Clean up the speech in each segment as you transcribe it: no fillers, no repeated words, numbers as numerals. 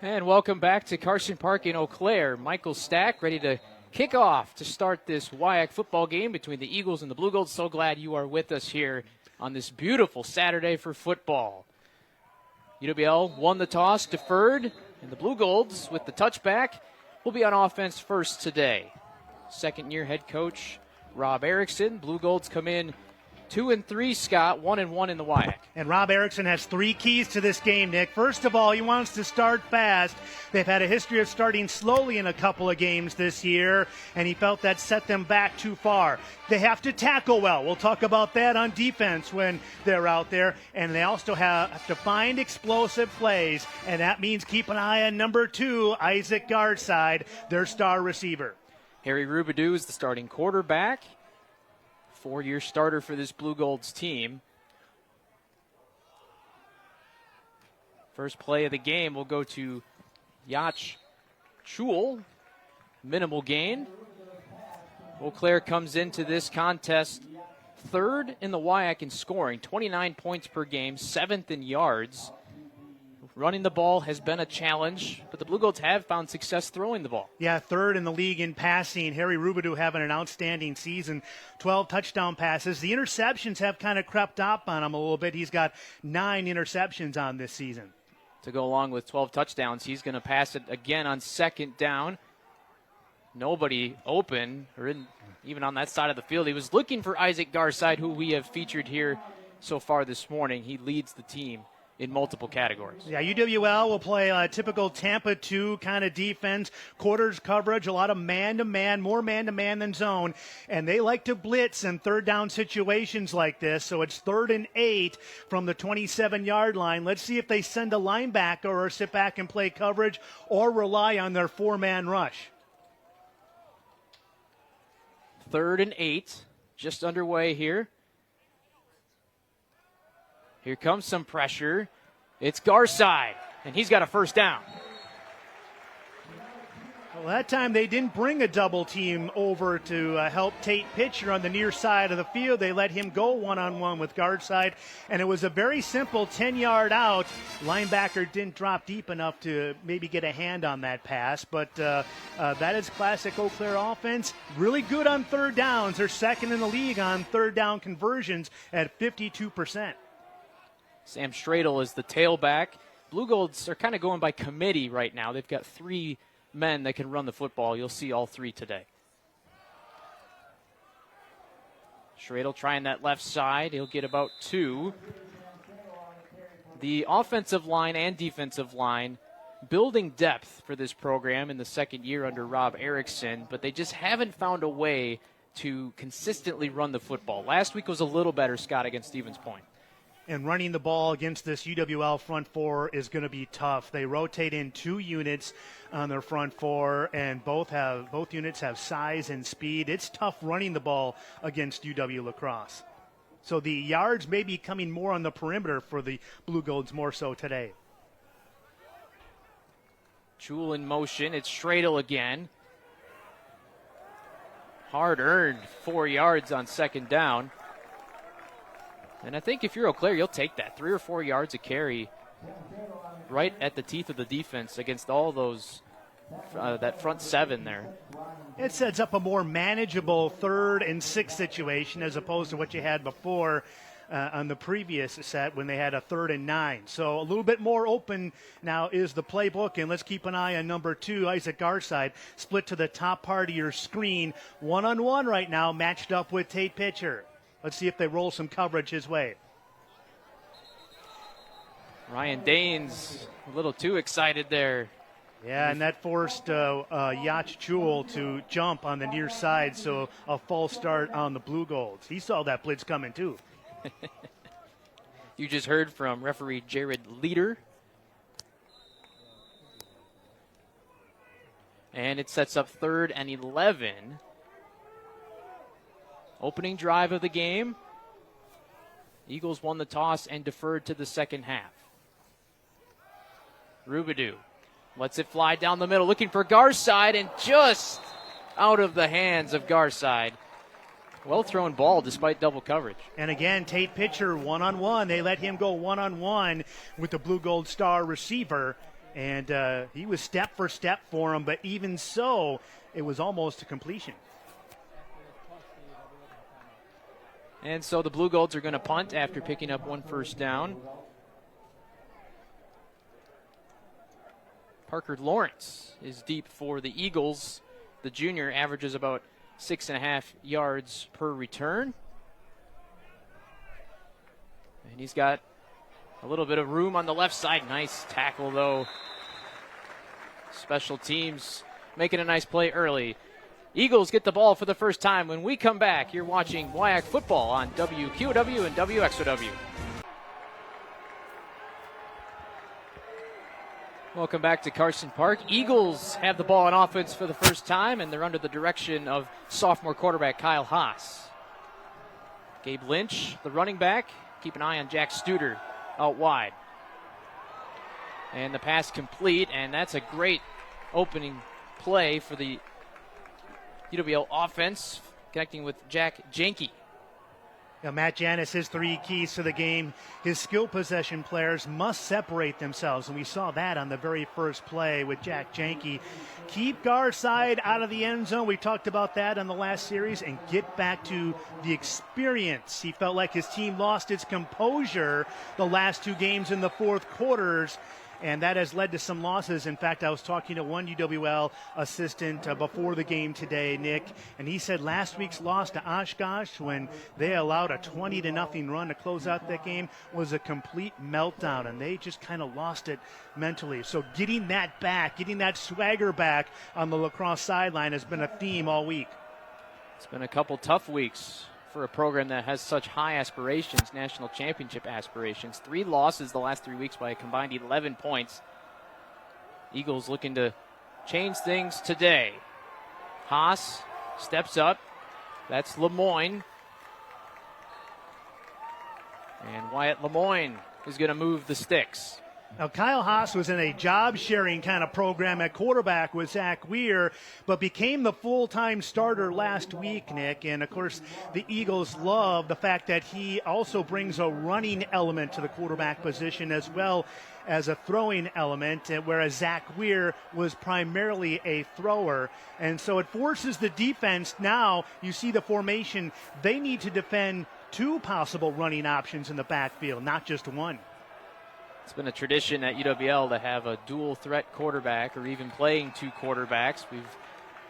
And welcome back to Carson Park in Eau Claire. Michael Stack ready to kick off to start this WIAC football game between the Eagles and the Blugolds. So glad you are with us here on this beautiful Saturday for football. UWL won the toss, deferred, and the Blugolds with the touchback will be on offense first today. Second-year head coach Rob Erickson. Blugolds come in 2-3, Scott, 1-1 in the WIAC. And Rob Erickson has three keys to this game, Nick. First of all, he wants to start fast. They've had a history of starting slowly in a couple of games this year, and he felt that set them back too far. They have to tackle well. We'll talk about that on defense when they're out there. And they also have to find explosive plays, and that means keep an eye on number 2, Isaac Garside, their star receiver. Harry Rubidoux is the starting quarterback. 4-year starter for this Blugolds team. First play of the game will go to Yacht Chul. Minimal gain. Eau Claire comes into this contest third in the WIAC in scoring, 29 points per game, 7th in yards. Running the ball has been a challenge, but the Blugolds have found success throwing the ball. Yeah, third in the league in passing. Harry Rubidoux having an outstanding season, 12 touchdown passes. The interceptions have kind of crept up on him a little bit. He's got 9 interceptions on this season. To go along with 12 touchdowns, he's going to pass it again on second down. Nobody open, or even on that side of the field. He was looking for Isaac Garside, who we have featured here so far this morning. He leads the team in multiple categories. Yeah, UWL will play a typical Tampa 2 kind of defense, quarters coverage, a lot of man-to-man, more man-to-man than zone, and they like to blitz in third down situations like this, so it's 3rd and 8 from the 27-yard line. Let's see if they send a linebacker or sit back and play coverage or rely on their 4-man rush. 3rd and 8, just underway here. Here comes some pressure. It's Garside, and he's got a first down. Well, that time they didn't bring a double team over to help Tate Pitcher on the near side of the field. They let him go one-on-one with Garside, and it was a very simple 10-yard out. Linebacker didn't drop deep enough to maybe get a hand on that pass, but that is classic Eau Claire offense. Really good on third downs. They're second in the league on third down conversions at 52%. Sam Stradel is the tailback. Blugolds are kind of going by committee right now. They've got 3 men that can run the football. You'll see all 3 today. Stradel trying that left side. He'll get about 2. The offensive line and defensive line building depth for this program in the second year under Rob Erickson, but they just haven't found a way to consistently run the football. Last week was a little better, Scott, against Stevens Point. And running the ball against this UWL front 4 is going to be tough. They rotate in 2 units on their front 4, and both units have size and speed. It's tough running the ball against UW La Crosse. So the yards may be coming more on the perimeter for the Blugolds more so today. Chul in motion. It's Stradel again. Hard-earned 4 yards on second down. And I think if you're Eau Claire, you'll take that. 3 or 4 yards of carry right at the teeth of the defense against all those, that front 7 there. It sets up a more manageable 3rd and 6 situation as opposed to what you had before on the previous set when they had a 3rd and 9. So a little bit more open now is the playbook, and let's keep an eye on number 2, Isaac Garside, split to the top part of your screen. One-on-one right now, matched up with Tate Pitcher. Let's see if they roll some coverage his way. Ryan Daines a little too excited there. Yeah, and that forced Yacht Chul to jump on the near side, so a false start on the Blugolds. He saw that blitz coming too. You just heard from referee Jared Leader. And it sets up 3rd and 11. Opening drive of the game. Eagles won the toss and deferred to the second half. Rubidoux lets it fly down the middle, looking for Garside, and just out of the hands of Garside. Well-thrown ball despite double coverage. And again, Tate Pitcher one-on-one. They let him go one-on-one with the Blugolds star receiver. And he was step for step for him, but even so, it was almost a completion. And so the Blugolds are going to punt after picking up 1 first down. Parker Lawrence is deep for the Eagles. The junior averages about 6.5 yards per return. And he's got a little bit of room on the left side. Nice tackle, though. Special teams making a nice play early. Eagles get the ball for the first time. When we come back, you're watching WIAC football on WQOW and WXOW. Welcome back to Carson Park. Eagles have the ball on offense for the first time, and they're under the direction of sophomore quarterback Kyle Haas. Gabe Lynch, the running back. Keep an eye on Jack Studer out wide. And the pass complete, and that's a great opening play for the UWL offense, connecting with Jack Jenke. Now, Matt Janis, his 3 keys to the game. His skill possession players must separate themselves, and we saw that on the very first play with Jack Jenke. Keep guard side out of the end zone. We talked about that on the last series, and get back to the experience. He felt like his team lost its composure the last 2 games in the fourth quarters, and that has led to some losses. In fact, I was talking to one UWL assistant before the game today, Nick, and he said last week's loss to Oshkosh, when they allowed a 20-0 run to close out that game, was a complete meltdown, and they just kind of lost it mentally. So getting that back, getting that swagger back on the La Crosse sideline has been a theme all week. It's been a couple tough weeks for a program that has such high aspirations, national championship aspirations. 3 losses the last 3 weeks by a combined 11 points. Eagles looking to change things today. Haas steps up. That's Lemoyne. And Wyatt Lemoyne is going to move the sticks. Now, Kyle Haas was in a job-sharing kind of program at quarterback with Zach Weir, but became the full-time starter last week, Nick. And, of course, the Eagles love the fact that he also brings a running element to the quarterback position as well as a throwing element, whereas Zach Weir was primarily a thrower. And so it forces the defense. Now you see the formation. They need to defend 2 possible running options in the backfield, not just 1. It's been a tradition at UWL to have a dual threat quarterback, or even playing 2 quarterbacks. We've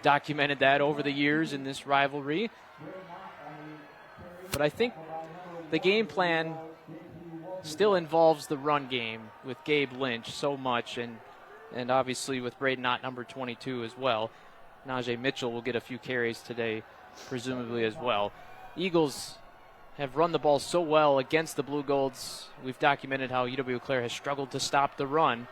documented that over the years in this rivalry. But I think the game plan still involves the run game with Gabe Lynch so much, and obviously with Braden Ott, number 22 as well. Najee Mitchell will get a few carries today, presumably as well. Eagles have run the ball so well against the Blugolds. We've documented how UW-Eau Claire has struggled to stop the run.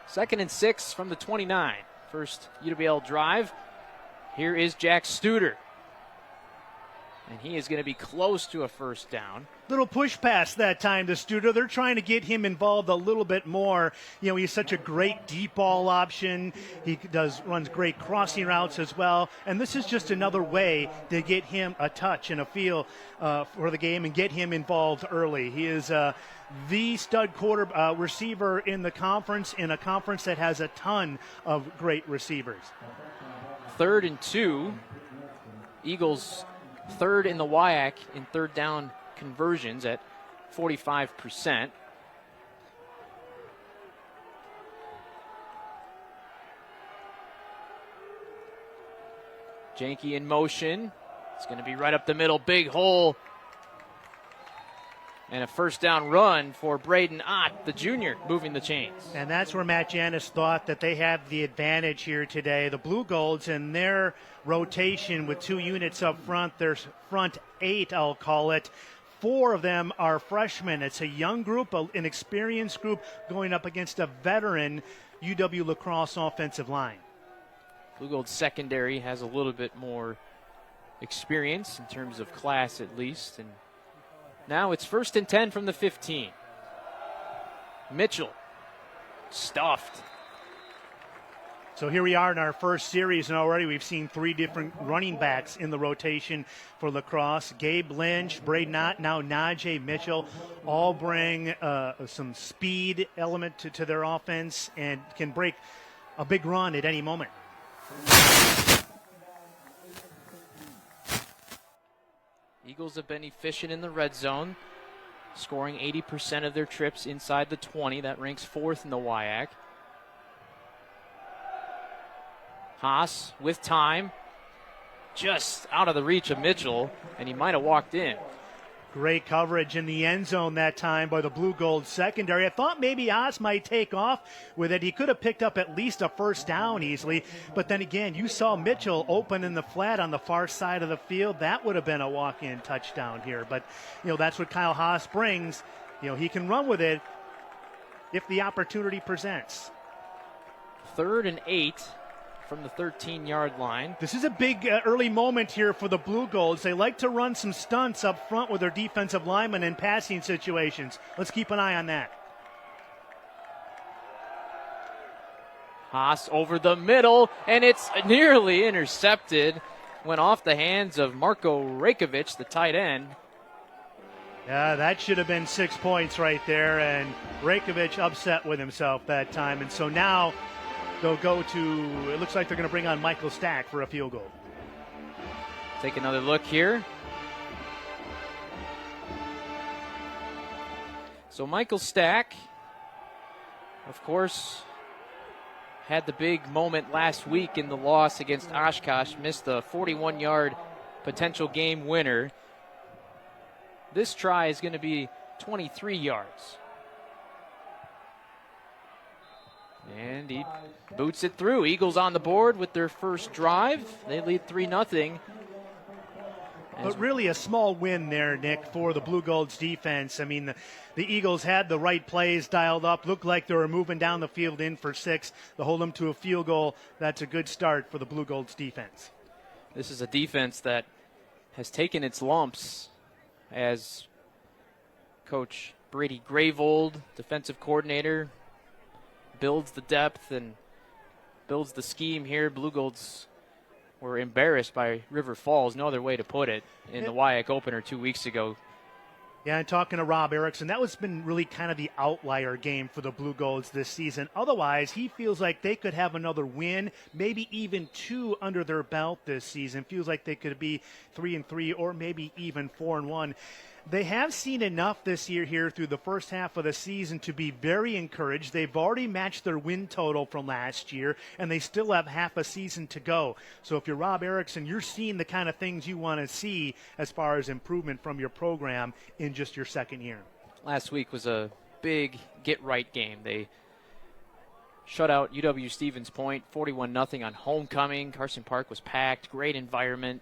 2nd and 6 from the 29. First UWL drive. Here is Jack Studer. And he is going to be close to a first down. Little push pass that time to Studer. They're trying to get him involved a little bit more. You know, he's such a great deep ball option. He runs great crossing routes as well. And this is just another way to get him a touch and a feel for the game and get him involved early. He is the stud receiver in the conference, in a conference that has a ton of great receivers. 3rd and 2. Eagles 3rd in the WIAC in 3rd down conversions at 45%. Jenke in motion. It's going to be right up the middle. Big hole. And a first down run for Braden Ott, the junior, moving the chains. And that's where Matt Janis thought that they have the advantage here today. The Blugolds and their rotation with 2 units up front, their front 8, I'll call it. 4 of them are freshmen. It's a young group, an experienced group going up against a veteran UW-La Crosse offensive line. Blugolds secondary has a little bit more experience in terms of class at least. And now it's 1st and 10 from the 15. Mitchell stuffed. So here we are in our first series, and already we've seen 3 different running backs in the rotation for La Crosse. Gabe Lynch, Braden Ott, now Najee Mitchell, all bring some speed element to their offense and can break a big run at any moment. Eagles have been efficient in the red zone, scoring 80% of their trips inside the 20. That ranks 4th in the WIAC. Haas with time, just out of the reach of Mitchell, and he might have walked in. Great coverage in the end zone that time by the Blugolds secondary. I thought maybe Haas might take off with it. He could have picked up at least a first down easily. But then again, you saw Mitchell open in the flat on the far side of the field. That would have been a walk-in touchdown here. But, that's what Kyle Haas brings. He can run with it if the opportunity presents. 3rd and 8. From the 13-yard line. This is a big early moment here for the Blugolds. They like to run some stunts up front with their defensive linemen in passing situations. Let's keep an eye on that. Haas over the middle, and it's nearly intercepted. Went off the hands of Marko Rajkovic, the tight end. Yeah, that should have been 6 points right there, and Rajkovic upset with himself that time. And so now they'll go to, it looks like they're going to bring on Michael Stack for a field goal. Take another look here. So Michael Stack, of course, had the big moment last week in the loss against Oshkosh, missed the 41-yard potential game winner. This try is going to be 23 yards. And he boots it through. Eagles on the board with their first drive. They lead 3-0. But really a small win there, Nick, for the Blugolds defense. I mean, the Eagles had the right plays dialed up. Looked like they were moving down the field in for 6. They hold them to a field goal. That's a good start for the Blugolds defense. This is a defense that has taken its lumps as Coach Brady Gravold, defensive coordinator, builds the depth and builds the scheme here. Blugolds were embarrassed by River Falls, no other way to put it, in the WIAC opener 2 weeks ago. Yeah, and talking to Rob Erickson, that was been really kind of the outlier game for the Blugolds this season. Otherwise, he feels like they could have another win, maybe even 2 under their belt this season. Feels like they could be 3-3 or maybe even 4-1. They have seen enough this year here through the first half of the season to be very encouraged. They've already matched their win total from last year, and they still have half a season to go. So if you're Rob Erickson, you're seeing the kind of things you want to see as far as improvement from your program in just your second year. Last week was a big get-right game. They shut out UW-Stevens Point 41-0 on homecoming. Carson Park was packed, great environment.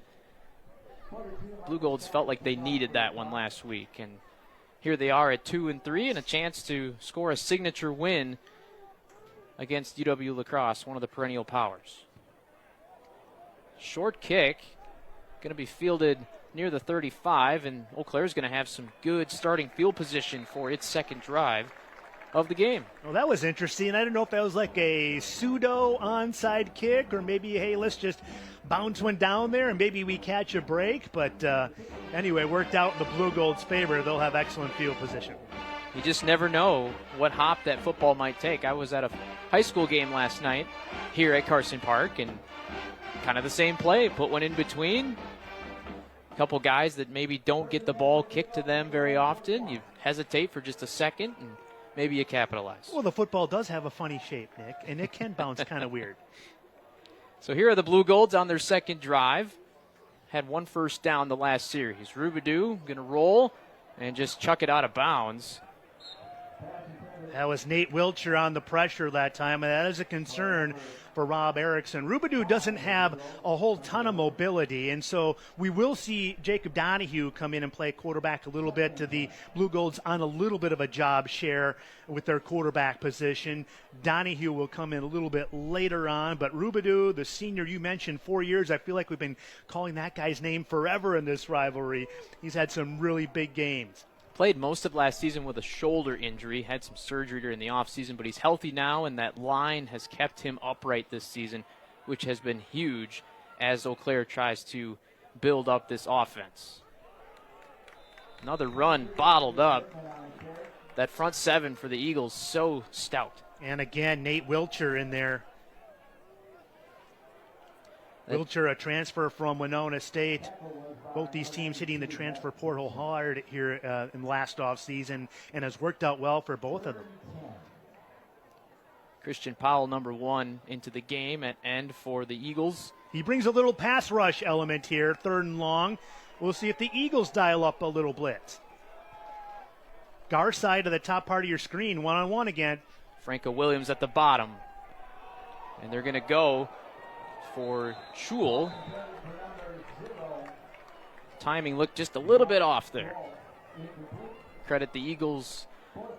Blugolds felt like they needed that one last week, and here they are at 2-3 and a chance to score a signature win against UW La Crosse, one of the perennial powers. Short kick, going to be fielded near the 35, and Eau Claire's going to have some good starting field position for its second drive of the game. Well, that was interesting. I don't know if that was like a pseudo onside kick or maybe, hey, let's just bounce one down there and maybe we catch a break. But anyway, worked out in the Blugolds' favor. They'll have excellent field position. You just never know what hop that football might take. I was at a high school game last night here at Carson Park, and kind of the same play. Put one in between. A couple guys that maybe don't get the ball kicked to them very often. You hesitate for just a second, and maybe you capitalize. Well, the football does have a funny shape, Nick, and it can bounce kind of weird. So here are the Blugolds on their second drive. Had one first down the last series. Roubidou going to roll and just chuck it out of bounds. That was Nate Wiltshire on the pressure that time, and that is a concern for Rob Erickson. Roubidou doesn't have a whole ton of mobility, and so we will see Jacob Donahue come in and play quarterback a little bit to the Blugolds on a little bit of a job share with their quarterback position. Donahue will come in a little bit later on, but Roubidou, the senior you mentioned, 4 years, I feel like we've been calling that guy's name forever in this rivalry. He's had some really big games. Played most of last season with a shoulder injury, had some surgery during the offseason, but he's healthy now, and that line has kept him upright this season, which has been huge as Eau Claire tries to build up this offense. Another run bottled up. That front seven for the Eagles, so stout. And again, Nate Wilcher in there. Wilcher, a transfer from Winona State. Both these teams hitting the transfer portal hard here in last offseason, and has worked out well for both of them. Christian Powell, number 1, into the game at end for the Eagles. He brings a little pass rush element here, 3rd and long. We'll see if the Eagles dial up a little blitz. Garside to the top part of your screen, one-on-one again. Franco Williams at the bottom. And they're going to go for Schul. Timing looked just a little bit off there. Credit the Eagles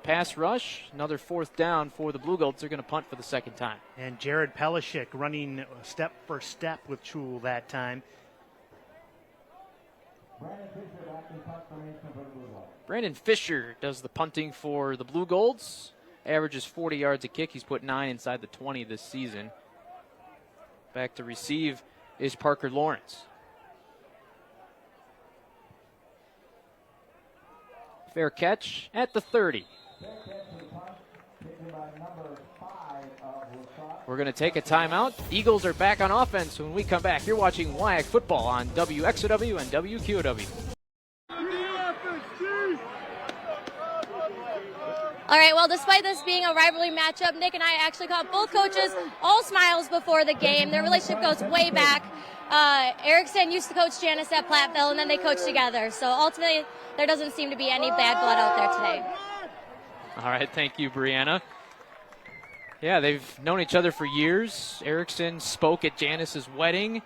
pass rush. Another 4th down for the Blugolds. They're going to punt for the 2nd time. And Jared Pelishik running step for step with Schul that time. Brandon Fisher does the punting for the Blugolds. Averages 40 yards a kick. He's put 9 inside the 20 this season. Back to receive is Parker Lawrence. Fair catch at the 30. We're going to take a timeout. Eagles are back on offense when we come back. You're watching WIAC football on WXOW and WQOW. All right, well, despite this being a rivalry matchup, Nick and I actually caught both coaches all smiles before the game. Their relationship goes way back. Erickson used to coach Janice at Platteville, and then they coached together. So ultimately, there doesn't seem to be any bad blood out there today. All right, thank you, Brianna. Yeah, they've known each other for years. Erickson spoke at Janice's wedding,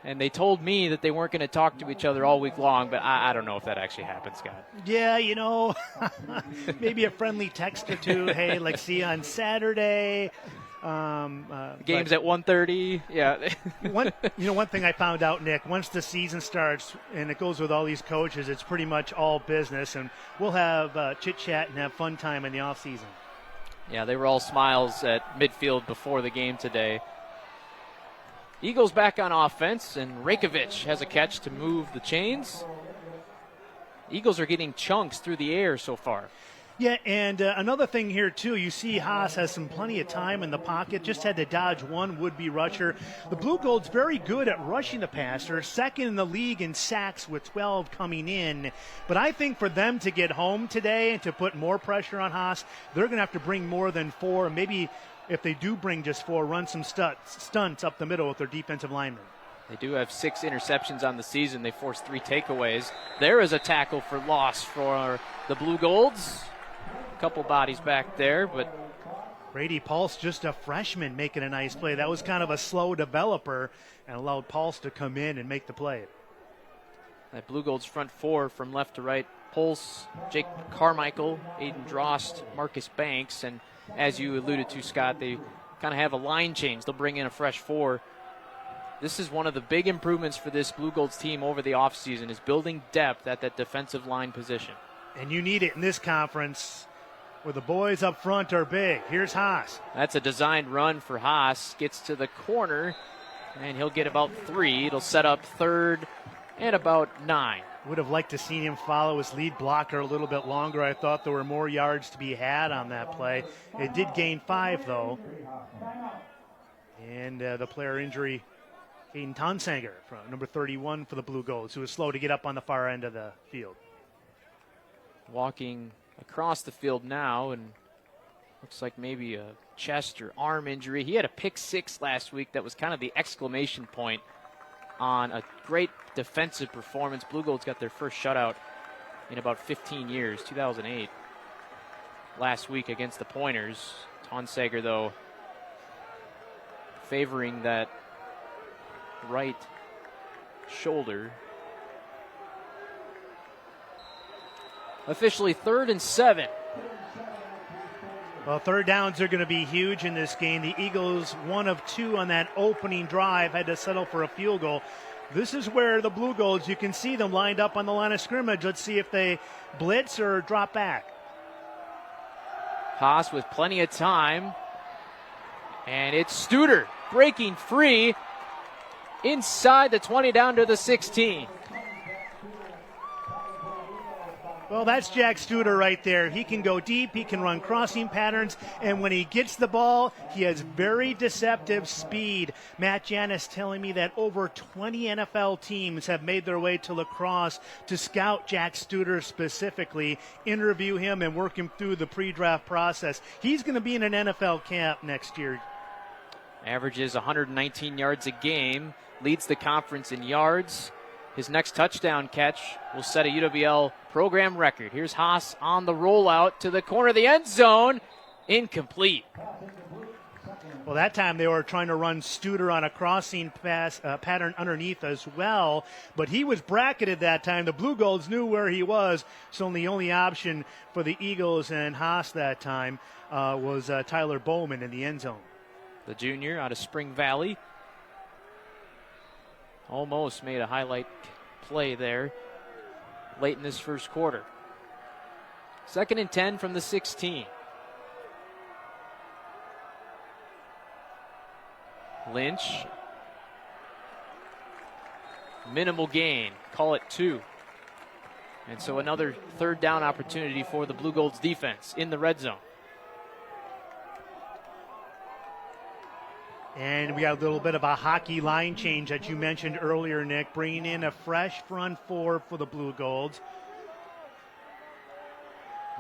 and they told me that they weren't going to talk to each other all week long, but I don't know if that actually happened, Scott. Yeah, you know, maybe a friendly text or two. Hey, like, see you on Saturday. Game's at 1:30. Yeah. One thing I found out, Nick, once the season starts, and it goes with all these coaches, it's pretty much all business, and we'll have chit-chat and have fun time in the off season. Yeah, they were all smiles at midfield before the game today. Eagles back on offense, and Rajkovic has a catch to move the chains. Eagles are getting chunks through the air so far. Yeah, and another thing here, too, you see Haas has plenty of time in the pocket, just had to dodge one would-be rusher. The Blugolds very good at rushing the passer, 2nd in the league in sacks with 12 coming in. But I think for them to get home today and to put more pressure on Haas, they're going to have to bring more than 4. Maybe if they do bring just 4, run some stunts up the middle with their defensive linemen. They do have 6 interceptions on the season. They forced 3 takeaways. There is a tackle for loss for the Blugolds. A couple bodies back there, but Brady Pulse, just a freshman, making a nice play. That was kind of a slow developer and allowed Pulse to come in and make the play. That Blugolds front 4 from left to right: Pulse, Jake Carmichael, Aiden Drost, Marcus Banks, and as you alluded to, Scott, they kind of have a line change. They'll bring in a fresh 4. This is one of the big improvements for this Blugolds team over the offseason, is building depth at that defensive line position. And you need it in this conference where the boys up front are big. Here's Haas. That's a designed run for Haas. Gets to the corner, and he'll get about 3. It'll set up 3rd and about 9. Would have liked to see him follow his lead blocker a little bit longer. I thought there were more yards to be had on that play. It did gain 5, though. And the player injury, Caden Tonsanger, from number 31 for the Blugolds, who was slow to get up on the far end of the field. Walking across the field now, and looks like maybe a chest or arm injury. He had a pick 6 last week that was kind of the exclamation point on a great defensive performance. Blugolds got their first shutout in about 15 years, 2008, last week against the Pointers. Tonsager, though, favoring that right shoulder. Officially 3rd and 7. Well, 3rd downs are going to be huge in this game. The Eagles, 1 of 2 on that opening drive, had to settle for a field goal. This is where the Blugolds, you can see them lined up on the line of scrimmage. Let's see if they blitz or drop back. Haas with plenty of time. And it's Studer breaking free inside the 20 down to the 16. Well, that's Jack Studer right there. He can go deep, he can run crossing patterns, and when he gets the ball, he has very deceptive speed. Matt Janis telling me that over 20 NFL teams have made their way to La Crosse to scout Jack Studer specifically, interview him, and work him through the pre-draft process. He's going to be in an NFL camp next year. Averages 119 yards a game, leads the conference in yards. His next touchdown catch will set a UWL program record. Here's Haas on the rollout to the corner of the end zone. Incomplete. Well, that time they were trying to run Studer on a crossing pass pattern underneath as well, but he was bracketed that time. The Blugolds knew where he was, so the only option for the Eagles and Haas that time was Tyler Bowman in the end zone. The junior out of Spring Valley. Almost made a highlight play there late in this first quarter. 2nd and 10 from the 16. Lynch. Minimal gain. Call it 2. And so another 3rd down opportunity for the Blugolds defense in the red zone. And we got a little bit of a hockey line change that you mentioned earlier, Nick, bringing in a fresh front four for the Blugolds.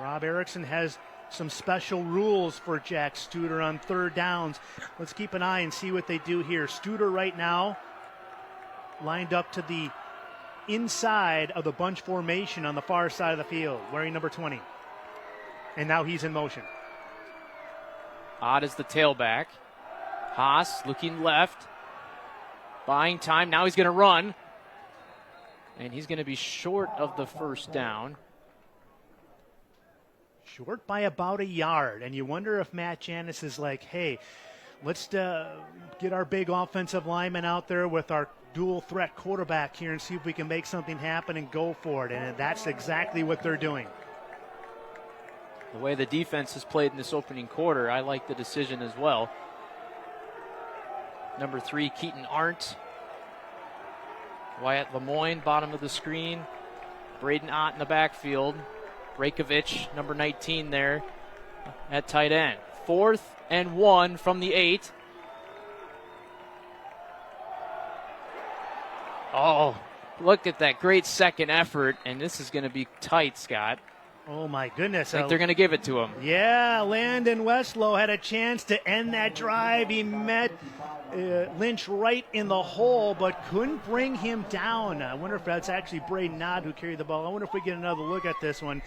Rob Erickson has some special rules for Jack Studer on 3rd downs. Let's keep an eye and see what they do here. Studer right now lined up to the inside of the bunch formation on the far side of the field, wearing number 20. And now he's in motion. Odd is the tailback. Haas looking left, buying time. Now he's going to run, and he's going to be short of the 1st down. Short by about a yard, and you wonder if Matt Janis is like, hey, let's get our big offensive lineman out there with our dual threat quarterback here and see if we can make something happen and go for it, and that's exactly what they're doing. The way the defense has played in this opening quarter, I like the decision as well. Number 3, Keaton Arndt. Wyatt Lemoyne, bottom of the screen. Braden Ott in the backfield. Rajkovic, number 19 there at tight end. 4th and 1 from the 8. Oh, look at that great second effort, and this is going to be tight, Scott. Oh, my goodness. I think they're going to give it to him. Yeah, Landon Westlow had a chance to end that drive. He met Lynch right in the hole, but couldn't bring him down. I wonder if that's actually Braden Ott who carried the ball. I wonder if we get another look at this one.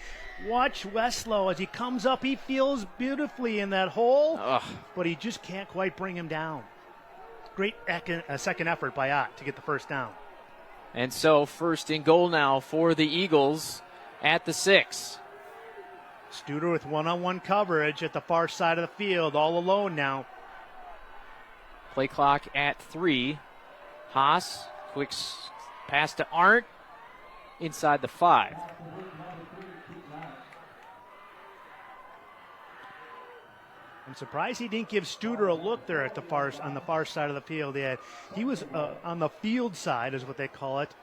Watch Westlow as he comes up. He feels beautifully in that hole, but he just can't quite bring him down. Great second effort by Ott to get the 1st down. And so 1st and goal now for the Eagles at the 6. Studer with one-on-one coverage at the far side of the field, all alone now. Play clock at 3. Haas, quick pass to Arndt, inside the 5. I'm surprised he didn't give Studer a look there at on the far side of the field. He was on the field side, is what they call it,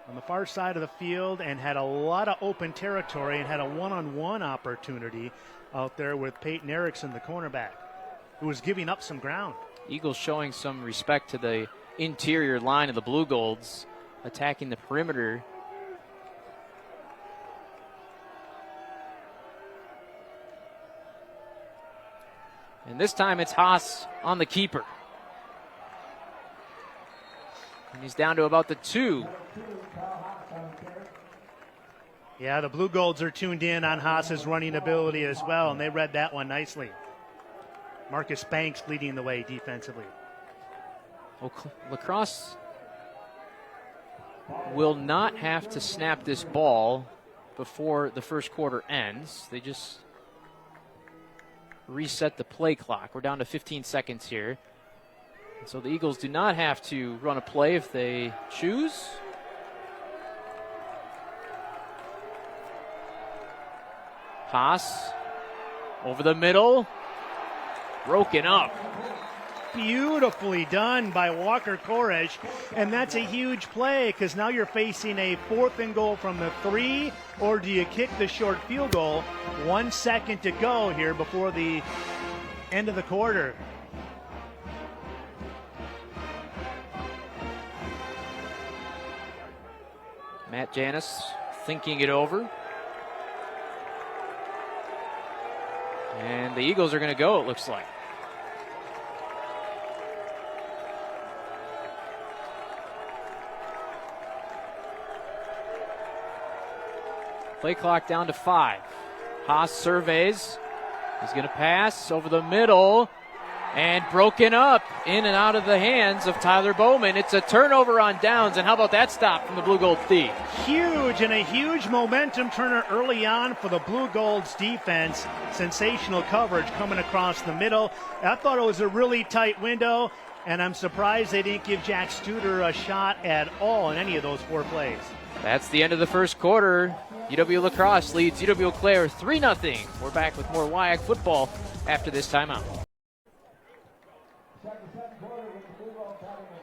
on the far side of the field, and had a lot of open territory and had a one-on-one opportunity out there with Peyton Erickson, the cornerback, who was giving up some ground. Eagles showing some respect to the interior line of the Blugolds, attacking the perimeter. And this time it's Haas on the keeper. And he's down to about the 2. Yeah, the Blugolds are tuned in on Haas's running ability as well, and they read that one nicely. Marcus Banks leading the way defensively. La Crosse will not have to snap this ball before the first quarter ends. They just reset the play clock. We're down to 15 seconds here. So the Eagles do not have to run a play if they choose. Haas over the middle, broken up. Beautifully done by Walker Koresh, and that's a huge play because now you're facing a 4th and goal from the 3, or do you kick the short field goal? 1 second to go here before the end of the quarter. Matt Janis thinking it over. And the Eagles are going to go, it looks like. Play clock down to 5. Haas surveys. He's going to pass over the middle. And broken up in and out of the hands of Tyler Bowman. It's a turnover on downs. And how about that stop from the Blugolds D? Huge, and a huge momentum turner early on for the Blugolds defense. Sensational coverage coming across the middle. I thought it was a really tight window, and I'm surprised they didn't give Jack Studer a shot at all in any of those 4 plays. That's the end of the first quarter. UW La Crosse leads UW Eau Claire 3-0. We're back with more WIAC football after this timeout.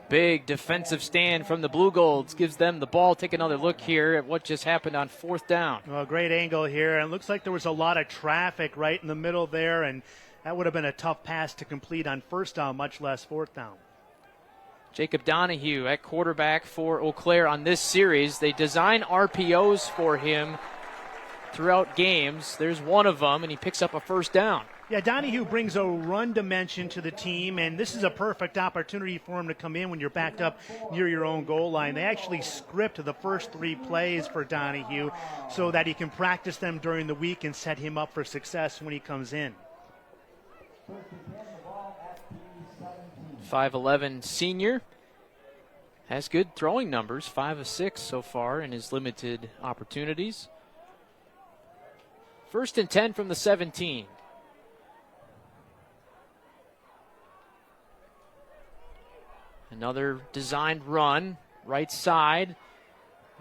Big defensive stand from the Blugolds gives them the ball. Take another look here at what just happened on 4th down. Well, great angle here, and it looks like there was a lot of traffic right in the middle there, and that would have been a tough pass to complete on 1st down, much less 4th down. Jacob Donahue at quarterback for Eau Claire on this series. They design RPOs for him throughout games. There's one of them, and he picks up a 1st down. Yeah, Donahue brings a run dimension to the team, and this is a perfect opportunity for him to come in when you're backed up near your own goal line. They actually script the first 3 plays for Donahue so that he can practice them during the week and set him up for success when he comes in. 5'11" senior. Has good throwing numbers, 5 of 6 so far in his limited opportunities. 1st and 10 from the 17. Another designed run, right side.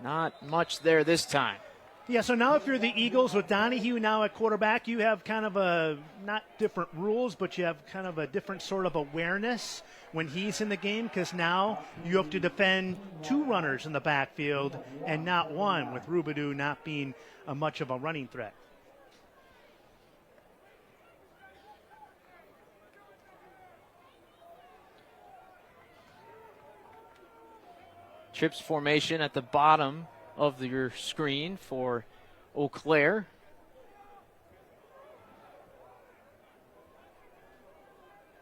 Not much there this time. Yeah, so now if you're the Eagles with Donahue now at quarterback, you have kind of a, not different rules, but you have kind of a different sort of awareness when he's in the game, because now you have to defend 2 runners in the backfield and not 1, with Roubidou not being much of a running threat. Trips formation at the bottom of your screen for Eau Claire.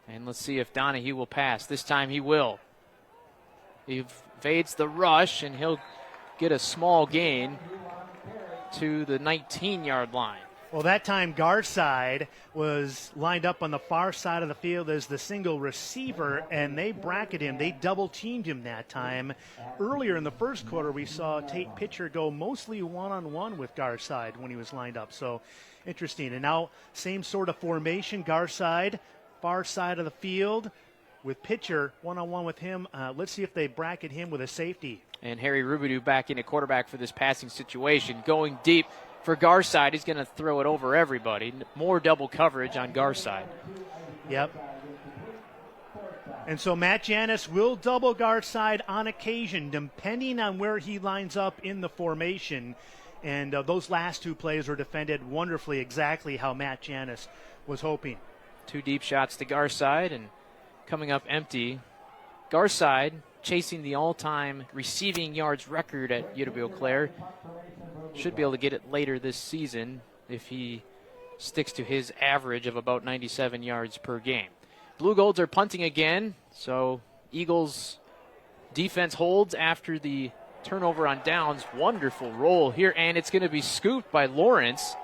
And let's see if Donahue will pass. This time he will. He evades the rush, and he'll get a small gain to the 19-yard line. Well, that time Garside was lined up on the far side of the field as the single receiver, and they bracketed him. They double-teamed him that time. Earlier in the first quarter, we saw Tate Pitcher go mostly one-on-one with Garside when he was lined up. So interesting. And now same sort of formation, Garside, far side of the field with Pitcher, one-on-one with him. Let's see if they bracket him with a safety. And Harry Roubidou back in at quarterback for this passing situation. Going deep for Garside, he's going to throw it over everybody. More double coverage on Garside. Yep. And so Matt Janis will double Garside on occasion, depending on where he lines up in the formation. And those last 2 plays were defended wonderfully, exactly how Matt Janis was hoping. 2 deep shots to Garside and coming up empty. Garside chasing the all-time receiving yards record at UW Eau Claire. Should be able to get it later this season if he sticks to his average of about 97 yards per game. Blugolds are punting again, so Eagles defense holds after the turnover on downs. Wonderful roll here, and it's going to be scooped by Lawrence.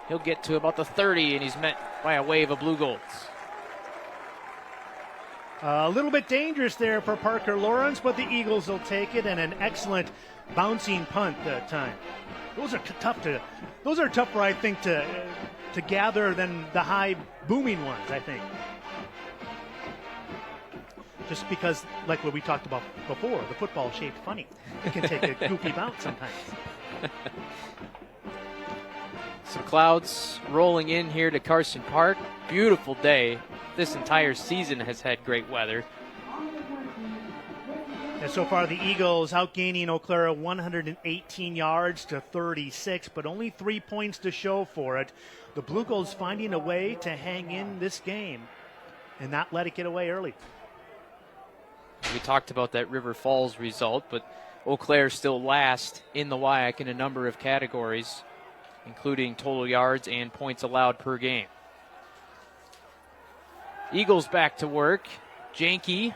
He'll get to about the 30, and he's met by a wave of Blugolds. A little bit dangerous there for Parker Lawrence, but the Eagles will take it, and an excellent bouncing punt that time. Those are tougher, I think, to gather than the high booming ones, I think. just because, like what we talked about before, the football shaped funny. It can take a goofy bounce sometimes. Some clouds rolling in here to Carson Park. Beautiful day. This entire season has had great weather. And so far, the Eagles outgaining Eau Claire 118 yards to 36, but only 3 points to show for it. The Blugolds finding a way to hang in this game and not let it get away early. We talked about that River Falls result, but Eau Claire still last in the WIAC in a number of categories, including total yards and points allowed per game. Eagles back to work. Janke.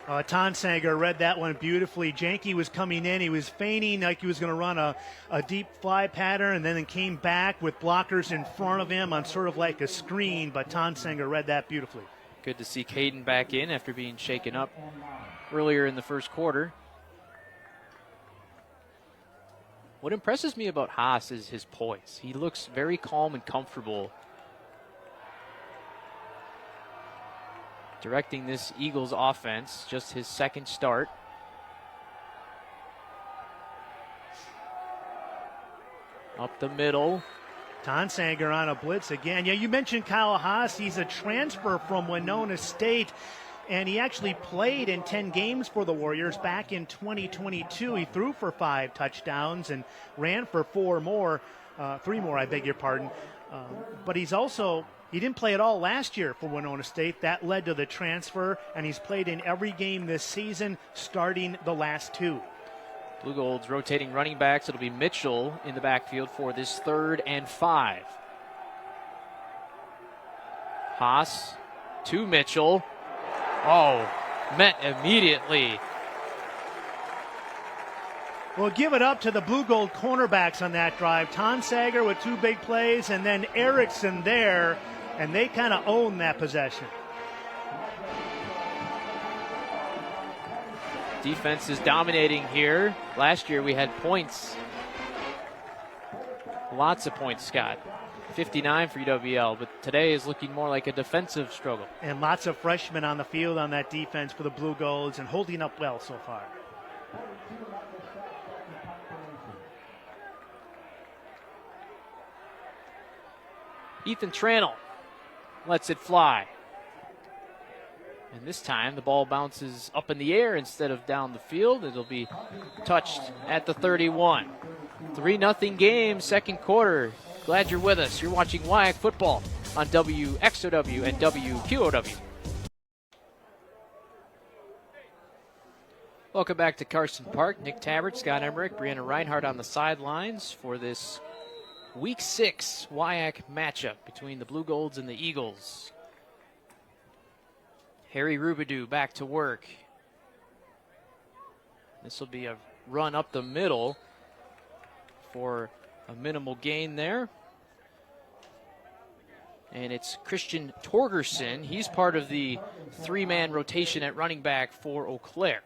Tonsager read that one beautifully. Janke was coming in. He was feigning like he was going to run a deep fly pattern, and then came back with blockers in front of him on sort of like a screen, but Tonsager read that beautifully. Good to see Caden back in after being shaken up earlier in the first quarter. What impresses me about Haas is his poise. He looks very calm and comfortable directing this Eagles offense, just his second start. Up the middle. Tonsager on a blitz again. Yeah, you mentioned Kyle Haas. He's a transfer from Winona State, and he actually played in 10 games for the Warriors back in 2022. He threw for 5 touchdowns and ran for 3 more, I beg your pardon. But he didn't play at all last year for Winona State. That led to the transfer, and he's played in every game this season, starting the last 2. Blugolds rotating running backs. It'll be Mitchell in the backfield for this 3rd and 5. Haas to Mitchell. Oh, met immediately. We'll give it up to the Blugold cornerbacks on that drive. Tonsager with 2 big plays, and then Erickson there, and they kind of own that possession. Defense is dominating here. Last year we had points. Lots of points, Scott. 59 for UWL, but today is looking more like a defensive struggle. And lots of freshmen on the field on that defense for the Blugolds and holding up well so far. Ethan Tranel lets it fly. And this time the ball bounces up in the air instead of down the field. It'll be touched at the 31. 3-0 game, second quarter. Glad you're with us. You're watching WIAC football on WXOW and WQOW. Welcome back to Carson Park. Nick Tabbert, Scott Emmerich, Brianna Reinhardt on the sidelines for this Week 6 WIAC matchup between the Blugolds and the Eagles. Harry Rubidoux back to work. This will be a run up the middle for a minimal gain there. And it's Christian Torgerson. He's part of the 3-man rotation at running back for Eau Claire.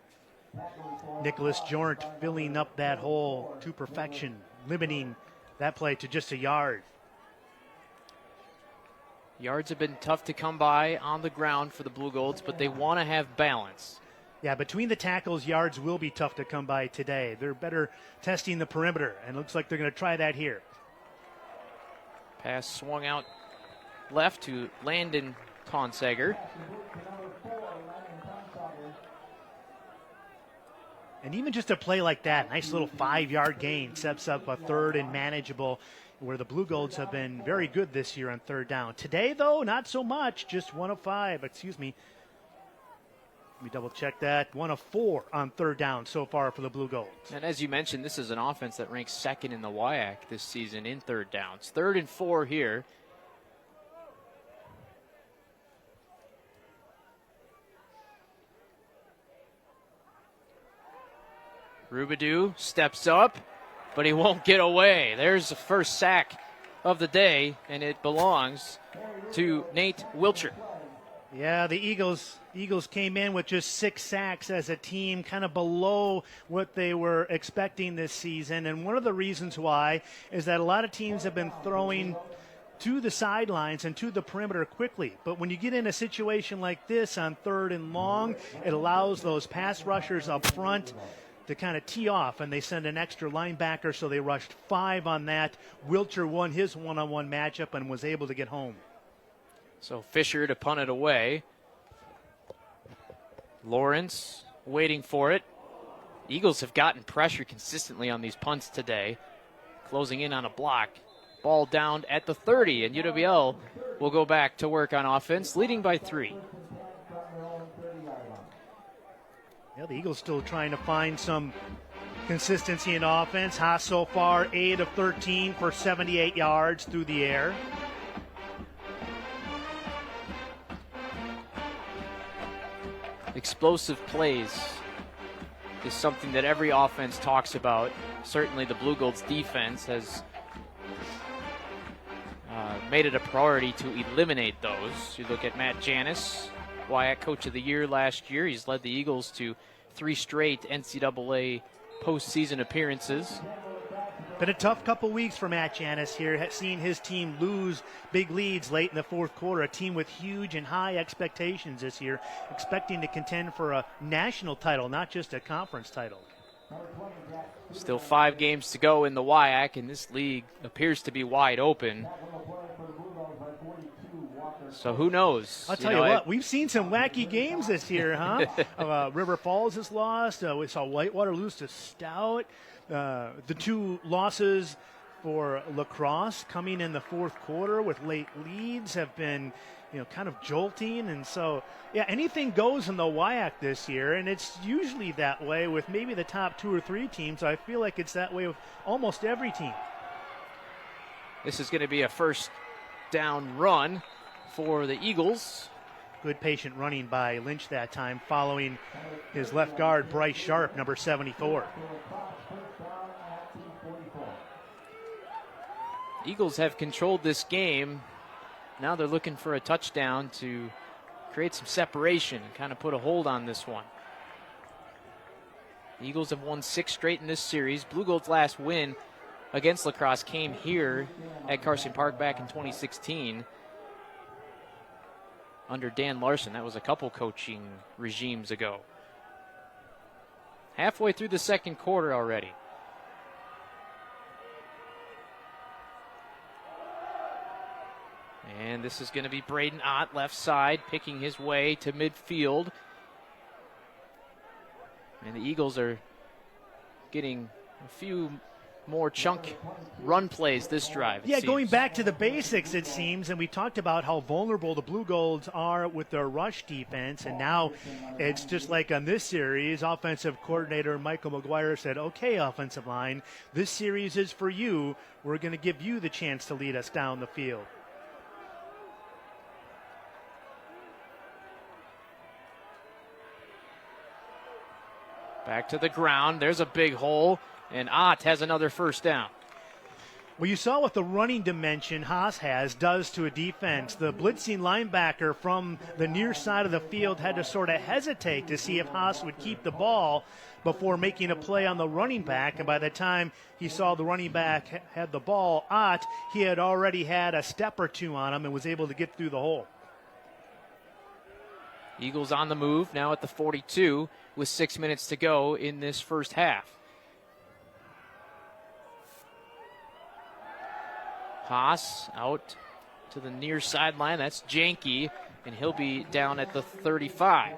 Nicholas Jornt filling up that hole to perfection, limiting that play to just a yard. Yards have been tough to come by on the ground for the Blugolds, but they want to have balance. Yeah, between the tackles, yards will be tough to come by today. They're better testing the perimeter, and it looks like they're going to try that here. Pass swung out left to Landon Tonsager. And even just a play like that, nice little 5-yard gain, sets up a 3rd and manageable, where the Blugolds have been very good this year on 3rd down. Today, though, not so much, just 1 of 5. Excuse me. Let me double check that. 1 of 4 on 3rd down so far for the Blugolds. And as you mentioned, this is an offense that ranks 2nd in the WIAC this season in 3rd downs. 3rd and 4 here. Rubidoux steps up, but he won't get away. There's the first sack of the day, and it belongs to Nate Wilcher. Yeah, the Eagles came in with just 6 sacks as a team, kind of below what they were expecting this season. And one of the reasons why is that a lot of teams have been throwing to the sidelines and to the perimeter quickly. But when you get in a situation like this on 3rd and long, it allows those pass rushers up front to kind of tee off, and they send an extra linebacker, so they rushed 5 on that. Wilcher won his one-on-one matchup and was able to get home. So Fisher to punt it away. Lawrence waiting for it. Eagles have gotten pressure consistently on these punts today, closing in on a block. Ball down at the 30, and UWL will go back to work on offense, leading by 3. Yeah, the Eagles still trying to find some consistency in offense. Haas so far 8 of 13 for 78 yards through the air. Explosive plays is something that every offense talks about. Certainly the Blugolds defense has made it a priority to eliminate those. You look at Matt Janis, WIAC Coach of the Year last year. He's led the Eagles to 3 straight NCAA postseason appearances. Been a tough couple weeks for Matt Janis here, seeing his team lose big leads late in the 4th quarter. A team with huge and high expectations this year, expecting to contend for a national title, not just a conference title. Still 5 games to go in the WIAC, and this league appears to be wide open. So who knows? I'll tell you what, we've seen some wacky games this year, huh? River Falls has lost. We saw Whitewater lose to Stout. The 2 losses for La Crosse coming in the 4th quarter with late leads have been, kind of jolting. And so, yeah, anything goes in the WIAC this year, and it's usually that way with maybe the top 2 or 3 teams. I feel like it's that way with almost every team. This is going to be a first down run for the Eagles. Good patient running by Lynch that time, following his left guard, Bryce Sharp, number 74. Eagles have controlled this game. Now they're looking for a touchdown to create some separation and kind of put a hold on this one. The Eagles have won 6 straight in this series. Blugolds' last win against La Crosse came here at Carson Park back in 2016 under Dan Larson. That was a couple coaching regimes ago. Halfway through the 2nd quarter already. And this is going to be Braden Ott, left side, picking his way to midfield. And the Eagles are getting a few more chunk run plays this drive. Yeah, going back to the basics, it seems, and we talked about how vulnerable the Blugolds are with their rush defense, and now it's just like on this series, offensive coordinator Michael McGuire said, okay, offensive line, this series is for you. We're going to give you the chance to lead us down the field. Back to the ground. There's a big hole, and Ott has another first down. Well, you saw what the running dimension Haas does to a defense. The blitzing linebacker from the near side of the field had to sort of hesitate to see if Haas would keep the ball before making a play on the running back. And by the time he saw the running back had the ball, Ott, he had already had a step or 2 on him and was able to get through the hole. Eagles on the move now at the 42 with 6 minutes to go in this first half. Haas out to the near sideline. That's Janke, and he'll be down at the 35.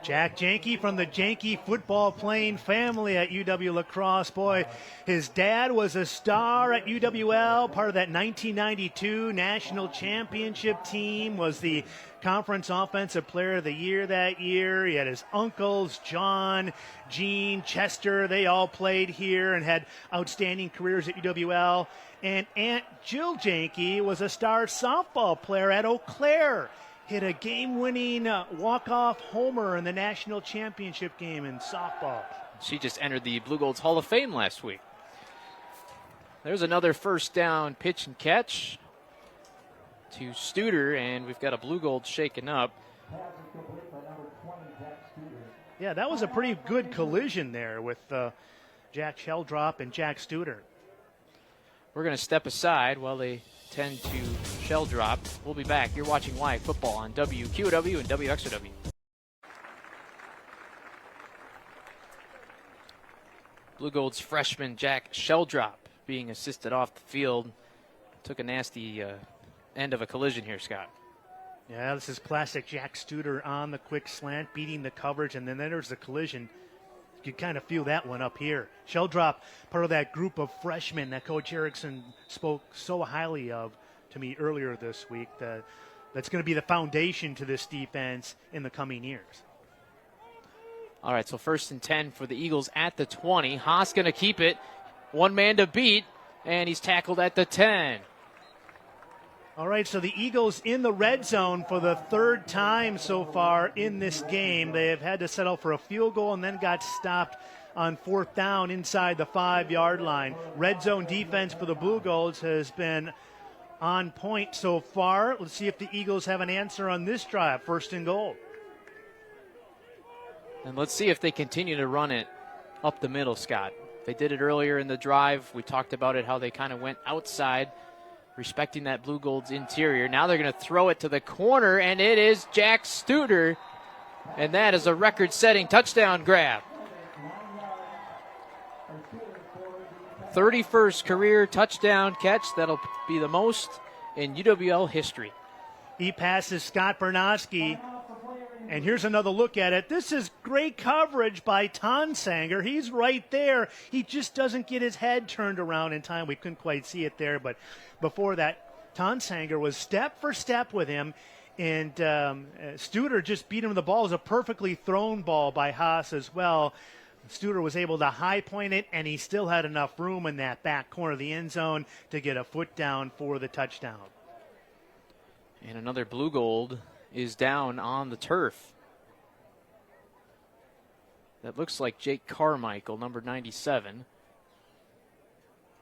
Jack Janke from the Janke football playing family at UW La Crosse. Boy, his dad was a star at UWL, part of that 1992 national championship team, was the conference offensive player of the year that year. He had his uncles, John, Gene, Chester. They all played here and had outstanding careers at UWL. And Aunt Jill Janke was a star softball player at Eau Claire. Hit a game-winning walk-off homer in the national championship game in softball. She just entered the Blugolds Hall of Fame last week. There's another first down pitch and catch to Studer, and we've got a Blugolds shaken up. Yeah, that was a pretty good collision there with Jack Sheldrop and Jack Studer. We're going to step aside while they 10 to shell drop. We'll be back. You're watching WIAC football on WQOW and WXOW. Blugolds freshman Jack Sheldrop being assisted off the field. Took a nasty end of a collision here, Scott. Yeah, this is classic Jack Studer on the quick slant, beating the coverage, and then there's the collision. You kind of feel that one up here. Sheldrop, part of that group of freshmen that Coach Erickson spoke so highly of to me earlier this week. That's going to be the foundation to this defense in the coming years. All right, so 1st and 10 for the Eagles at the 20. Haas going to keep it. One man to beat, and he's tackled at the 10. All right, so the Eagles in the red zone for the 3rd time so far in this game. They have had to settle for a field goal and then got stopped on 4th down inside the 5-yard line. Red zone defense for the Blugolds has been on point so far. Let's see if the Eagles have an answer on this drive, 1st and goal. And let's see if they continue to run it up the middle, Scott. They did it earlier in the drive. We talked about it, how they kind of went outside, respecting that Blugolds interior. Now they're going to throw it to the corner, and it is Jack Studer. And that is a record-setting touchdown grab. 31st career touchdown catch. That'll be the most in UWL history. He passes Scott Bernowski. And here's another look at it. This is great coverage by Tonsanger. He's right there. He just doesn't get his head turned around in time. We couldn't quite see it there, but before that, Tonsanger was step for step with him, and Studer just beat him. The ball. It was a perfectly thrown ball by Haas as well. Studer was able to high point it, and he still had enough room in that back corner of the end zone to get a foot down for the touchdown. And another Blugold is down on the turf. That looks like Jake Carmichael, number 97.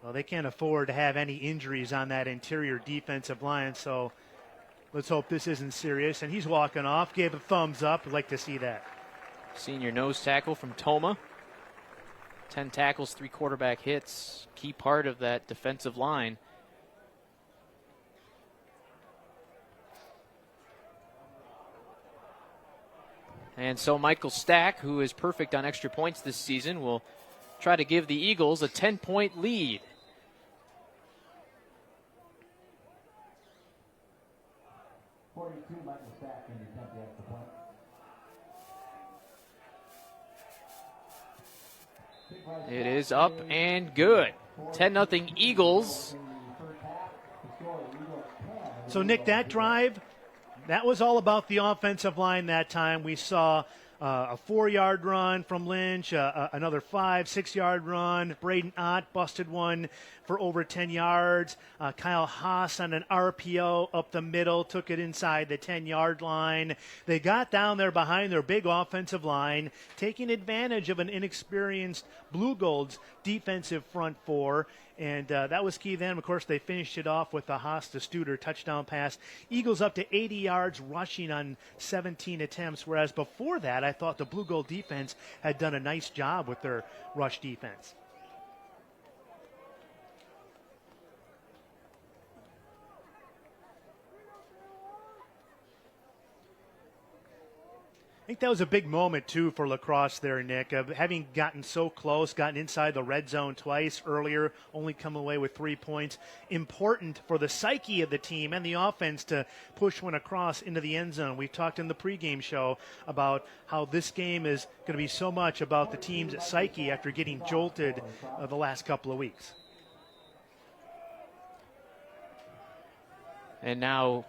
Well, they can't afford to have any injuries on that interior defensive line, so let's hope this isn't serious. And he's walking off, gave a thumbs up. I'd like to see that. Senior nose tackle from Toma. 10 tackles, 3 quarterback hits. Key part of that defensive line. And so Michael Stack, who is perfect on extra points this season, will try to give the Eagles a 10-point lead. It is up and good. 10-0 Eagles. So, Nick, that drive, that was all about the offensive line that time. We saw a 4-yard run from Lynch, another 5-6-yard run. Braden Ott busted one for over 10 yards. Kyle Haas on an RPO up the middle, took it inside the 10-yard line. They got down there behind their big offensive line, taking advantage of an inexperienced Blugolds defensive front four. And that was key then. Of course, they finished it off with the Haas to Studer touchdown pass. Eagles up to 80 yards rushing on 17 attempts, whereas before that, I thought the Blugold defense had done a nice job with their rush defense. I think that was a big moment, too, for Lacrosse there, Nick, of having gotten so close, gotten inside the red zone twice earlier, only come away with 3 points. Important for the psyche of the team and the offense to push one across into the end zone. We talked in the pregame show about how this game is going to be so much about the team's psyche after getting jolted the last couple of weeks. And now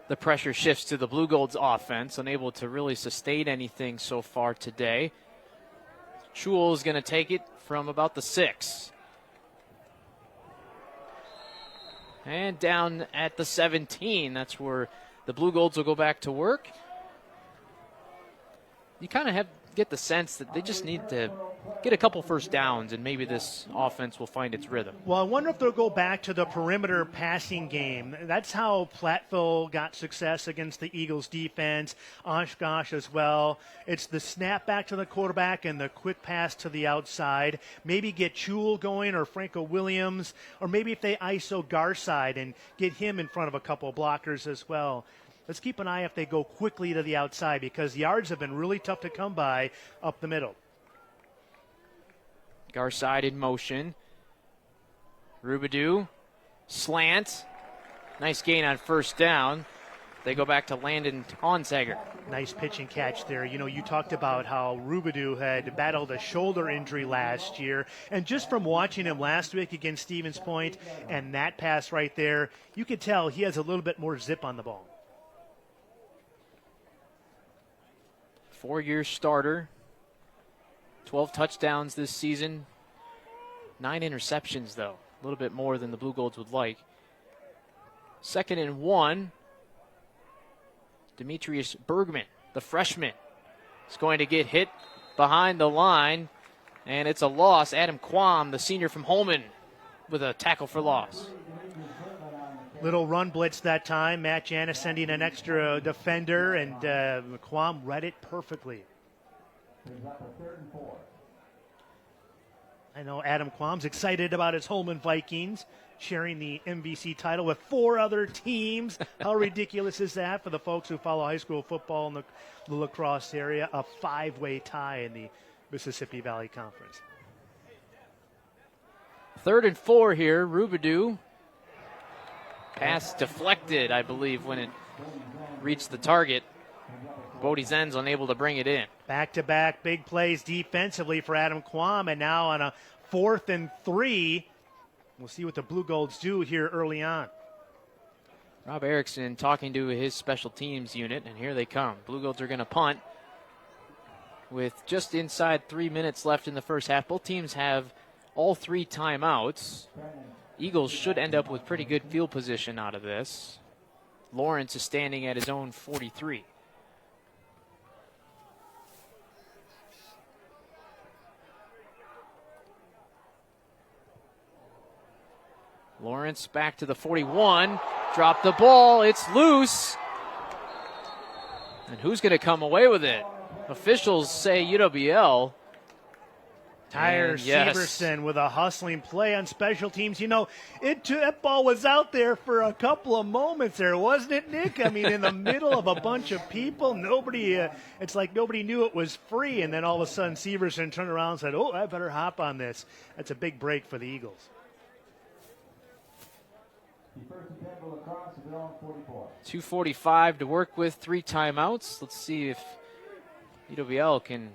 the pressure shifts to the Blugolds offense, unable to really sustain anything so far today. Chul is going to take it from about the 6. And down at the 17, that's where the Blugolds will go back to work. You kind of have get the sense that they just need to get a couple first downs, and maybe this offense will find its rhythm. Well, I wonder if they'll go back to the perimeter passing game. That's how Platteville got success against the Eagles defense, Oshkosh as well. It's the snap back to the quarterback and the quick pass to the outside. Maybe get Chul going or Franco Williams, or maybe if they ISO Garside and get him in front of a couple blockers as well. Let's keep an eye if they go quickly to the outside, because yards have been really tough to come by up the middle. Garside in motion. Rubidou, slant. Nice gain on first down. They go back to Landon Onsager. Nice pitch and catch there. You know, you talked about how Rubidou had battled a shoulder injury last year. And just from watching him last week against Stevens Point and that pass right there, you could tell he has a little bit more zip on the ball. 4-year starter. 12 touchdowns this season. 9 interceptions, though. A little bit more than the Blugolds would like. 2nd and 1. Demetrius Bergman, the freshman, is going to get hit behind the line, and it's a loss. Adam Quam, the senior from Holman, with a tackle for loss. Little run blitz that time. Matt Janis sending an extra defender, and Quam read it perfectly. I know Adam Quam's excited about his Holman Vikings sharing the MVC title with 4 other teams. How ridiculous is that for the folks who follow high school football in the La Crosse area? A 5-way tie in the Mississippi Valley Conference. 3rd and 4 here. Rubidou. Pass deflected, I believe, when it reached the target. Bodie Zen's unable to bring it in. Back-to-back big plays defensively for Adam Quam, and now on a 4th and 3. We'll see what the Blugolds do here early on. Rob Erickson talking to his special teams unit, and here they come. Blugolds are going to punt with just inside 3 minutes left in the first half. Both teams have all 3 timeouts. Eagles should end up with pretty good field position out of this. Lawrence is standing at his own 43. Lawrence back to the 41. Dropped the ball. It's loose. And who's going to come away with it? Officials say UWL. Tyler Severson with a hustling play on special teams. You know, that ball was out there for a couple of moments there, wasn't it, Nick? I mean, in the middle of a bunch of people, it's like nobody knew it was free. And then all of a sudden, Severson turned around and said, oh, I better hop on this. That's a big break for the Eagles. 2:45 to work with, 3 timeouts. Let's see if UWL can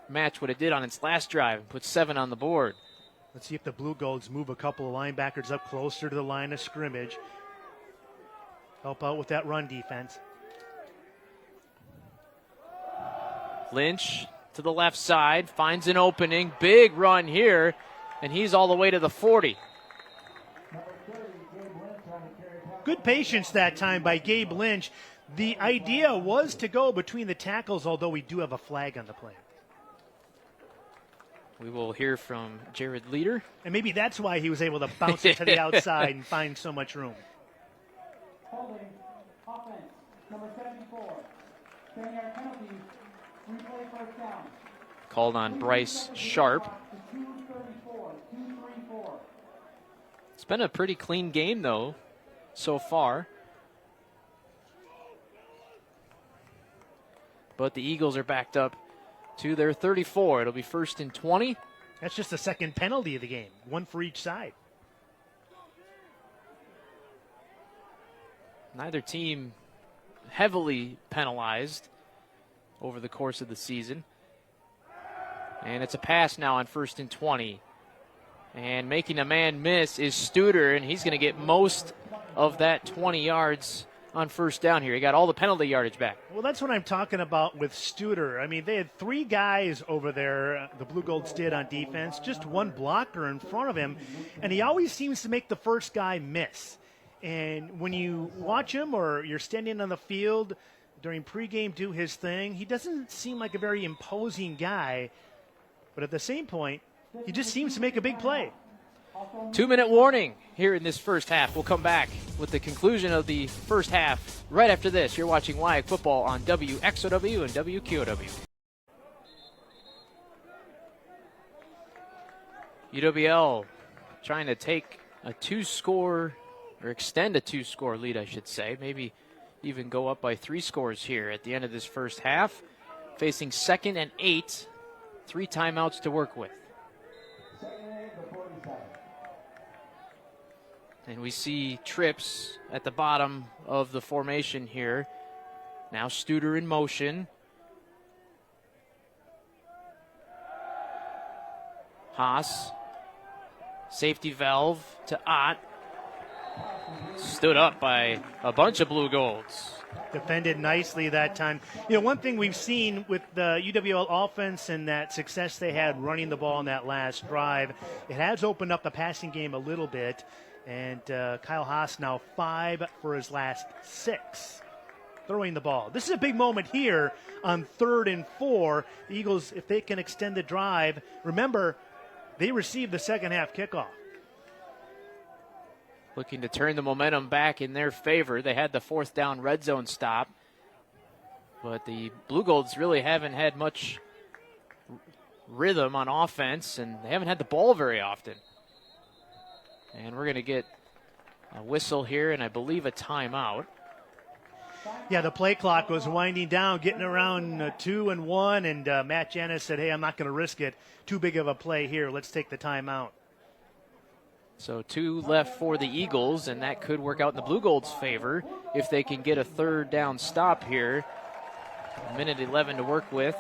match what it did on its last drive and put 7 on the board. Let's see if the Blugolds move a couple of linebackers up closer to the line of scrimmage. Help out with that run defense. Lynch to the left side, finds an opening. Big run here, and he's all the way to the 40. Good patience that time by Gabe Lynch. The idea was to go between the tackles, although we do have a flag on the play. We will hear from Jared Leader. And maybe that's why he was able to bounce it to the outside and find so much room. Holding, offense, number 74. 10-yard penalty, replay first down. Called on Bryce Sharp. 234. It's been a pretty clean game, though, so far. But the Eagles are backed up to their 34. It'll be 1st and 20. That's just the second penalty of the game, 1 for each side. Neither team heavily penalized over the course of the season. And it's a pass now on 1st and 20. And making a man miss is Studer, and he's going to get most of that 20 yards on first down here. He got all the penalty yardage back. Well, that's what I'm talking about with Studer. I mean, they had 3 guys over there, the Blugolds did on defense, just 1 blocker in front of him, and he always seems to make the first guy miss. And when you watch him or you're standing on the field, during pregame do his thing. He doesn't seem like a very imposing guy, but at the same point, he just seems to make a big play. 2-minute warning here in this first half. We'll come back with the conclusion of the first half right after this. You're watching WIAC football on WXOW and WQOW. UWL trying to take a two-score, or extend a two-score lead, I should say. Maybe even go up by 3 scores here at the end of this first half. Facing 2nd and 8, 3 timeouts to work with. And we see trips at the bottom of the formation here. Now Studer in motion. Haas. Safety valve to Ott. Stood up by a bunch of Blugolds. Defended nicely that time. One thing we've seen with the UWL offense and that success they had running the ball in that last drive, it has opened up the passing game a little bit. And Kyle Haas now 5 for his last 6 throwing the ball. This is a big moment here on 3rd and 4. The Eagles, if they can extend the drive, remember, they received the second half kickoff. Looking to turn the momentum back in their favor. They had the 4th down red zone stop. But the Blugolds really haven't had much rhythm on offense, and they haven't had the ball very often. And we're going to get a whistle here and I believe a timeout. Yeah, the play clock was winding down, getting around 2 and 1, and Matt Janis said, hey, I'm not going to risk it. Too big of a play here. Let's take the timeout. So 2 left for the Eagles, and that could work out in the Blugolds' favor if they can get a 3rd down stop here. 1:11 to work with.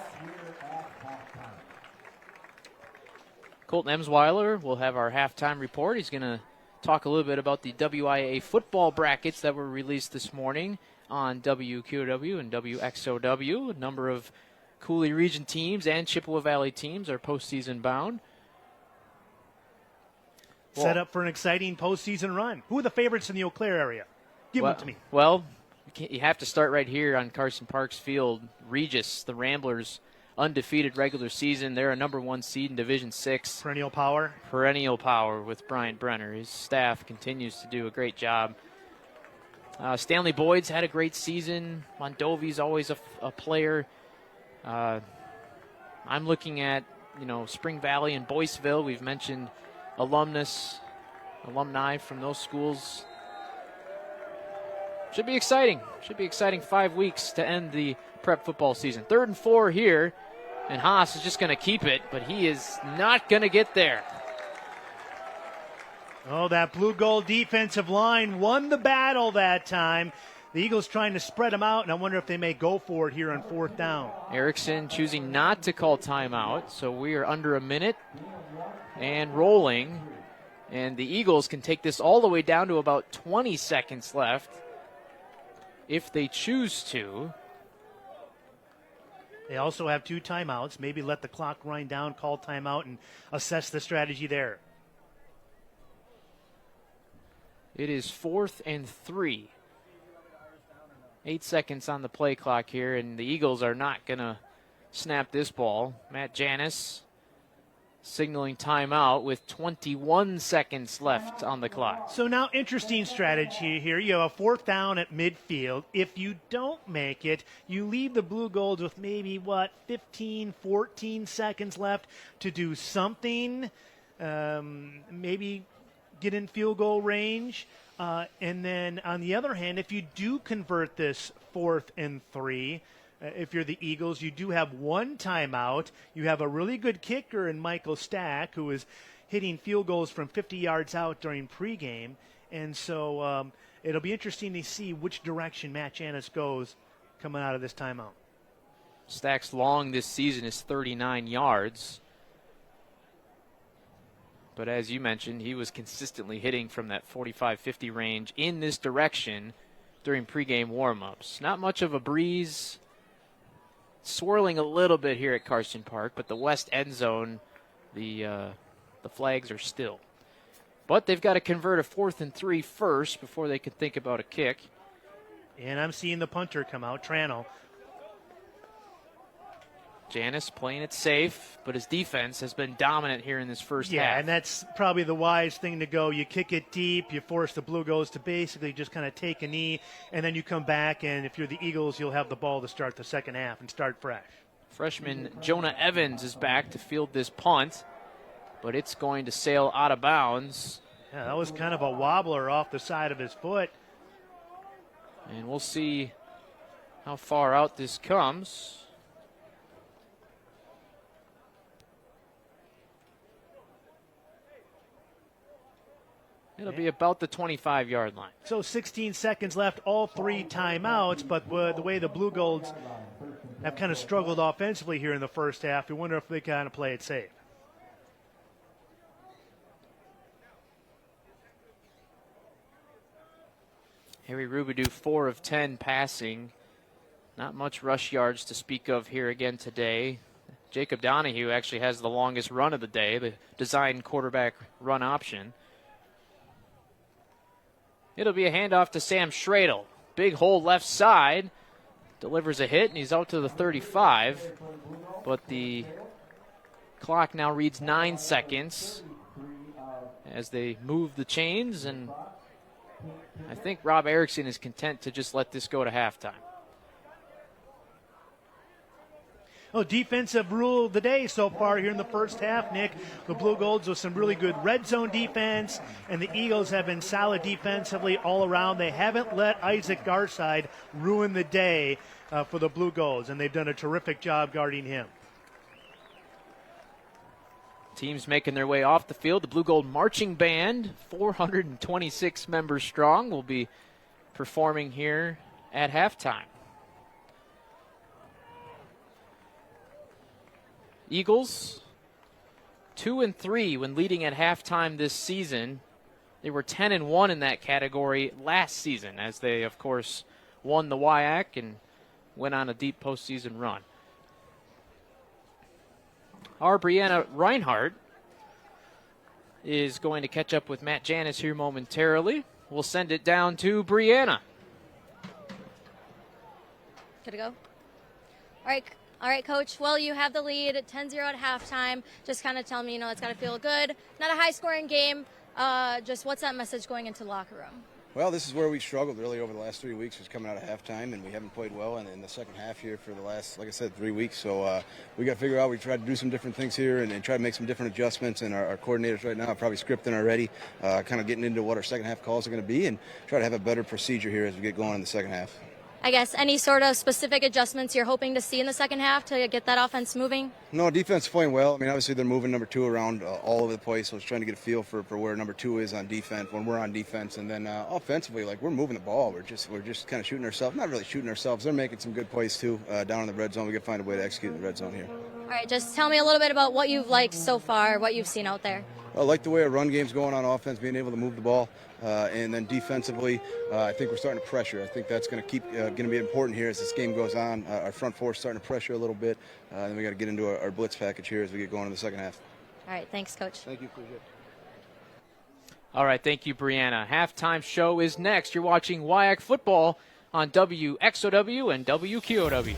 Colton Emsweiler will have our halftime report. He's going to talk a little bit about the WIAA football brackets that were released this morning on WQOW and WXOW. A number of Cooley Region teams and Chippewa Valley teams are postseason bound. Set up for an exciting postseason run. Who are the favorites in the Eau Claire area? Give them to me. Well, you have to start right here on Carson Park's field. Regis, the Ramblers, undefeated regular season. They're a number 1 seed in Division 6. Perennial power. Perennial power with Brian Brenner. His staff continues to do a great job. Stanley Boyd's had a great season. Mondovi's always a player. I'm looking at, Spring Valley and Boyceville. We've mentioned alumni from those schools. Should be exciting. 5 weeks to end the prep football season. 3rd and 4 here, and Haas is just going to keep it, but he is not going to get there. Oh, that Blugold defensive line won the battle that time. The Eagles trying to spread them out, and I wonder if they may go for it here on 4th down. Erickson choosing not to call timeout, so we are under a minute and rolling, and the Eagles can take this all the way down to about 20 seconds left if they choose to. They also have 2 timeouts. Maybe let the clock wind down, call timeout, and assess the strategy there. It is 4th and 3. 8 seconds on the play clock here, and the Eagles are not going to snap this ball. Matt Janis signaling timeout with 21 seconds left on the clock. So now interesting strategy here. You have a 4th down at midfield. If you don't make it, you leave the Blugolds with maybe, 15, 14 seconds left to do something, maybe get in field goal range. And then on the other hand, if you do convert this 4th and 3, if you're the Eagles, you do have 1 timeout. You have a really good kicker in Michael Stack, who is hitting field goals from 50 yards out during pregame. And so it'll be interesting to see which direction Matt Janis goes coming out of this timeout. Stack's long this season is 39 yards. But as you mentioned, he was consistently hitting from that 45-50 range in this direction during pregame warm-ups. Not much of a breeze. Swirling a little bit here at Carson Park, but the west end zone, the flags are still. But they've got to convert a 4th and 3 first before they can think about a kick. And I'm seeing the punter come out, Tranel. Janis playing it safe, but his defense has been dominant here in this first half. Yeah, and that's probably the wise thing to go. You kick it deep, you force the Blugolds to basically just kind of take a knee, and then you come back, and if you're the Eagles, you'll have the ball to start the second half and start fresh. Freshman Jonah Evans is back to field this punt, but it's going to sail out of bounds. Yeah, that was kind of a wobbler off the side of his foot. And we'll see how far out this comes. It'll be about the 25-yard line. So 16 seconds left, all 3 timeouts, but the way the Blugolds have kind of struggled offensively here in the first half, you wonder if they kind of play it safe. Harry Rubidoux, 4 of 10 passing. Not much rush yards to speak of here again today. Jacob Donahue actually has the longest run of the day, the design quarterback run option. It'll be a handoff to Sam Schradel. Big hole left side. Delivers a hit, and he's out to the 35. But the clock now reads 9 seconds as they move the chains, and I think Rob Erickson is content to just let this go to halftime. Oh, defensive rule of the day so far here in the first half, Nick. The Blugolds with some really good red zone defense, and the Eagles have been solid defensively all around. They haven't let Isaac Garside ruin the day for the Blugolds, and they've done a terrific job guarding him. Teams making their way off the field. The Blugold Marching Band, 426 members strong, will be performing here at halftime. Eagles, 2-3 when leading at halftime this season. They were 10-1 in that category last season, as they, of course, won the WIAC and went on a deep postseason run. Our Brianna Reinhardt is going to catch up with Matt Janis here momentarily. We'll send it down to Brianna. Good to go. All right, Coach. Well, you have the lead at 10-0 at halftime. Just kind of tell me, it's got to feel good. Not a high-scoring game. Just what's that message going into the locker room? Well, this is where we struggled really over the last 3 weeks, was coming out of halftime, and we haven't played well in the second half here for the last, like I said, 3 weeks. So we got to figure out. We tried to do some different things here and try to make some different adjustments. And our coordinators right now are probably scripting already, kind of getting into what our second half calls are going to be, and try to have a better procedure here as we get going in the second half. I guess any sort of specific adjustments you're hoping to see in the second half to get that offense moving? No, defense is playing well. I mean, obviously they're moving number 2 around all over the place, so it's trying to get a feel for where number 2 is on defense when we're on defense. And then offensively, we're moving the ball. We're just kind of shooting ourselves. Not really shooting ourselves. They're making some good plays too down in the red zone. We got to find a way to execute in the red zone here. All right, just tell me a little bit about what you've liked so far, what you've seen out there. I like the way our run game's going on offense, being able to move the ball, and then defensively, I think we're starting to pressure. I think that's going to be important here as this game goes on. Our front four is starting to pressure a little bit, and we got to get into our blitz package here as we get going in the second half. All right, thanks, Coach. Thank you, appreciate it. All right, thank you, Brianna. Halftime show is next. You're watching WIAC football on WXOW and WQOW.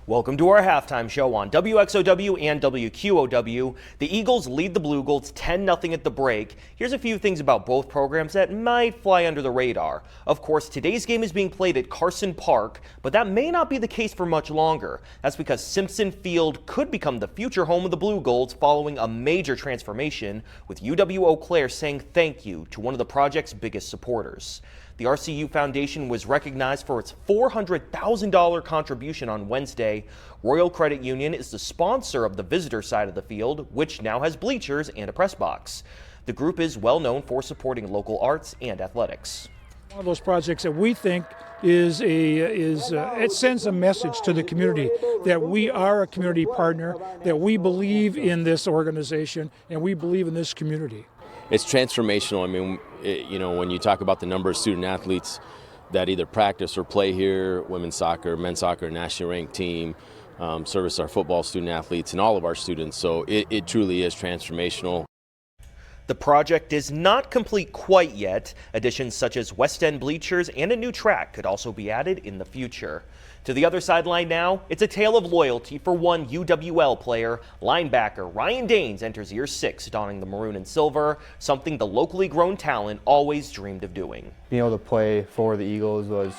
Welcome to our halftime show on WXOW and WQOW. The Eagles lead the Blugolds 10-0 at the break. Here's a few things about both programs that might fly under the radar. Of course, today's game is being played at Carson Park, but that may not be the case for much longer. That's because Simpson Field could become the future home of the Blugolds following a major transformation, with UW-Eau Claire saying thank you to one of the project's biggest supporters. The RCU Foundation was recognized for its $400,000 contribution on Wednesday. Royal Credit Union is the sponsor of the visitor side of the field, which now has bleachers and a press box. The group is well known for supporting local arts and athletics. One of those projects that we think it sends a message to the community that we are a community partner, that we believe in this organization, and we believe in this community. It's transformational. I mean, when you talk about the number of student athletes that either practice or play here, women's soccer, men's soccer, nationally ranked team, service our football student athletes and all of our students. So it truly is transformational. The project is not complete quite yet. Additions such as West End bleachers and a new track could also be added in the future. To the other sideline now, it's a tale of loyalty for one UWL player. Linebacker Ryan Daines enters year 6, donning the maroon and silver, something the locally grown talent always dreamed of doing. Being able to play for the Eagles was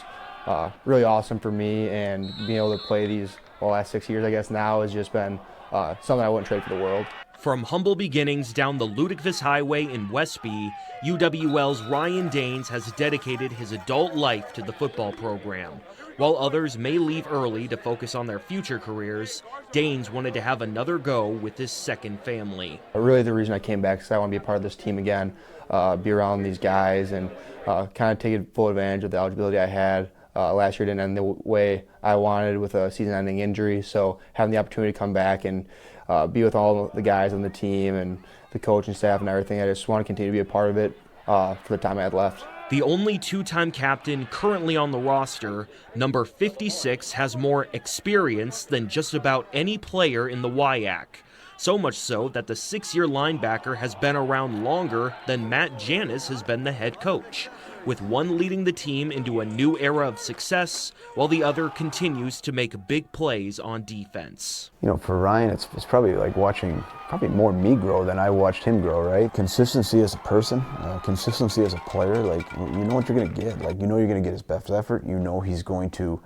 really awesome for me, and being able to play these last 6 years, I guess now, has just been something I wouldn't trade for the world. From humble beginnings down the Ludicrous Highway in Westby, UWL's Ryan Daines has dedicated his adult life to the football program. While others may leave early to focus on their future careers, Daines wanted to have another go with his second family. Really the reason I came back is I want to be a part of this team again, be around these guys, and kind of take full advantage of the eligibility I had. Last year didn't end the way I wanted with a season-ending injury, so having the opportunity to come back and be with all the guys on the team and the coaching staff and everything, I just want to continue to be a part of it for the time I had left. The only two-time captain currently on the roster, number 56, has more experience than just about any player in the WIAC. So much so that the 6-year linebacker has been around longer than Matt Janis has been the head coach, with one leading the team into a new era of success, while the other continues to make big plays on defense. You know, for Ryan, it's probably like watching more me grow than I watched him grow, right? Consistency as a person, consistency as a player, like, you know what you're going to get. Like, you know you're going to get his best effort. You know he's going to,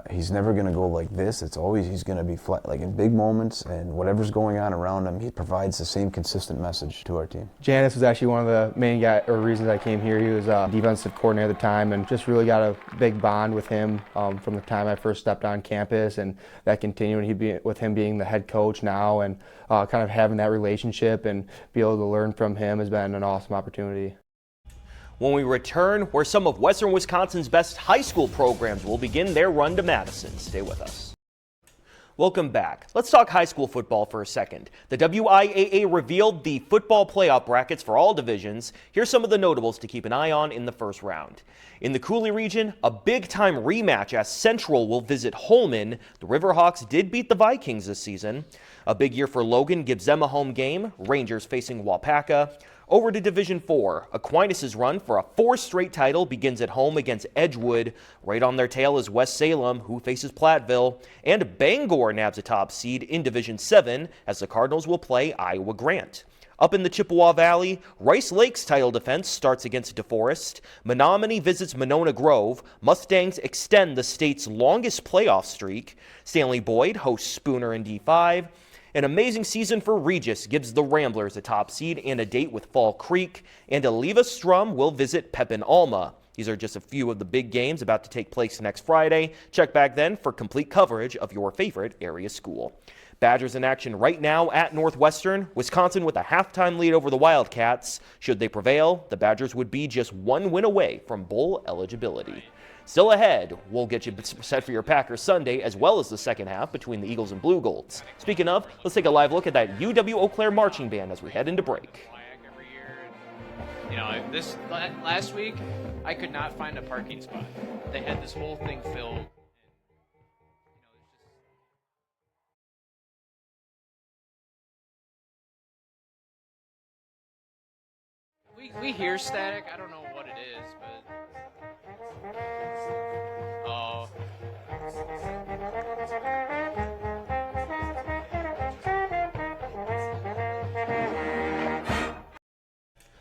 he's never going to go like this. It's always, he's going to be flat, like in big moments, and whatever's going on around him, he provides the same consistent message to our team. Janis was actually one of the main reasons I came here. He was defensive coordinator at the time, and just really got a big bond with him from the time I first stepped on campus, and that continued with him being the head coach now, and kind of having that relationship and be able to learn from him has been an awesome opportunity. When we return, where some of Western Wisconsin's best high school programs will begin their run to Madison. Stay with us. Welcome back. Let's talk high school football for a second. The WIAA revealed the football playoff brackets for all divisions. Here's some of the notables to keep an eye on in the first round. In the Cooley region, a big-time rematch as Central will visit Holman. The Riverhawks did beat the Vikings this season. A big year for Logan gives them a home game. Rangers facing Wapaka. Over to Division 4, Aquinas' run for a 4th straight title begins at home against Edgewood. Right on their tail is West Salem, who faces Platteville. And Bangor nabs a top seed in Division 7 as the Cardinals will play Iowa Grant. Up in the Chippewa Valley, Rice Lake's title defense starts against DeForest. Menominee visits Monona Grove. Mustangs extend the state's longest playoff streak. Stanley Boyd hosts Spooner in D5. An amazing season for Regis gives the Ramblers a top seed and a date with Fall Creek, and Oliva Strum will visit Pepin Alma. These are just a few of the big games about to take place next Friday. Check back then for complete coverage of your favorite area school. Badgers in action right now at Northwestern. Wisconsin with a halftime lead over the Wildcats. Should they prevail, the Badgers would be just one win away from bowl eligibility. Still ahead, we'll get you set for your Packers Sunday as well as the second half between the Eagles and Blugolds. Speaking of, let's take a live look at that UW Eau Claire marching band as we head into break. Every year, you know, this last week, I could not find a parking spot. They had this whole thing filled. We hear static. I don't know what it is, but oh.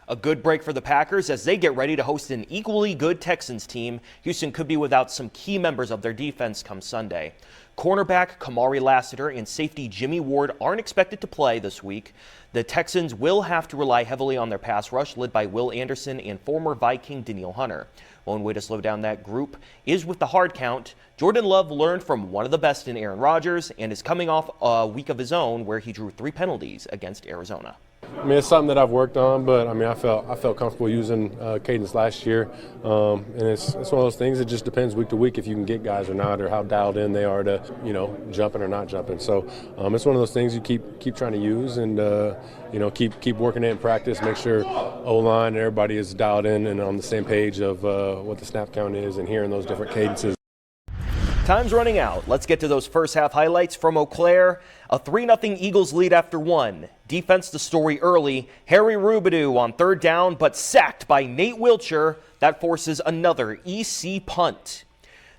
A good break for the Packers as they get ready to host an equally good Texans team. Houston could be without some key members of their defense come Sunday. Cornerback Kamari Lassiter and safety Jimmy Ward aren't expected to play this week. The Texans will have to rely heavily on their pass rush, led by Will Anderson and former Viking Danielle Hunter. One way to slow down that group is with the hard count. Jordan Love learned from one of the best in Aaron Rodgers and is coming off a week of his own where he drew 3 penalties against Arizona. I mean, it's something that I've worked on, but I mean, I felt comfortable using cadence last year, and it's one of those things. It just depends week to week if you can get guys or not, or how dialed in they are to, you know, jumping or not jumping. So it's one of those things you keep trying to use, and you know, keep working it in practice. Make sure O-line and everybody is dialed in and on the same page of what the snap count is, and hearing those different cadences. Time's running out. Let's get to those first half highlights from Eau Claire. A 3-0 Eagles lead after one. Defense the story early. Harry Rubidoux on third down, but sacked by Nate Wiltshire. That forces another EC punt.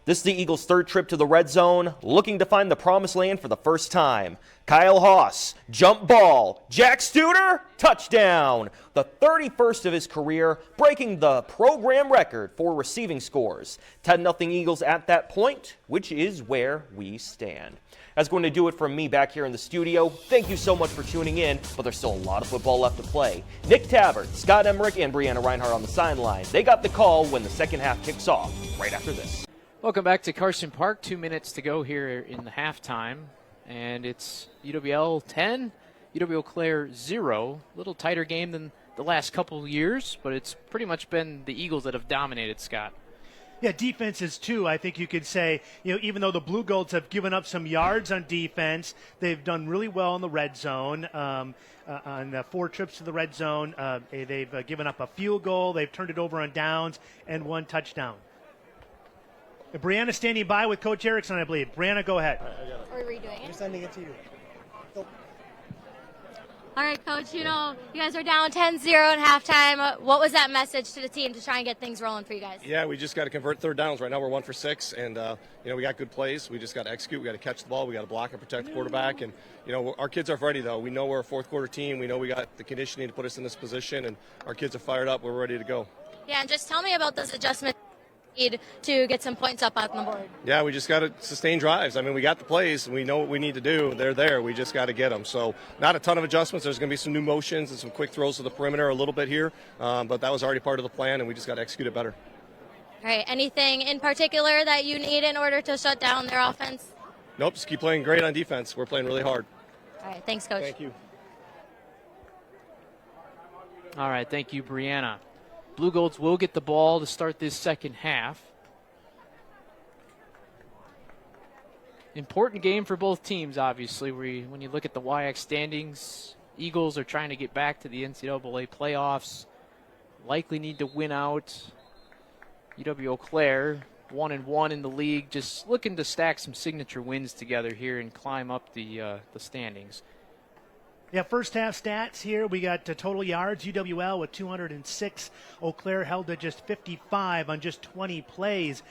This is the Eagles' third trip to the red zone, looking to find the promised land for the first time. Kyle Haas, jump ball. Jack Studer, touchdown. The 31st of his career, breaking the program record for receiving scores. 10-0 Eagles at that point, which is where we stand. That's going to do it from me back here in the studio. Thank you so much for tuning in, but there's still a lot of football left to play. Nick Tabbert, Scott Emmerich, and Brianna Reinhardt on the sideline. They got the call when the second half kicks off, right after this. Welcome back to Carson Park. 2 minutes to go here in the halftime. And it's UWL 10, UW Eau Claire 0. A little tighter game than the last couple of years, but it's pretty much been the Eagles that have dominated, Scott. Yeah, defenses too. I think you could say, even though the Blugolds have given up some yards on defense, they've done really well in the red zone. On 4 trips to the red zone, they've given up a field goal. They've turned it over on downs and 1 touchdown. Brianna standing by with Coach Erickson, I believe. Brianna, go ahead. Are we redoing it? I'm sending it to you. Go. All right, Coach, you guys are down 10-0 at halftime. What was that message to the team to try and get things rolling for you guys? Yeah, we just got to convert third downs. Right now we're 1 for 6, and we got good plays. We just got to execute. We got to catch the ball. We got to block and protect the quarterback. And our kids are ready though. We know we're a fourth quarter team. We know we got the conditioning to put us in this position, and our kids are fired up. We're ready to go. Yeah, and just tell me about those adjustments to get some points up on the board. Yeah, we just got to sustain drives. I mean, we got the plays. We know what we need to do. They're there. We just got to get them. So not a ton of adjustments. There's going to be some new motions and some quick throws to the perimeter a little bit here, but that was already part of the plan, and we just got to execute it better. All right, anything in particular that you need in order to shut down their offense? Nope, just keep playing great on defense. We're playing really hard. All right, thanks, Coach. Thank you. All right, thank you, Brianna. Blugolds will get the ball to start this second half. Important game for both teams, obviously. When you look at the WIAC standings, Eagles are trying to get back to the NCAA playoffs. Likely need to win out. UW Eau Claire, 1-1 in the league, just looking to stack some signature wins together here and climb up the standings. Yeah, first half stats here. We got total yards. UWL with 206. Eau Claire held to just 55 on just 20 plays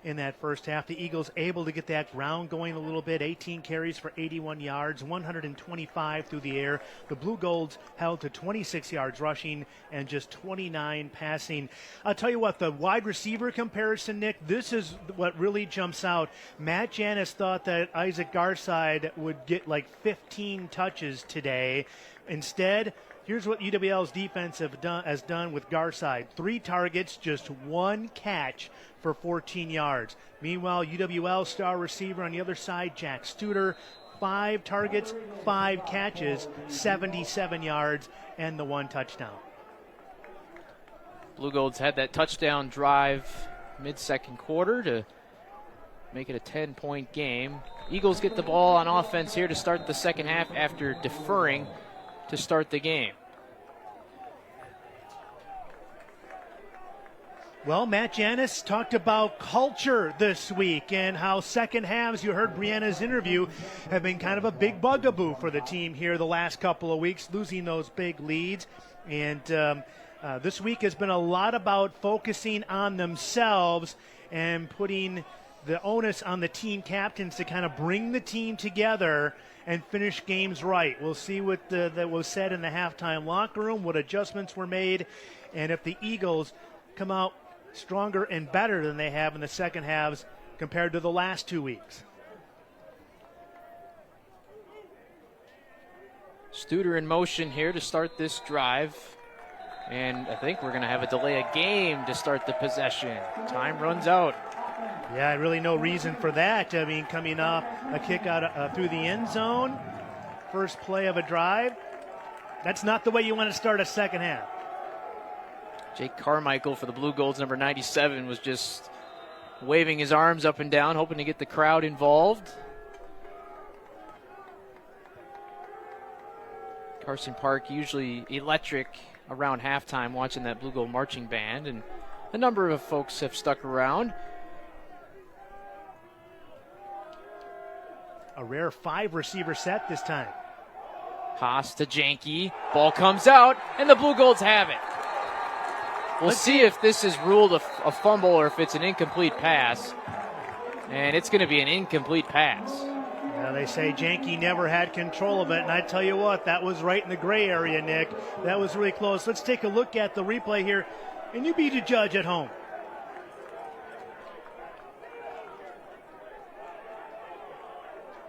in that first half. The Eagles able to get that ground going a little bit. 18 carries for 81 yards, 125 through the air. The Blugolds held to 26 yards rushing and just 29 passing. I'll tell you what, the wide receiver comparison, Nick, this is what really jumps out. Matt Janis thought that Isaac Garside would get like 15 touches today. Instead, here's what UWL's defense has done with Garside. 3 targets, just 1 catch for 14 yards. Meanwhile, UWL star receiver on the other side, Jack Studer, 5 targets, 5 catches, 77 yards, and the 1 touchdown. Blugolds had that touchdown drive mid-second quarter to make it a 10-point game. Eagles get the ball on offense here to start the second half after deferring to start the game. Well, Matt Janis talked about culture this week and how second halves, you heard Brianna's interview, have been kind of a big bugaboo for the team here the last couple of weeks, losing those big leads. And this week has been a lot about focusing on themselves and putting the onus on the team captains to kind of bring the team together and finish games right. We'll see what that was said in the halftime locker room, what adjustments were made, and if the Eagles come out stronger and better than they have in the second halves compared to the last 2 weeks. Studer in motion here to start this drive. And I think we're going to have a delay of game to start the possession. Time runs out. Yeah, really no reason for that. I mean, coming off a kick out through the end zone, first play of a drive. That's not the way you want to start a second half. Jake Carmichael for the Blugolds, number 97, was just waving his arms up and down, hoping to get the crowd involved. Carson Park usually electric around halftime watching that Blugold marching band, and a number of folks have stuck around. A rare 5-receiver set this time. Haas to Janke. Ball comes out, and the Blugolds have it. We'll see if this is ruled a fumble or if it's an incomplete pass. And it's going to be an incomplete pass. Yeah, they say Janke never had control of it, and I tell you what, that was right in the gray area, Nick. That was really close. Let's take a look at the replay here, and you be the judge at home.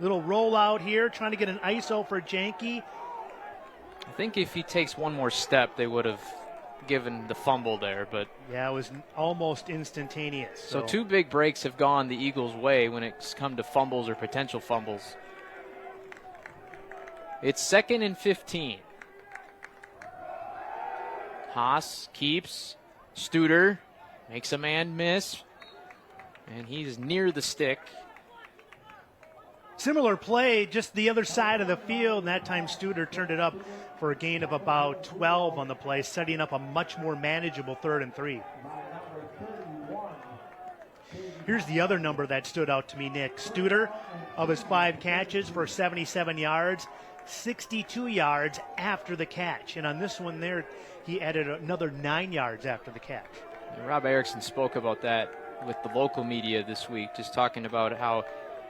Little rollout here, trying to get an ISO for Janke. I think if he takes one more step, they would have given the fumble there, but yeah, it was almost instantaneous. So 2 big breaks have gone the Eagles' way when it's come to fumbles or potential fumbles. It's 2nd and 15. Haas keeps. Studer makes a man miss, and he's near the stick. Similar play, just the other side of the field, and that time Studer turned it up for a gain of about 12 on the play, setting up a much more manageable 3rd and 3. Here's the other number that stood out to me, Nick. Studer, of his 5 catches for 77 yards, 62 yards after the catch. And on this one there, he added another 9 yards after the catch. And Rob Erickson spoke about that with the local media this week, just talking about how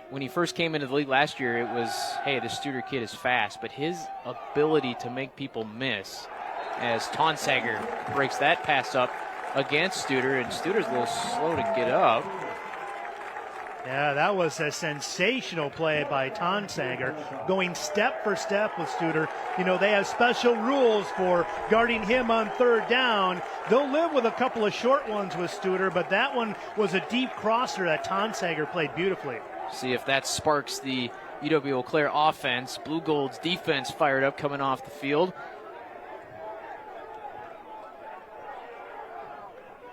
when he first came into the league last year, it was, hey, the Studer kid is fast, but his ability to make people miss as Tonsager breaks that pass up against Studer, and Studer's a little slow to get up. Yeah, that was a sensational play by Tonsager, going step for step with Studer. You know, they have special rules for guarding him on 3rd down. They'll live with a couple of short ones with Studer, but that one was a deep crosser that Tonsager played beautifully. See if that sparks the UW Eau Claire offense. Blugolds defense fired up coming off the field.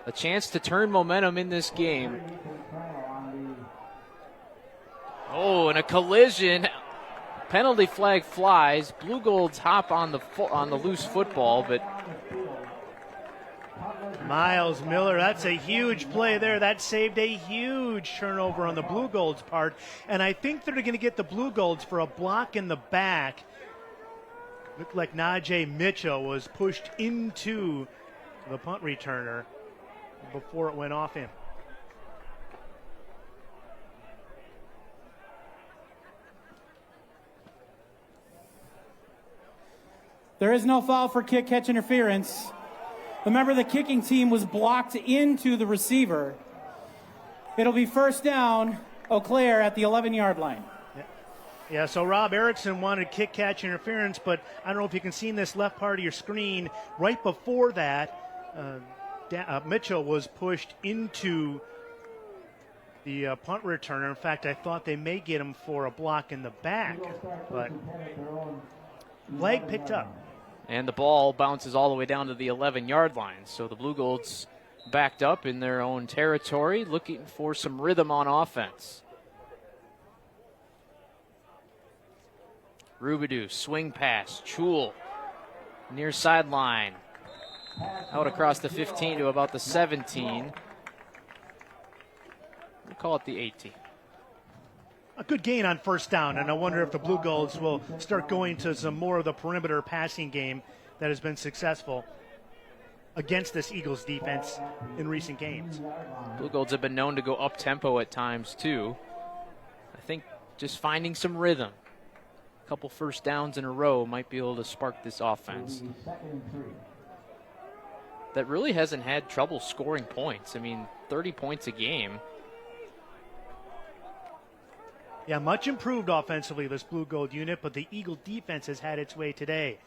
A chance to turn momentum in this game. Oh, and a collision. Penalty flag flies. Blugolds hop on the loose football, but Miles Miller, that's a huge play there. That saved a huge turnover on the Blugolds' part. And I think they're going to get the Blugolds for a block in the back. Looked like Najee Mitchell was pushed into the punt returner before it went off him. There is no foul for kick catch interference. Remember, the kicking team was blocked into the receiver. It'll be 1st down, Eau Claire at the 11-yard line. Yeah, so Rob Erickson wanted kick catch interference, but I don't know if you can see in this left part of your screen, right before that, Mitchell was pushed into the punt returner. In fact, I thought they may get him for a block in the back, but flag picked up. And the ball bounces all the way down to the 11-yard line. So the Blugolds backed up in their own territory, looking for some rhythm on offense. Rubidoux, swing pass, Chul, near sideline. Out across the 15 to about the 17. We'll call it the 18. A good gain on 1st down, and I wonder if the Blugolds will start going to some more of the perimeter passing game that has been successful against this Eagles defense in recent games. Blugolds have been known to go up-tempo at times, too. I think just finding some rhythm, a couple 1st downs in a row might be able to spark this offense that really hasn't had trouble scoring points. I mean, 30 points a game. Yeah, much improved offensively, this Blue Gold unit, but the Eagle defense has had its way today.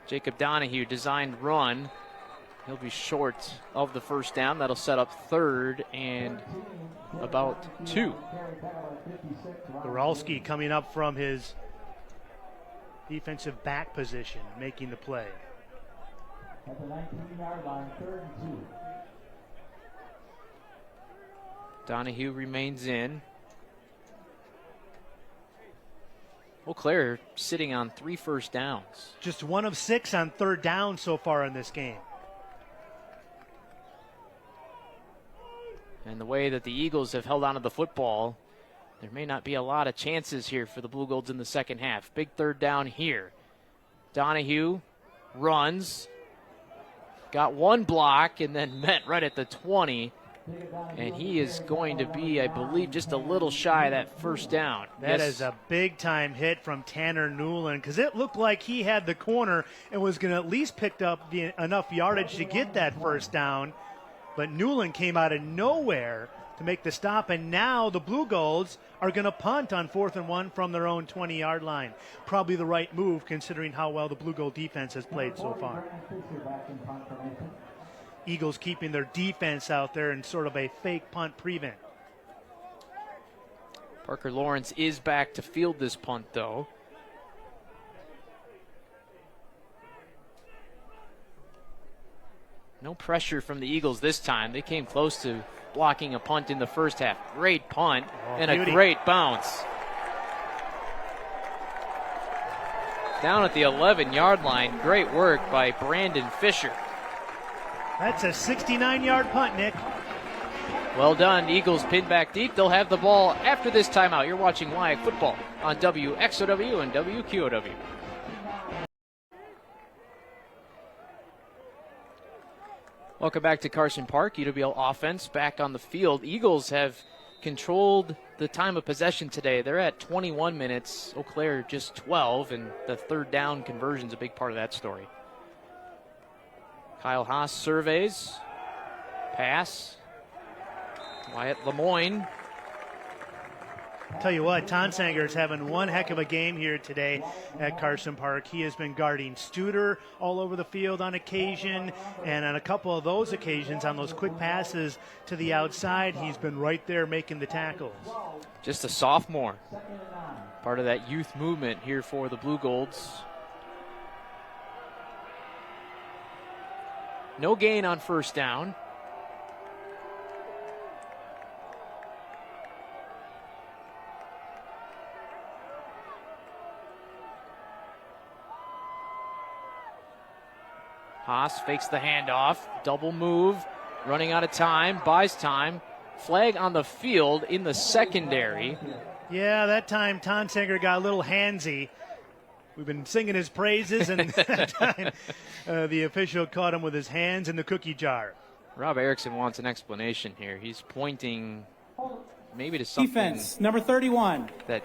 Jacob Donahue designed run. He'll be short of the 1st down. That'll set up 3rd and about 2. Goralski coming up from his defensive back position, making the play. At the 19-yard line, 3rd and 2. Donahue remains in. Eau Claire sitting on 3 1st downs. Just 1 of 6 on 3rd down so far in this game. And the way that the Eagles have held onto the football There may not be a lot of chances here for the Blugolds in the second half. Big third down here. Donahue runs. Got one block and then met right at the 20. And he is going to be, I believe, just a little shy of that first down. That is a big-time hit from Tanner Newland, because it looked like he had the corner and was going to at least pick up enough yardage to get that first down. But Newland came out of nowhere to make the stop, and now the Blugolds are going to punt on 4th and 1 from their own 20-yard line. Probably the right move, considering how well the Blugold defense has played so far. Eagles keeping their defense out there in sort of a fake punt prevent. Parker Lawrence is back to field this punt, though. No pressure from the Eagles this time. They came close to blocking a punt in the first half. Great punt and a great bounce. Down at the 11-yard line. Great work by Brandon Fisher. That's a 69-yard punt, Nick. Well done. Eagles pinned back deep. They'll have the ball after this timeout. You're watching WIAC football on WXOW and WQOW. Welcome back to Carson Park. UWL offense back on the field. Eagles have controlled the time of possession today. They're at 21 minutes. Eau Claire just 12, and the third down conversion is a big part of that story. Kyle Haas surveys. Pass. Wyatt Lemoyne. Tell you what, Tonsanger's having one heck of a game here today at Carson Park. He has been guarding Studer all over the field on occasion, and on a couple of those occasions, on those quick passes to the outside, he's been right there making the tackles. Just a sophomore. Part of that youth movement here for the Blugolds. No gain on first down. Haas fakes the handoff, double move, running out of time, buys time. Flag on the field in the secondary. Yeah, that time Tonsanger got a little handsy. We've been singing his praises, and that time the official caught him with his hands in the cookie jar. Rob Erickson wants an explanation here. He's pointing maybe to something. Defense, number 31. That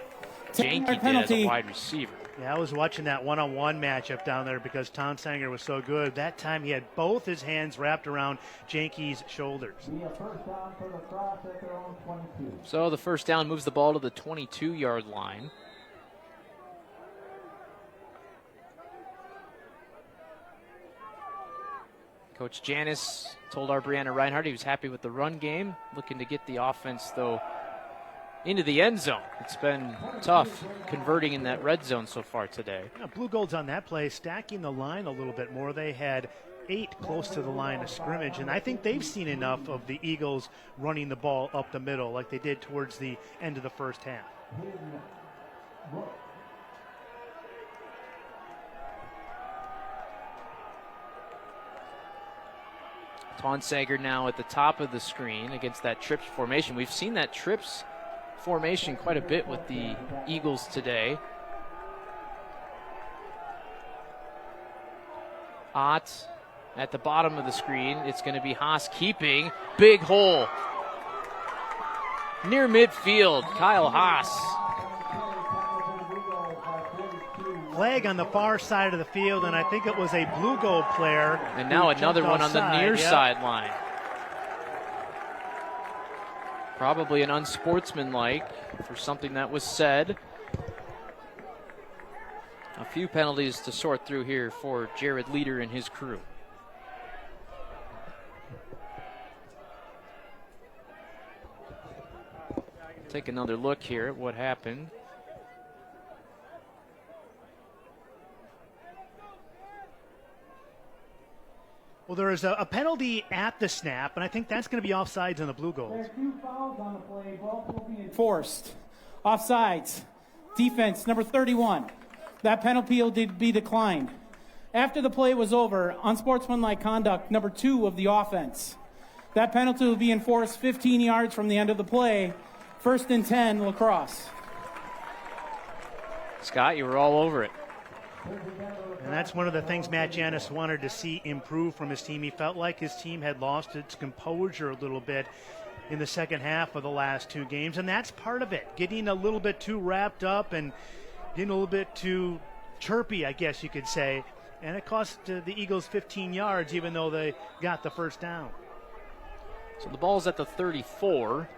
Janke did as a wide receiver. Yeah, I was watching that one-on-one matchup down there because Tonsanger was so good. That time he had both his hands wrapped around Janke's shoulders. So the first down moves the ball to the 22-yard line. Coach Janis told our Brianna Reinhardt he was happy with the run game, looking to get the offense, though, into the end zone. It's been tough converting in that red zone so far today. Yeah, Blugolds on that play stacking the line a little bit more. They had 8 close to the line of scrimmage, and I think they've seen enough of the Eagles running the ball up the middle like they did towards the end of the first half. Tonsager now at the top of the screen against that trips formation. We've seen that trips formation quite a bit with the Eagles today. Ott at the bottom of the screen. It's going to be Haas keeping. Big hole. Near midfield, Kyle Haas. Flag on the far side of the field, and I think it was a Blugold player. And now another one on the near sideline. Probably an unsportsmanlike for something that was said. A few penalties to sort through here for Jared Leader and his crew. Take another look here at what happened. Well, there is a penalty at the snap, and I think that's going to be offsides on the Blugolds. There are 2 fouls on the play. Both will be enforced. Offsides. Defense, number 31. That penalty will be declined. After the play was over, unsportsmanlike conduct, number 2 of the offense. That penalty will be enforced 15 yards from the end of the play, First and 10, Lacrosse. Scott, you were all over it. And that's one of the things Matt Janis wanted to see improve from his team. He felt like his team had lost its composure a little bit in the second half of the last two games, and that's part of it. Getting a little bit too wrapped up and getting a little bit too chirpy, I guess you could say. And it cost the Eagles 15 yards, even though they got the first down. So the ball's at the 34.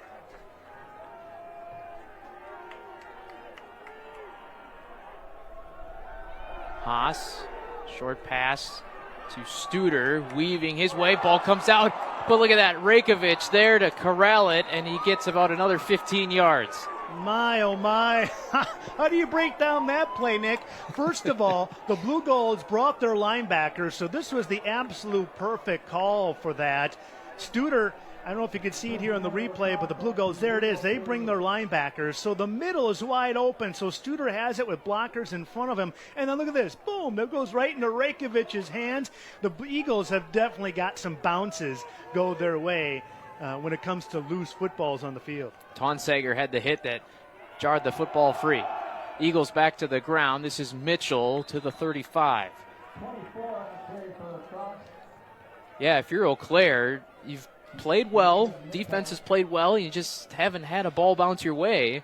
Haas, short pass to Studer, weaving his way. Ball comes out, but look at that. Rakovic there to corral it, and he gets about another 15 yards. My, oh my. How do you break down that play, Nick? First of all, the Blugolds brought their linebackers, so this was the absolute perfect call for that. Studer, I don't know if you can see it here on the replay, but the Blugolds, there it is. They bring their linebackers, so the middle is wide open. So Studer has it with blockers in front of him. And then look at this. Boom, that goes right into Rakovic's hands. The Eagles have definitely got some bounces go their way when it comes to loose footballs on the field. Tonsager had the hit that jarred the football free. Eagles back to the ground. This is Mitchell to the 35. Yeah, if you're Eau Claire, you've played well. Defense has played well. You just haven't had a ball bounce your way,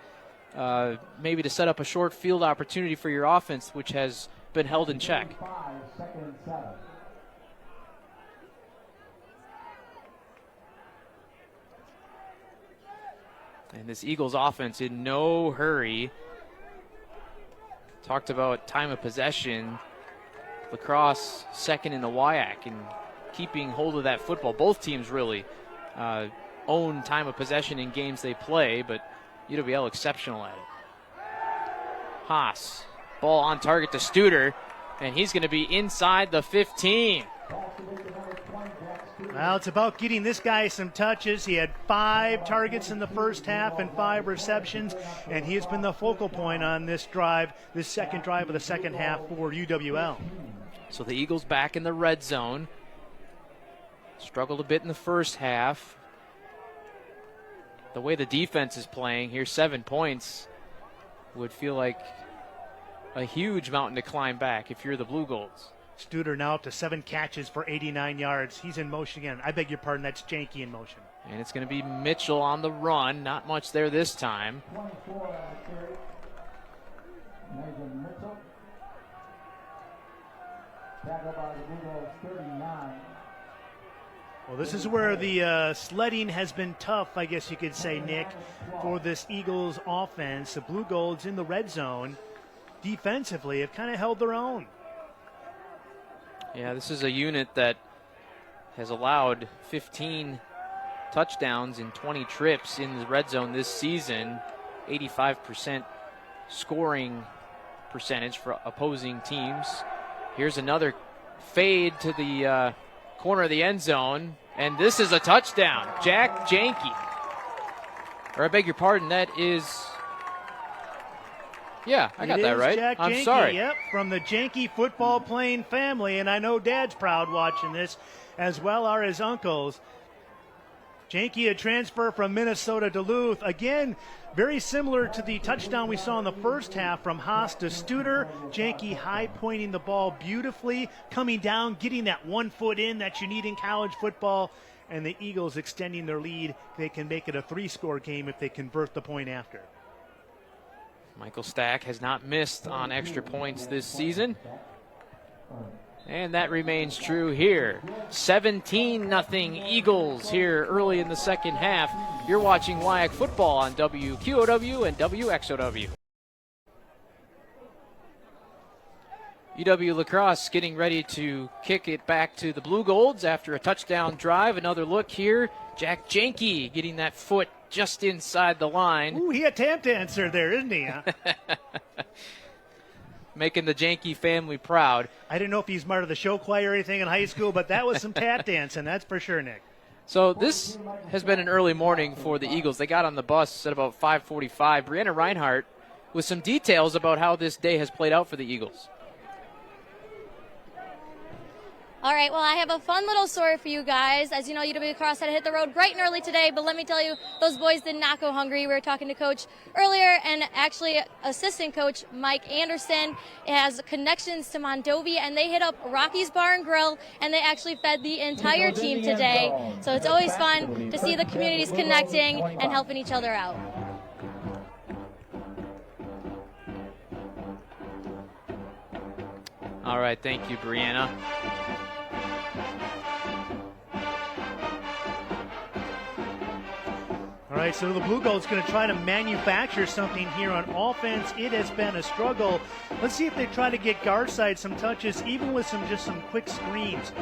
maybe to set up a short field opportunity for your offense, which has been held in check. And this Eagles offense in no hurry. Talked about time of possession. Lacrosse second in the WIAC and keeping hold of that football. Both teams really own time of possession in games they play, but UWL exceptional at it. Haas, ball on target to Studer, and he's going to be inside the 15. Well, it's about getting this guy some touches. He had 5 targets in the first half and 5 receptions, and he has been the focal point on this drive, this second drive of the second half for UWL. So the Eagles back in the red zone. Struggled a bit in the first half. The way the defense is playing here, 7 points would feel like a huge mountain to climb back if you're the Blugolds. Studer now up to 7 catches for 89 yards. He's in motion again. I beg your pardon, that's Janke in motion. And it's going to be Mitchell on the run. Not much there this time. Well, this is where the sledding has been tough, I guess you could say, Nick, for this Eagles offense. The Blugolds in the red zone defensively have kind of held their own. Yeah, this is a unit that has allowed 15 touchdowns in 20 trips in the red zone this season. 85% scoring percentage for opposing teams. Here's another fade to the corner of the end zone, and this is a touchdown. Jack Janke. Or I beg your pardon, that is... Yeah, I got that right. Jack I'm Janke, sorry. Yep, from the Janke football playing family, and I know Dad's proud watching this, as well are his uncles. Janke, a transfer from Minnesota Duluth. Again, very similar to the touchdown we saw in the first half from Haas to Studer. Janke high pointing the ball beautifully, coming down, getting that 1 foot in that you need in college football. And the Eagles extending their lead. They can make it a 3-score game if they convert the point after. Michael Stack has not missed on extra points this season. And that remains true here. 17-0 Eagles here early in the second half. You're watching WIAC football on WQOW and WXOW. UW Lacrosse getting ready to kick it back to the Blugolds after a touchdown drive. Another look here. Jack Janke getting that foot just inside the line. Ooh, he a tap dancer there, isn't he? Huh? Making the Janke family proud. I didn't know if he's part of the show choir or anything in high school, but that was some tap dancing, that's for sure, Nick. So this has been an early morning for the Eagles. They got on the bus at about 5:45. Brianna Reinhardt with some details about how this day has played out for the Eagles. All right, well, I have a fun little story for you guys. As you know, UW Crosse had to hit the road bright and early today, but let me tell you, those boys did not go hungry. We were talking to Coach earlier, and actually assistant coach Mike Anderson has connections to Mondovi, and they hit up Rocky's Bar and Grill, and they actually fed the entire team today. So it's always fun to see the communities connecting and helping each other out. All right, thank you, Brianna. All right, so the Blugolds going to try to manufacture something here on offense. It has been a struggle. Let's see if they try to get Garside some touches, even with some quick screens.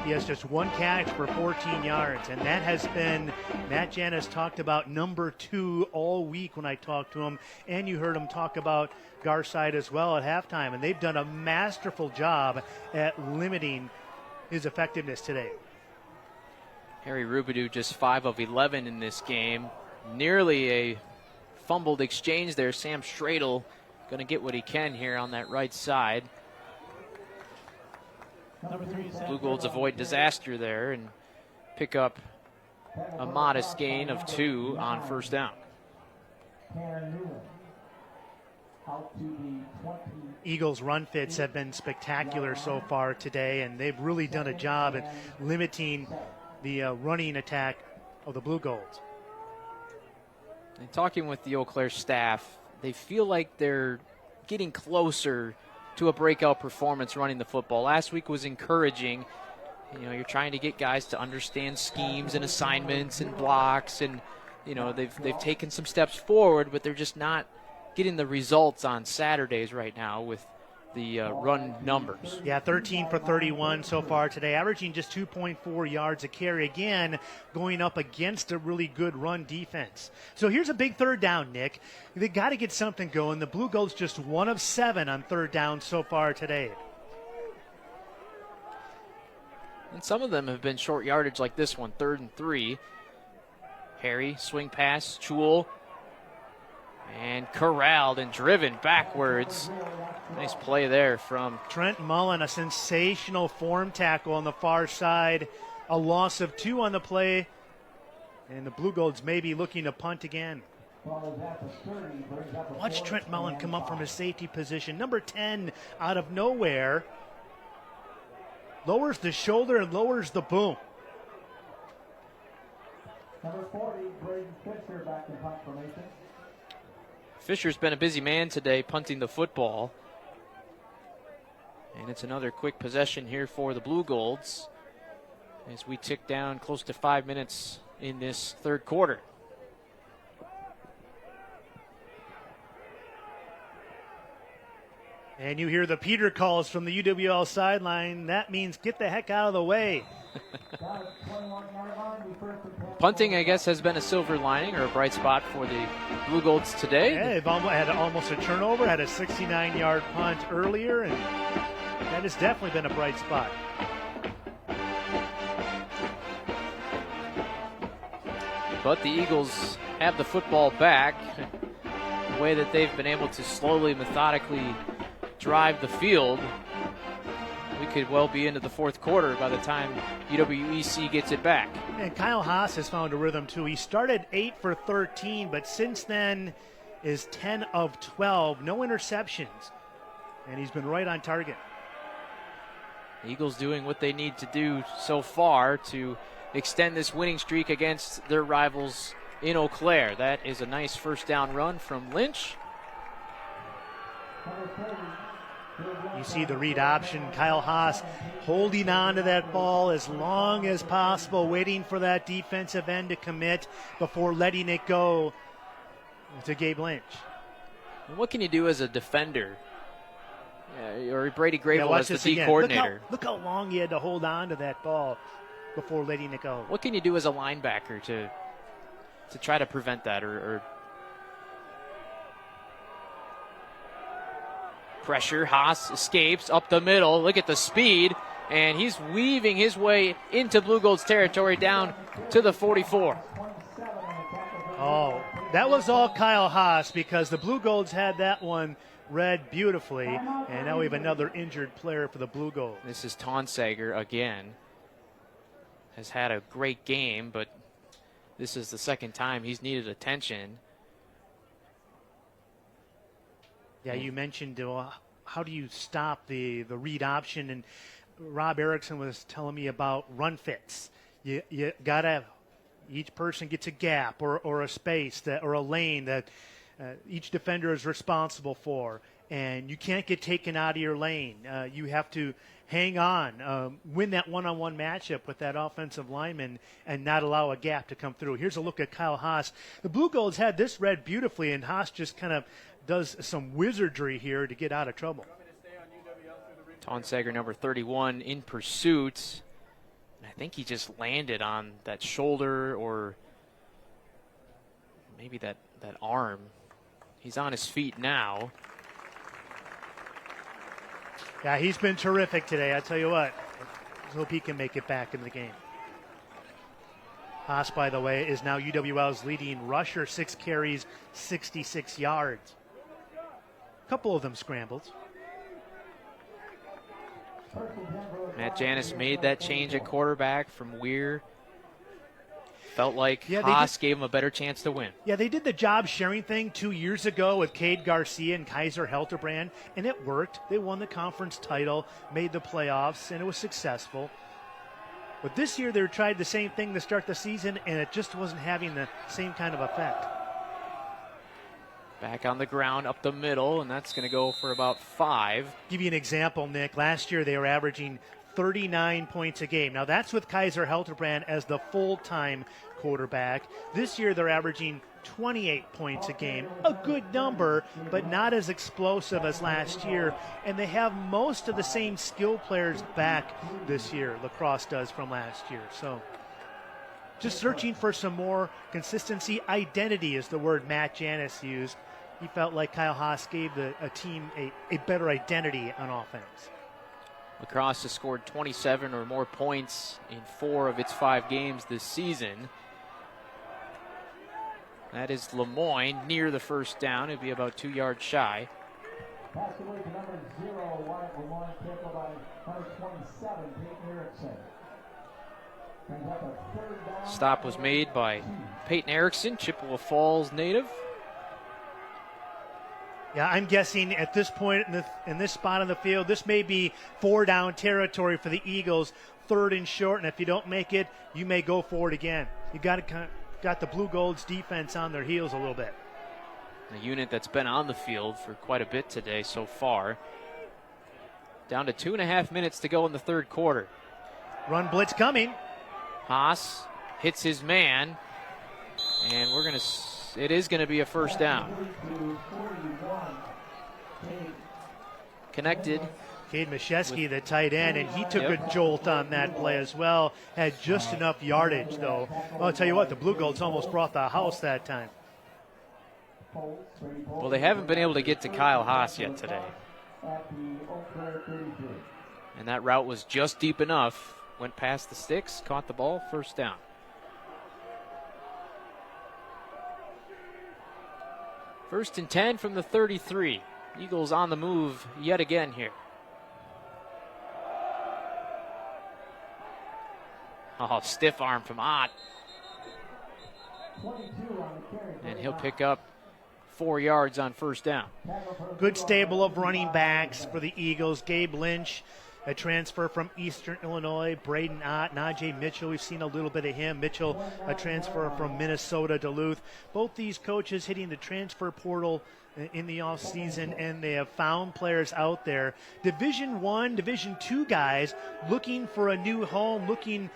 He has just one catch for 14 yards, and that has been, Matt Janis talked about number 2 all week when I talked to him, and you heard him talk about Garside as well at halftime, and they've done a masterful job at limiting his effectiveness today. Harry Rubidoux just 5 of 11 in this game. Nearly a fumbled exchange there. Sam Stradel going to get what he can here on that right side. Blugolds avoid disaster there and pick up a modest gain of 2 on first down. Eagles' run fits have been spectacular so far today, and they've really done a job at limiting the running attack of the Blugolds. And talking with the Eau Claire staff, they feel like they're getting closer to a breakout performance running the football. Last week was encouraging. You know, you're trying to get guys to understand schemes and assignments and blocks, and you know they've taken some steps forward, but they're just not getting the results on Saturdays right now with the run numbers. Yeah, 13 for 31 so far today, averaging just 2.4 yards a carry. Again, going up against a really good run defense. So here's a big third down, Nick. They got to get something going. The Blugolds just 1 of 7 on third down so far today. And some of them have been short yardage like this one, 3rd and 3. Harry, swing pass, Chul, and corralled and driven backwards. Nice play there from Trent Mullen, a sensational form tackle on the far side. A loss of 2 on the play, and the Blugolds may be looking to punt again. Watch Trent Mullen come up from his safety position. Number 10 out of nowhere. Lowers the shoulder and lowers the boom. Number 40, Braden Fisher back in punt formation. Fisher's been a busy man today punting the football. And it's another quick possession here for the Blugolds as we tick down close to 5 minutes in this third quarter. And you hear the Peter calls from the UWL sideline. That means get the heck out of the way. Punting, I guess, has been a silver lining or a bright spot for the Blugolds today. Yeah, they've had almost a turnover, had a 69-yard punt earlier, and that has definitely been a bright spot. But the Eagles have the football back. The way that they've been able to slowly, methodically drive the field, we could well be into the fourth quarter by the time UWEC gets it back. And Kyle Haas has found a rhythm too. He started 8 for 13, but since then is 10 of 12. No interceptions. And he's been right on target. Eagles doing what they need to do so far to extend this winning streak against their rivals in Eau Claire. That is a nice first down run from Lynch. You see the read option. Kyle Haas holding on to that ball as long as possible, waiting for that defensive end to commit before letting it go to Gabe Lynch. And what can you do as a defender? Or Brady Grable as the D coordinator. Look how long he had to hold on to that ball before letting it go. What can you do as a linebacker to try to prevent that or pressure? Haas escapes up the middle. Look at the speed, and he's weaving his way into Blugolds territory down to the 44. Oh, That was all Kyle Haas because the Blugolds had that one read beautifully, and now we have another injured player for the Blugolds. This is Tonsager again. Has had a great game, but this is the second time he's needed attention. Yeah, you mentioned how do you stop the read option, and Rob Erickson was telling me about run fits. You gotta, each person gets a gap or a space or a lane that each defender is responsible for, and you can't get taken out of your lane. You have to hang on, win that one-on-one matchup with that offensive lineman and not allow a gap to come through. Here's a look at Kyle Haas. The Blugolds had this read beautifully, and Haas just kind of does some wizardry here to get out of trouble. Tonsager, number 31, in pursuit. I think he just landed on that shoulder or maybe that arm. He's on his feet now. Yeah, he's been terrific today. I tell you what, I hope he can make it back in the game. Haas, by the way, is now UWL's leading rusher, 6 carries, 66 yards. A couple of them scrambled. Matt Janis made that change at quarterback from Weir. Felt like Haas gave him a better chance to win. Yeah, they did the job sharing thing 2 years ago with Cade Garcia and Kaiser Helterbrand, and it worked. They won the conference title, made the playoffs, and it was successful. But this year they tried the same thing to start the season, and it just wasn't having the same kind of effect. Back on the ground, up the middle, and that's going to go for about 5. Give you an example, Nick. Last year they were averaging 39 points a game. Now that's with Kaiser Helterbrand as the full-time quarterback. This year they're averaging 28 points a game. A good number, but not as explosive as last year. And they have most of the same skill players back this year, Crosse does from last year. So just searching for some more consistency. Identity is the word Matt Janis used. He felt like Kyle Haas gave a team a better identity on offense. Crosse has scored 27 or more points in 4 of its 5 games this season. That is Lemoyne near the first down. It'd be about 2 yards shy. Stop was made by Peyton Erickson, Chippewa Falls native. Yeah, I'm guessing at this point in this spot on the field, this may be 4-down territory for the Eagles, 3rd and short, and if you don't make it, you may go for it again. You got the Blugolds defense on their heels a little bit. A unit that's been on the field for quite a bit today so far. Down to 2.5 minutes to go in the 3rd quarter. Run blitz coming. Haas hits his man, and it is going to be a first down. Connected. Cade Mashesky, the tight end, and he took a jolt on that play as well. Had just enough yardage, though. Well, I'll tell you what, the Blugolds almost brought the house that time. Well, they haven't been able to get to Kyle Haas yet today. And that route was just deep enough. Went past the sticks, caught the ball, first down. First and 10 from the 33. Eagles on the move yet again here. Oh, stiff arm from Ott. And he'll pick up 4 yards on first down. Good stable of running backs for the Eagles. Gabe Lynch, a transfer from Eastern Illinois. Braden Ott, Najee Mitchell, we've seen a little bit of him. Mitchell, a transfer from Minnesota, Duluth. Both these coaches hitting the transfer portal in the offseason, and they have found players out there. Division I, Division II guys looking for a new home, looking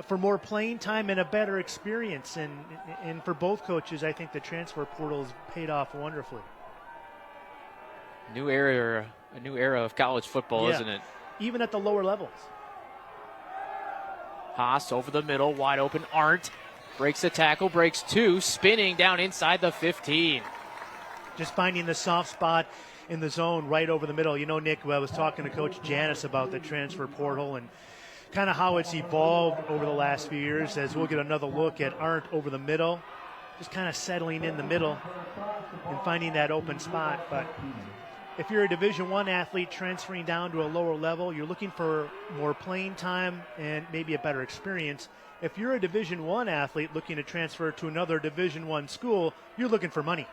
for more playing time and a better experience. And for both coaches, I think the transfer portal has paid off wonderfully. A new era of college football, isn't it? Even at the lower levels. Haas over the middle, wide open. Arndt breaks the tackle, breaks 2, spinning down inside the 15. Just finding the soft spot in the zone right over the middle. You know, Nick, I was talking to Coach Janis about the transfer portal and kind of how it's evolved over the last few years, as we'll get another look at Arndt over the middle. just kind of settling in the middle and finding that open spot. But if you're a Division I athlete transferring down to a lower level, you're looking for more playing time and maybe a better experience. If you're a Division I athlete looking to transfer to another Division I school, you're looking for money.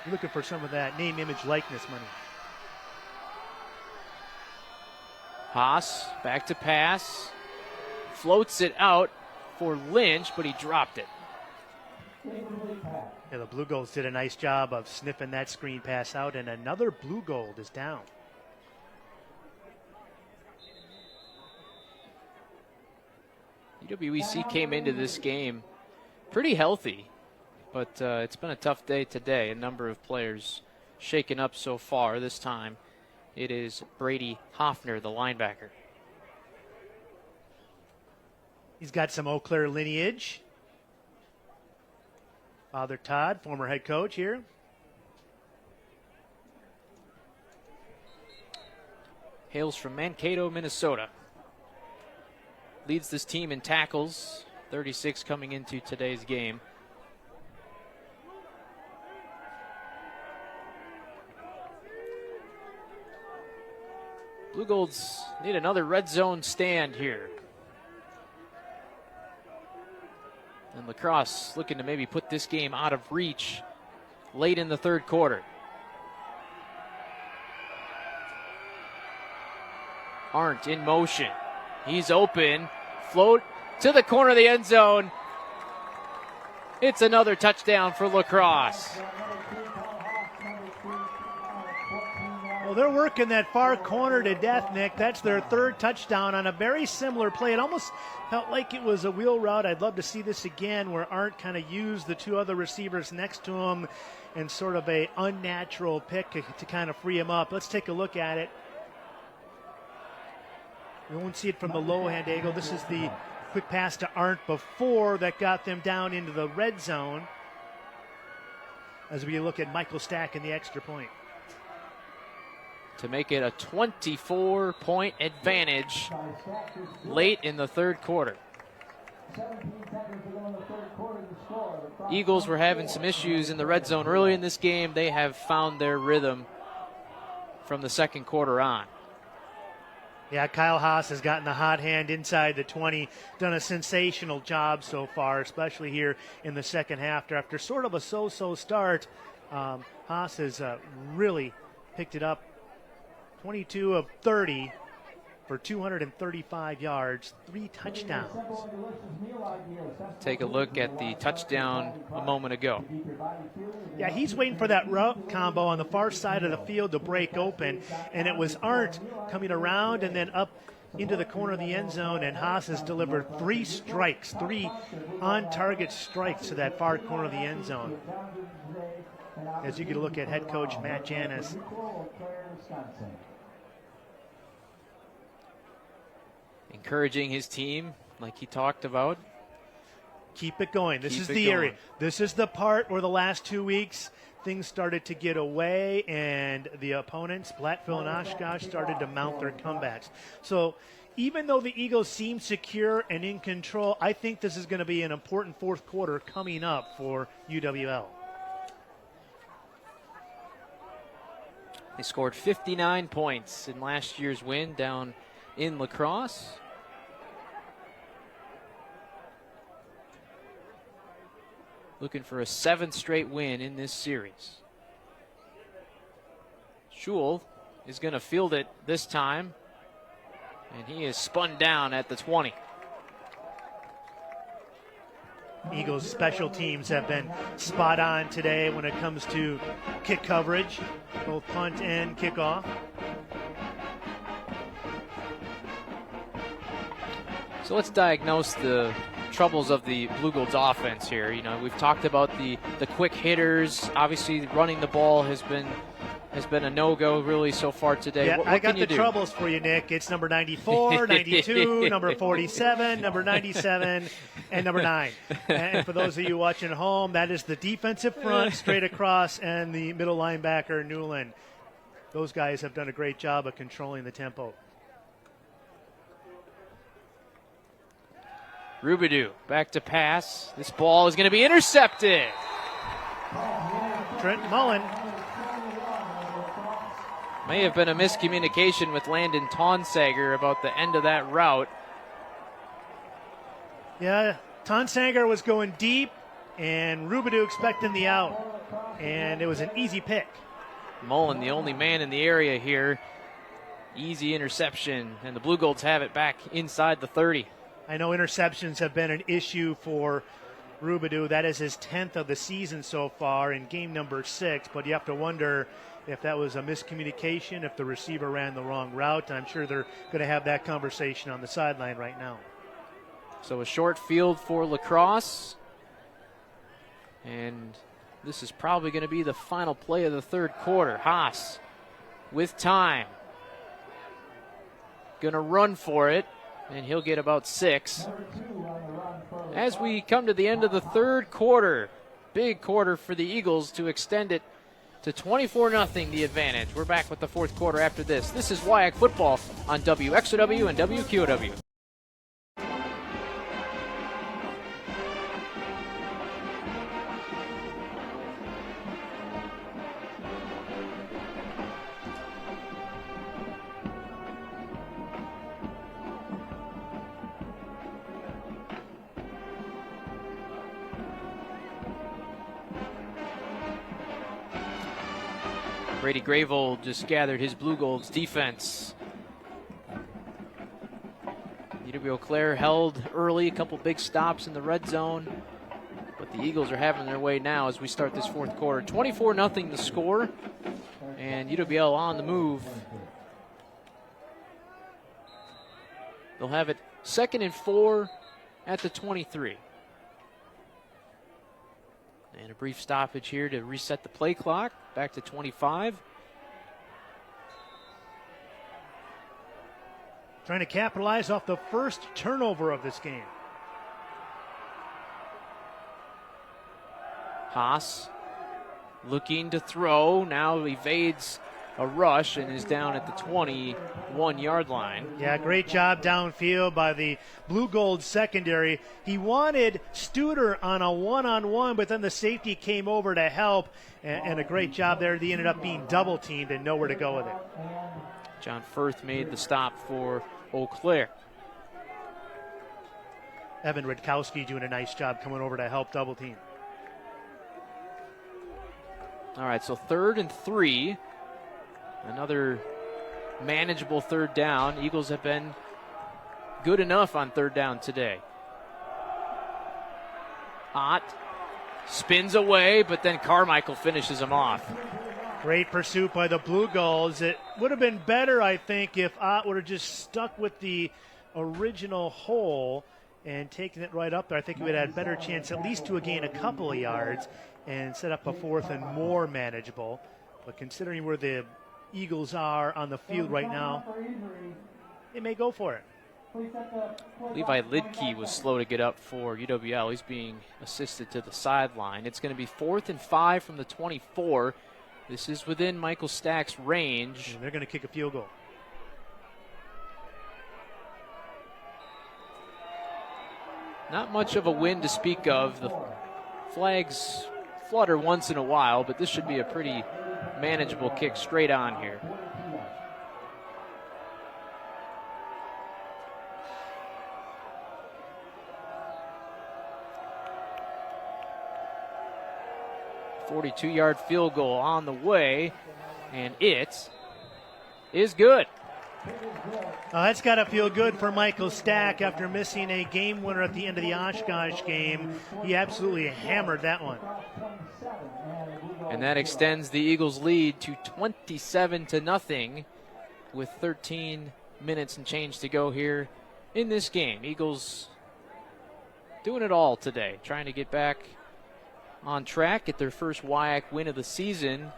You're looking for some of that name, image, likeness money. Haas back to pass. Floats it out for Lynch, but he dropped it. Yeah, the Blugolds did a nice job of sniffing that screen pass out, and another Blugold is down. UWEC came into this game pretty healthy, but it's been a tough day today. A number of players shaken up so far. This time it is Brady Hoffner, the linebacker. He's got some Eau Claire lineage. Father Todd, former head coach here. Hails from Mankato, Minnesota. Leads this team in tackles, 36 coming into today's game. Blugolds need another red zone stand here. And La Crosse looking to maybe put this game out of reach late in the third quarter. Arndt in motion. He's open. Float to the corner of the end zone. It's another touchdown for La Crosse. Well, they're working that far corner to death, Nick. That's their third touchdown on a very similar play. It almost felt like it was a wheel route. I'd love to see this again where Arndt kind of used the two other receivers next to him and sort of a unnatural pick to kind of free him up. Let's take a look at it. We won't see it from the low hand angle. This is the quick pass to Arndt before that got them down into the red zone as we look at Michael Stack and the extra point. To make it a 24-point advantage late in the third quarter. Eagles were having some issues in the red zone early in this game. They have found their rhythm from the second quarter on. Yeah, Kyle Haas has gotten the hot hand inside the 20, done a sensational job so far, especially here in the second half. After sort of a so-so start, Haas has really picked it up. 22 of 30 for 235 yards, 3 touchdowns. Take a look at the touchdown a moment ago. Yeah, he's waiting for that route combo on the far side of the field to break open, and it was Arndt coming around and then up into the corner of the end zone, and Haas has delivered 3 strikes, 3 on-target strikes to that far corner of the end zone. As you can look at head coach Matt Janis. Encouraging his team, like he talked about. Keep it going. This is the area. This is the part where the last 2 weeks things started to get away, and the opponents, Platteville and Oshkosh, started to mount their comebacks. So even though the Eagles seem secure and in control, I think this is going to be an important fourth quarter coming up for UWL. They scored 59 points in last year's win down in La Crosse. Looking for a 7th straight win in this series. Schul is going to field it this time, and he is spun down at the 20. Eagles special teams have been spot on today when it comes to kick coverage, both punt and kickoff. So let's diagnose the troubles of the Blugolds offense here. You know, we've talked about the quick hitters. Obviously, running the ball has been a no-go really so far today. Yeah, what I got can you the do? troubles for you, Nick. It's number 94, 92, number 47, number 97, and number 9. And for those of you watching at home, that is the defensive front straight across and the middle linebacker, Newland. Those guys have done a great job of controlling the tempo. Rubidoux back to pass. This ball is going to be intercepted. Trent Mullen. May have been a miscommunication with Landon Tonsager about the end of that route. Yeah, Tonsager was going deep, and Rubidoux expecting the out, and it was an easy pick. Mullen, the only man in the area here. Easy interception, and the Blugolds have it back inside the 30. I know interceptions have been an issue for Rubidoux. That is his 10th of the season so far in game number 6, but you have to wonder if that was a miscommunication, if the receiver ran the wrong route. I'm sure they're going to have that conversation on the sideline right now. So a short field for La Crosse, and this is probably going to be the final play of the third quarter. Haas with time. Going to run for it, and he'll get about 6. As we come to the end of the third quarter, big quarter for the Eagles to extend it to 24-0, the advantage. We're back with the fourth quarter after this. This is WIAC football on WXOW and WQOW. Brady Gravold just gathered his Blugolds defense. UW Eau Claire held early, a couple big stops in the red zone, but the Eagles are having their way now as we start this fourth quarter. 24-0 the score, and UWL on the move. They'll have it 2nd and 4 at the 23. And a brief stoppage here to reset the play clock back to 25. Trying to capitalize off the first turnover of this game. Haas looking to throw, now evades a rush and is down at the 21-yard line. Yeah, great job downfield by the Blugolds secondary. He wanted Studer on a one-on-one, but then the safety came over to help, and a great job there. They ended up being double-teamed and nowhere to go with it. John Firth made the stop for Eau Claire. Evan Rutkowski doing a nice job coming over to help double-team. All right, so 3rd and 3. Another manageable third down. Eagles have been good enough on third down today. Ott spins away, but then Carmichael finishes him off. Great pursuit by the Blugolds. It would have been better, I think, if Ott would have just stuck with the original hole and taken it right up there. I think he would have had a better chance at least to gain a couple of yards and set up a 4th and more manageable. But considering where the Eagles are on the field right now, they may go for it. Levi Lidke was slow to get up for UWL. He's being assisted to the sideline. It's going to be 4th and 5 from the 24. This is within Michael Stack's range. And they're going to kick a field goal. Not much of a wind to speak of. The flags flutter once in a while, but this should be a pretty manageable kick straight on here. A 42-yard field goal on the way, and it is good. That's got to feel good for Michael Stack after missing a game winner at the end of the Oshkosh game. He absolutely hammered that one. And that extends the Eagles' lead to 27-0 with 13 minutes and change to go here in this game. Eagles doing it all today, trying to get back on track, get their first WIAC win of the season.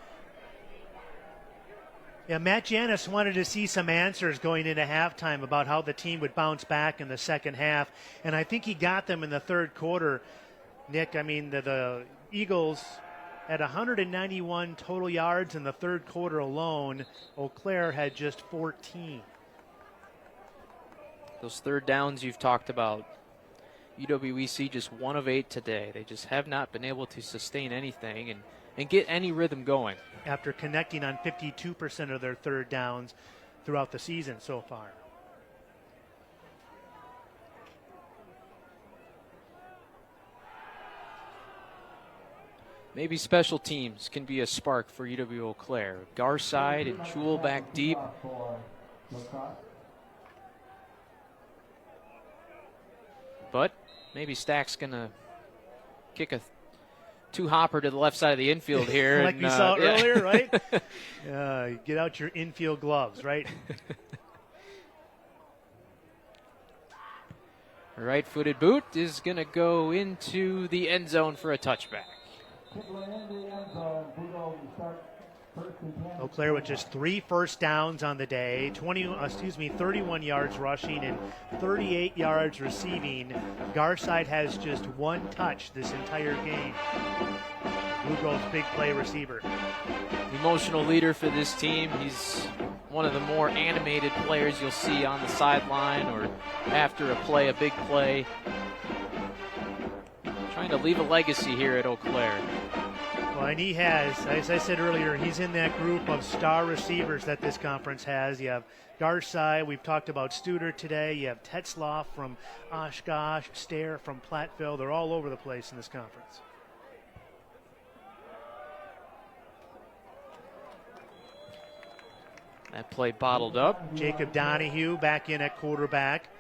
Yeah, Matt Janis wanted to see some answers going into halftime about how the team would bounce back in the second half, and I think he got them in the third quarter. Nick, I mean, the Eagles had 191 total yards in the third quarter alone. Eau Claire had just 14. Those third downs you've talked about. UWEC just 1 of 8 today. They just have not been able to sustain anything and get any rhythm going. After connecting on 52% of their third downs throughout the season so far. Maybe special teams can be a spark for UW Eau Claire. Garside and Jewel back deep. But maybe Stack's going to kick a two-hopper to the left side of the infield here. Like we saw earlier, right? Get out your infield gloves, right? Right-footed boot is going to go into the end zone for a touchback. Eau Claire with just 3 first downs on the day, 31 yards rushing and 38 yards receiving. Garside has just 1 touch this entire game. Blugolds' big play receiver. Emotional leader for this team. He's one of the more animated players you'll see on the sideline or after a play, a big play. Trying to leave a legacy here at Eau Claire. Well, and he has, as I said earlier, he's in that group of star receivers that this conference has. You have Garside, we've talked about Studer today. You have Tetzloff from Oshkosh, Stair from Platteville. They're all over the place in this conference. That play bottled up. Jacob Donahue back in at quarterback.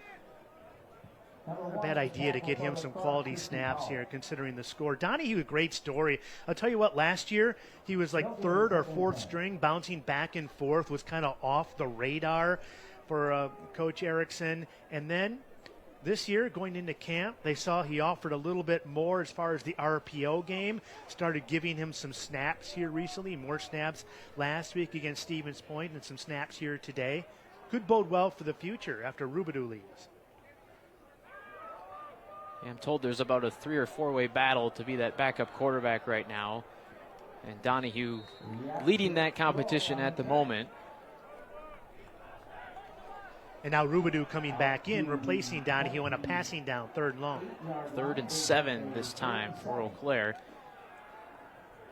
Not a bad idea to get him some quality snaps here, considering the score. Donahue, a great story. I'll tell you what, last year, he was like 3rd or 4th string, bouncing back and forth, was kind of off the radar for Coach Erickson. And then this year, going into camp, they saw he offered a little bit more as far as the RPO game. Started giving him some snaps here recently, more snaps last week against Stevens Point and some snaps here today. Could bode well for the future after Rubidoux leaves. I'm told there's about a 3 or 4-way battle to be that backup quarterback right now. And Donahue leading that competition at the moment. And now Rubidoux coming back in, replacing Donahue on a passing down, 3rd and long. 3rd and 7 this time for Eau Claire.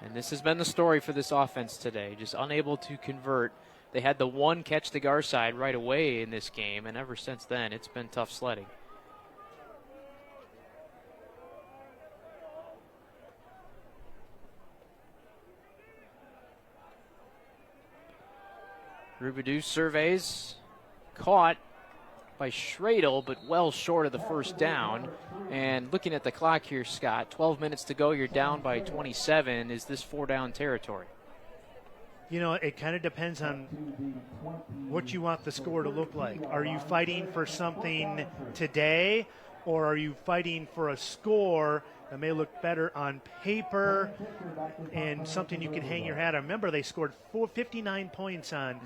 And this has been the story for this offense today, just unable to convert. They had the 1 catch to Garside right away in this game, and ever since then, it's been tough sledding. Rubidoux surveys, caught by Schradel, but well short of the first down. And looking at the clock here, Scott, 12 minutes to go, you're down by 27. Is this 4-down territory? You know, it kind of depends on what you want the score to look like. Are you fighting for something today, or are you fighting for a score that may look better on paper and something you can hang your hat on? Remember, they scored 59 points on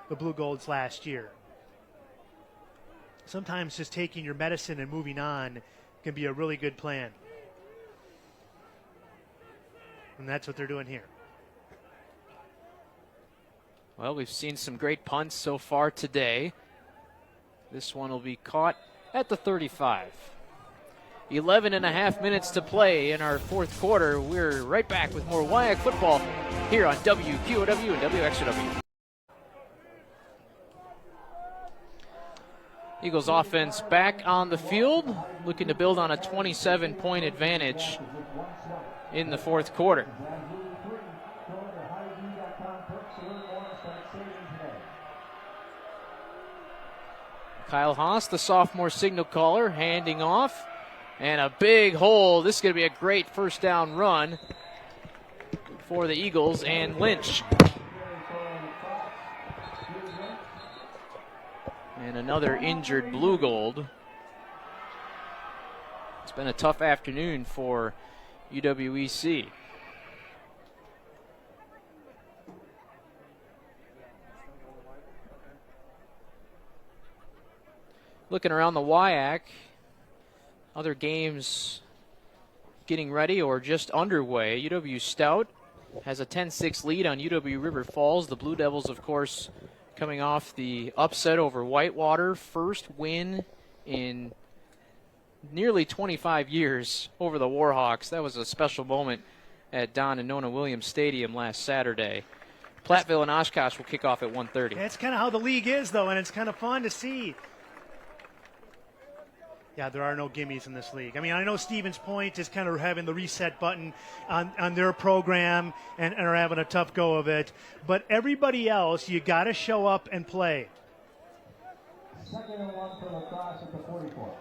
the Blugolds last year. Sometimes just taking your medicine and moving on can be a really good plan. And that's what they're doing here. Well, we've seen some great punts so far today. This one will be caught at the 35. 11 and a half minutes to play in our 4th quarter. We're right back with more WIAC football here on WQOW and WXOW. Eagles offense back on the field, looking to build on a 27-point advantage in the 4th quarter. Kyle Haas, the sophomore signal caller, handing off. And a big hole. This is going to be a great first down run for the Eagles and Lynch. And another injured Blugold. It's been a tough afternoon for UWEC. Looking around the WIAC, other games getting ready or just underway. UW Stout has a 10-6 lead on UW River Falls. The Blue Devils, of course, coming off the upset over Whitewater. First win in nearly 25 years over the Warhawks. That was a special moment at Don and Nona Williams Stadium last Saturday. Platteville and Oshkosh will kick off at 1:30. That's kind of how the league is, though, and it's kind of fun to see. Yeah, there are no gimmies in this league. I mean, I know Stevens Point is kind of having the reset button on their program and are having a tough go of it. But everybody else, you got to show up and play.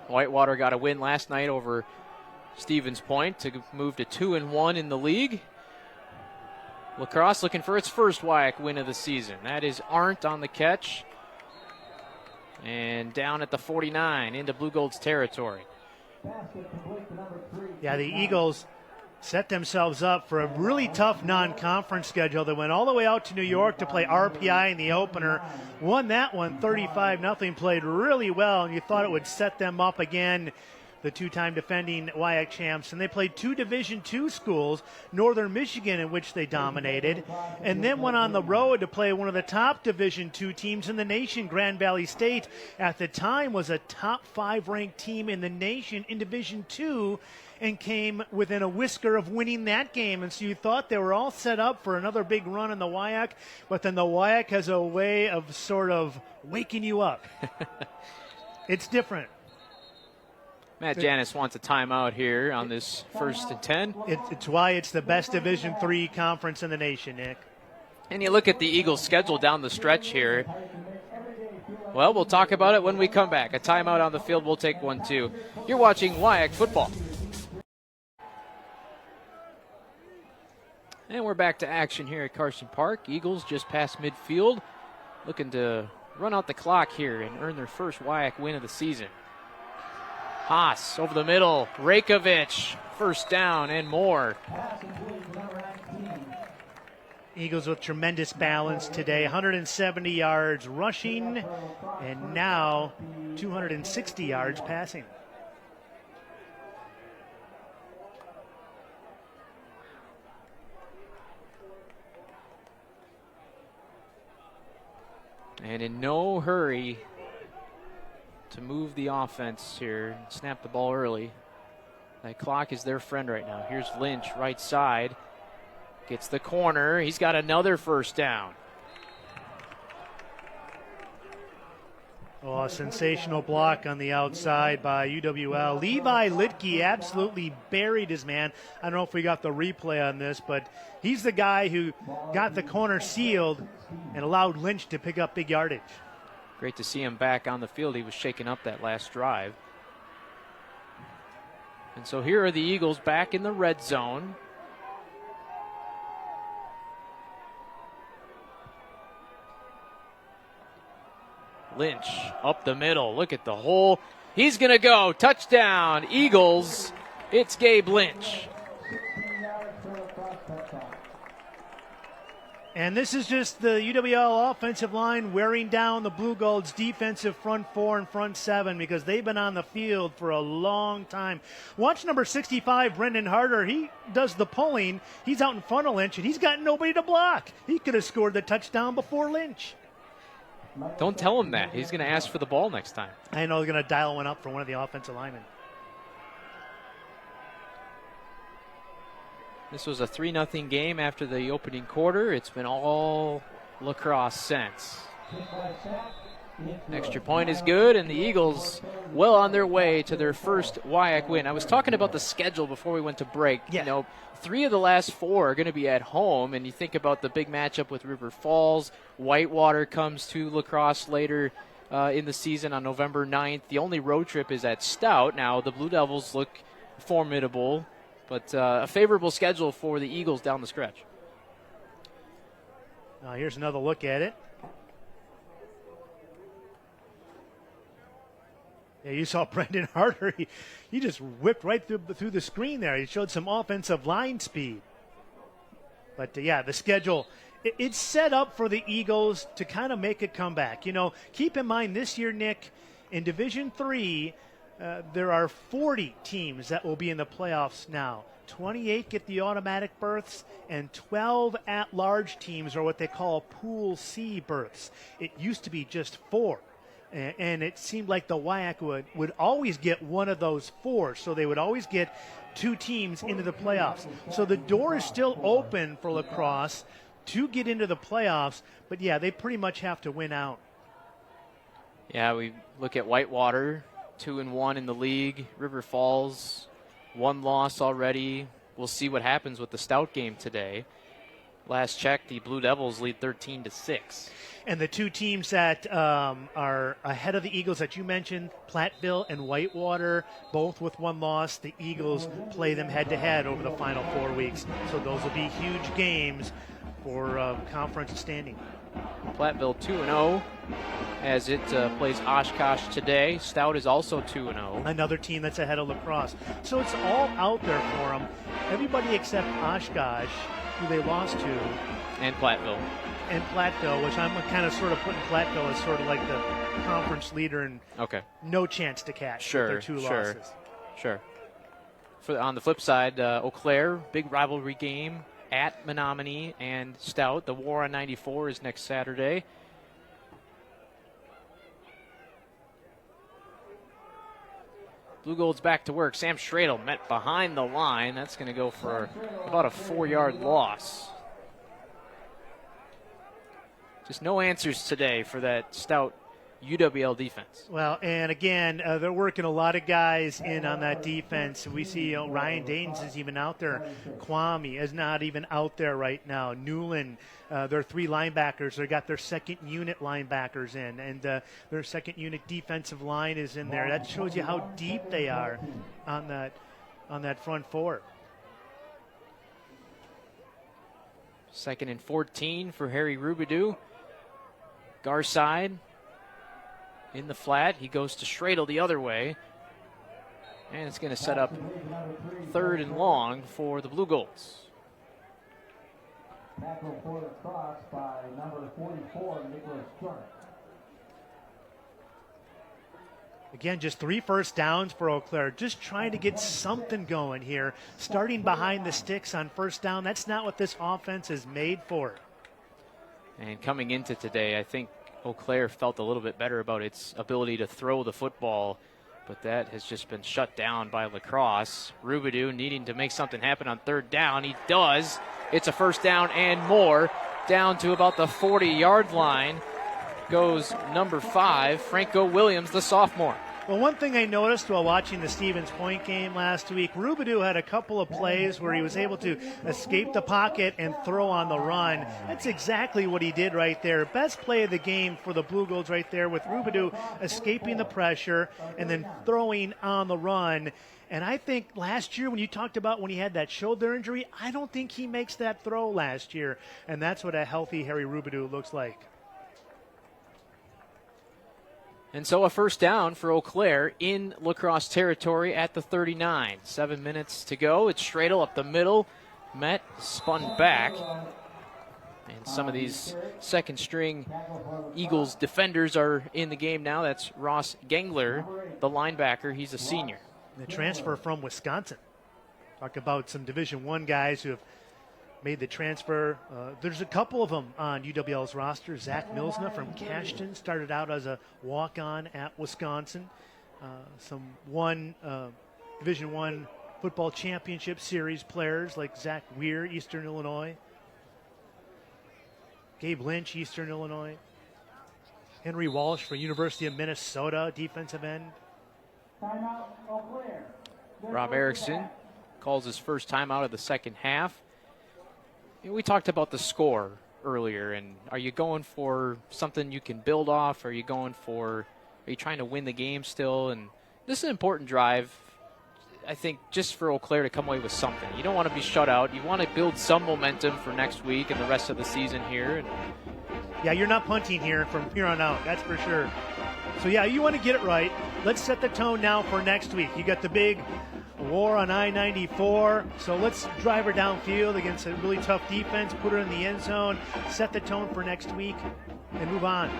Whitewater got a win last night over Stevens Point to move to 2-1 in the league. La Crosse looking for its first WIAC win of the season. That is Arndt on the catch. And down at the 49 into Blugolds territory. Yeah, the Eagles set themselves up for a really tough non-conference schedule. They went all the way out to New York to play RPI in the opener. Won that one 35-0, played really well, and you thought it would set them up again, the two-time defending WIAC champs. And they played two Division II schools, Northern Michigan, in which they dominated, and then went on the road to play one of the top Division II teams in the nation, Grand Valley State. At the time was a top 5 ranked team in the nation in Division II, and came within a whisker of winning that game. And so you thought they were all set up for another big run in the WIAC, but then the WIAC has a way of sort of waking you up. It's different. Matt Janis wants a timeout here on this 1st and 10. It's why it's the best Division III conference in the nation, Nick. And you look at the Eagles' schedule down the stretch here. Well, we'll talk about it when we come back. A timeout on the field. We'll take one, too. You're watching WIAC football. And we're back to action here at Carson Park. Eagles just past midfield, looking to run out the clock here and earn their first WIAC win of the season. Haas over the middle, Rakovic, first down and more. Eagles with tremendous balance today, 170 yards rushing, and now 260 yards passing. And in no hurry to move the offense here, snap the ball early. That clock is their friend right now. Here's Lynch, right side. Gets the corner. He's got another first down. Oh, a sensational block on the outside by UWL. Levi Litke absolutely buried his man. I don't know if we got the replay on this, but he's the guy who got the corner sealed and allowed Lynch to pick up big yardage. Great to see him back on the field. He was shaking up that last drive. And so here are the Eagles back in the red zone. Lynch up the middle. Look at the hole. He's going to go. Touchdown, Eagles. It's Gabe Lynch. And this is just the UWL offensive line wearing down the Blugolds' defensive front 4 and front 7 because they've been on the field for a long time. Watch number 65, Brendan Harder. He does the pulling. He's out in front of Lynch, and he's got nobody to block. He could have scored the touchdown before Lynch. Don't tell him that. He's going to ask for the ball next time. I know he's going to dial one up for one of the offensive linemen. This was a 3-0 game after the opening quarter. It's been all La Crosse since. Extra point is good, and the Eagles well on their way to their first WIAC win. I was talking about the schedule before we went to break. Yeah. You know, 3 of the last 4 are going to be at home, and you think about the big matchup with River Falls. Whitewater comes to La Crosse later in the season on November 9th. The only road trip is at Stout. Now, the Blue Devils look formidable, but a favorable schedule for the Eagles down the stretch. Now here's another look at it. Yeah, you saw Brendan Harder. He just whipped right through the screen there. He showed some offensive line speed. But, yeah, the schedule, it's set up for the Eagles to kind of make a comeback. You know, keep in mind this year, Nick, in Division III, there are 40 teams that will be in the playoffs now. 28 get the automatic berths, and 12 at-large teams are what they call Pool C berths. It used to be just 4. And it seemed like the WIAC would always get one of those 4, so they would always get 2 teams into the playoffs. So the door is still open for La Crosse to get into the playoffs, but yeah, they pretty much have to win out. Yeah, we look at Whitewater, 2-1 in the league. River Falls, 1 loss already. We'll see what happens with the Stout game today. Last check, the Blue Devils lead 13-6. And the 2 teams that are ahead of the Eagles that you mentioned, Platteville and Whitewater, both with 1 loss. The Eagles play them head-to-head over the final 4 weeks. So those will be huge games for conference standing. Platteville 2-0 as it plays Oshkosh today. Stout is also 2-0. Another team that's ahead of La Crosse. So it's all out there for them. Everybody except Oshkosh, who they lost to. And Platteville. And Platteville, which I'm kind of sort of putting Platteville as sort of like the conference leader and no chance to catch with their 2 losses. Sure. On the flip side, Eau Claire, big rivalry game at Menominee and Stout. The War on 94 is next Saturday. Blugolds back to work. Sam Schradel met behind the line. That's going to go for about a 4-yard loss. Just no answers today for that Stout UWL defense. Well, and again, they're working a lot of guys in on that defense. We see Ryan Danes is even out there. Kwame is not even out there right now. Newland, their 3 linebackers, they got their 2nd unit linebackers in, and their 2nd unit defensive line is in there. That shows you how deep they are on that front 4. 2nd and 14 for Harry Rubidoux. Garside in the flat. He goes to Schradel the other way. And it's going to set up 3rd and long for the Blugolds. Tackle for the Crosse by number 44, Nicholas Jordan. Again, just 3 first downs for Eau Claire. Just trying to get something going here. Starting behind the sticks on first down. That's not what this offense is made for. And coming into today, I think Eau Claire felt a little bit better about its ability to throw the football, but that has just been shut down by La Crosse. Rubidoux needing to make something happen on 3rd down. He does. It's a first down and more. Down to about the 40-yard line goes number 5, Franco Williams, the sophomore. Well, one thing I noticed while watching the Stevens Point game last week, Rubidoux had a couple of plays where he was able to escape the pocket and throw on the run. That's exactly what he did right there. Best play of the game for the Blugolds right there, with Rubidoux escaping the pressure and then throwing on the run. And I think last year when you talked about when he had that shoulder injury, I don't think he makes that throw last year. And that's what a healthy Harry Rubidoux looks like. And so a first down for Eau Claire in La Crosse territory at the 39. 7 minutes to go. It's Schradel up the middle. Met, spun back. And some of these second-string Eagles defenders are in the game now. That's Ross Gengler, the linebacker. He's a senior. The transfer from Wisconsin. Talk about some Division I guys who have made the transfer. There's a couple of them on UWL's roster. Zach Milsna from Cashton started out as a walk-on at Wisconsin. Some Division I football championship series players like Zach Weir, Eastern Illinois. Gabe Lynch, Eastern Illinois. Henry Walsh for University of Minnesota, defensive end. Rob Erickson calls his first time out of the second half. We talked about the score earlier, and are you going for something you can build off? Are you trying to win the game still? And this is an important drive, I think, just for Eau Claire to come away with something. You don't want to be shut out. You want to build some momentum for next week and the rest of the season here. Yeah, you're not punting here from here on out, that's for sure. So, yeah, you want to get it right. Let's set the tone now for next week. You got the big War on I-94, so let's drive her downfield against a really tough defense, put her in the end zone, set the tone for next week, and move on.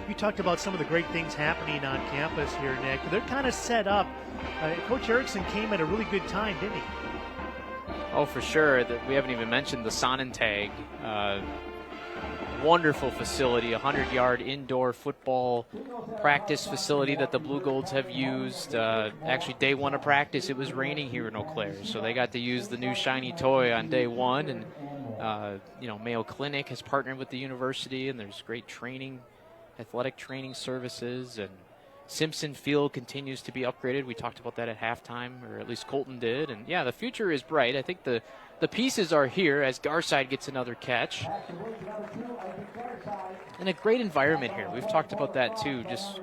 You talked about some of the great things happening on campus here, Nick. They're kind of set up. Coach Erickson came at a really good time, didn't he? Oh, for sure. We haven't even mentioned the Sonnentag. wonderful facility, 100-yard indoor football practice facility that the Blugolds have used. Actually, day one of practice, it was raining here in Eau Claire, so they got to use the new shiny toy on day one. And Mayo Clinic has partnered with the university, and there's great training, athletic training services, and Simpson Field continues to be upgraded. We talked about that at halftime, or at least Colton did. And yeah, the future is bright. I think the pieces are here as Garside gets another catch. And a great environment here. We've talked about that too. Just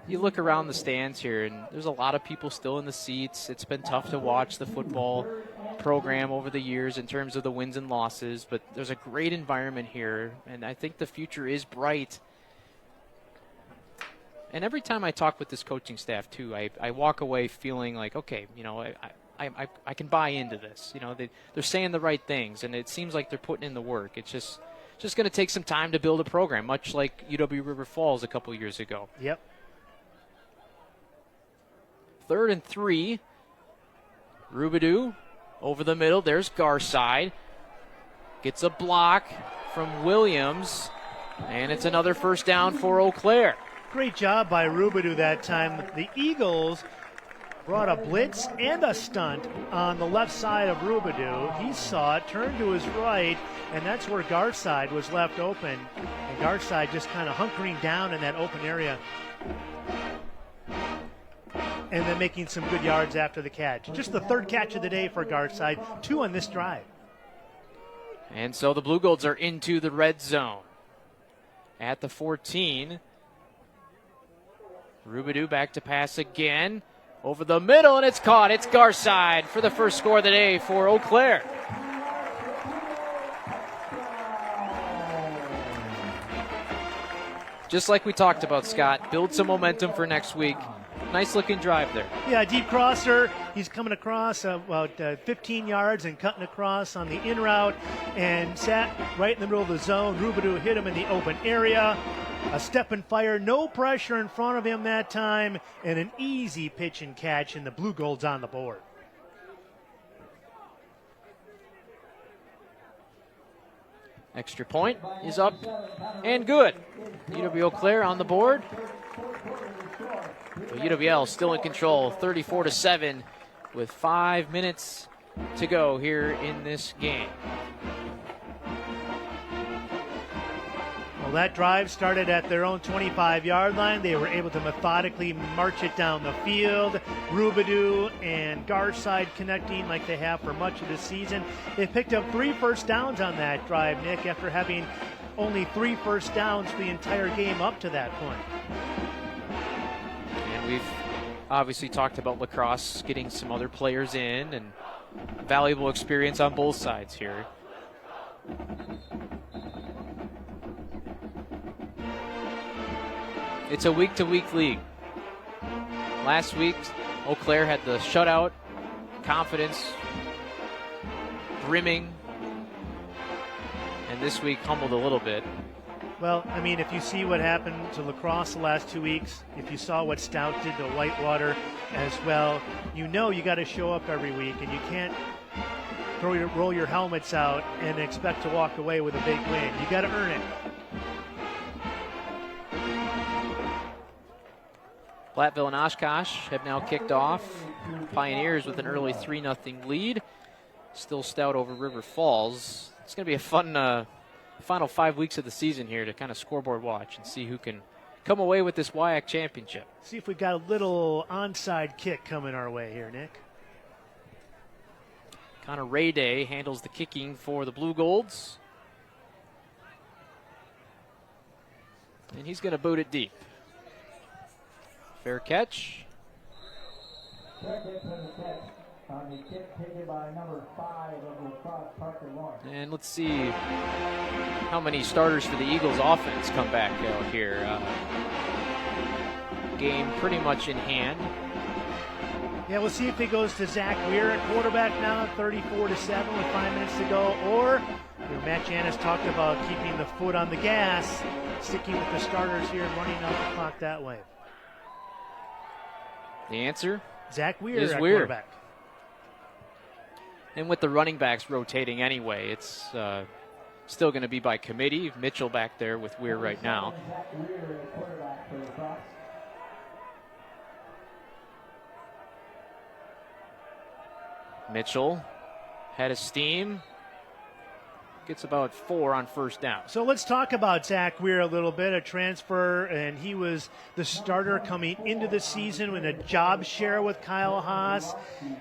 you look around the stands here, and there's a lot of people still in the seats. It's been tough to watch the football program over the years in terms of the wins and losses, but there's a great environment here, and I think the future is bright. And every time I talk with this coaching staff too, I walk away feeling like, okay, I can buy into this. They're saying the right things, and it seems like they're putting in the work. It's just going to take some time to build a program, much like UW River Falls a couple years ago. Yep. 3rd and 3. Rubidoux over the middle. There's Garside. Gets a block from Williams, and it's another first down for Eau Claire. Great job by Rubidoux that time. The Eagles brought a blitz and a stunt on the left side of Rubidoux. He saw it, turned to his right, and that's where Garside was left open. And Garside just kind of hunkering down in that open area. And then making some good yards after the catch. Just the 3rd catch of the day for Garside, 2 on this drive. And so the Blugolds are into the red zone. At the 14, Rubidoux back to pass again. Over the middle, and it's caught. It's Garside for the first score of the day for Eau Claire. Just like we talked about, Scott, build some momentum for next week. Nice looking drive there. Yeah, deep crosser. He's coming across about 15 yards and cutting across on the in route and sat right in the middle of the zone. Rubidoux hit him in the open area. A step and fire, no pressure in front of him that time, and an easy pitch and catch, and the Blugolds on the board. Extra point is up and good. UW Eau Claire on the board. But UWL still in control, 34-7, with 5 minutes to go here in this game. Well, that drive started at their own 25-yard line. They were able to methodically march it down the field. Rubidoux and Garside connecting like they have for much of the season. They picked up 3 first downs on that drive, Nick, after having only 3 first downs the entire game up to that point. And we've obviously talked about lacrosse getting some other players in, and valuable experience on both sides here. It's a week-to-week league. Last week, Eau Claire had the shutout, confidence brimming, and this week humbled a little bit. Well, I mean, if you see what happened to lacrosse the last 2 weeks, if you saw what Stout did to Whitewater as well, you know you got to show up every week, and you can't roll your helmets out and expect to walk away with a big win. You got to earn it. Platteville and Oshkosh have now kicked off. Pioneers with an early 3-0 lead. Still Stout over River Falls. It's going to be a fun final 5 weeks of the season here to kind of scoreboard watch and see who can come away with this WIAC championship. See if we've got a little onside kick coming our way here, Nick. Connor Rayday handles the kicking for the Blugolds. And he's going to boot it deep. Fair catch. And let's see how many starters for the Eagles offense come back out here. Game pretty much in hand. Yeah, we'll see if he goes to Zach Weir at quarterback now, 34-7 with 5 minutes to go. Or Matt Janis talked about keeping the foot on the gas, sticking with the starters here and running out the clock that way. The answer? Zach Weir is at Weir. quarterback. And with the running backs rotating anyway, it's still going to be by committee. Mitchell back there with Weir right now. Mitchell had a steam. Gets about 4 on first down. So let's talk about Zach Weir a little bit, a transfer, and he was the starter coming into the season in a job share with Kyle Haas,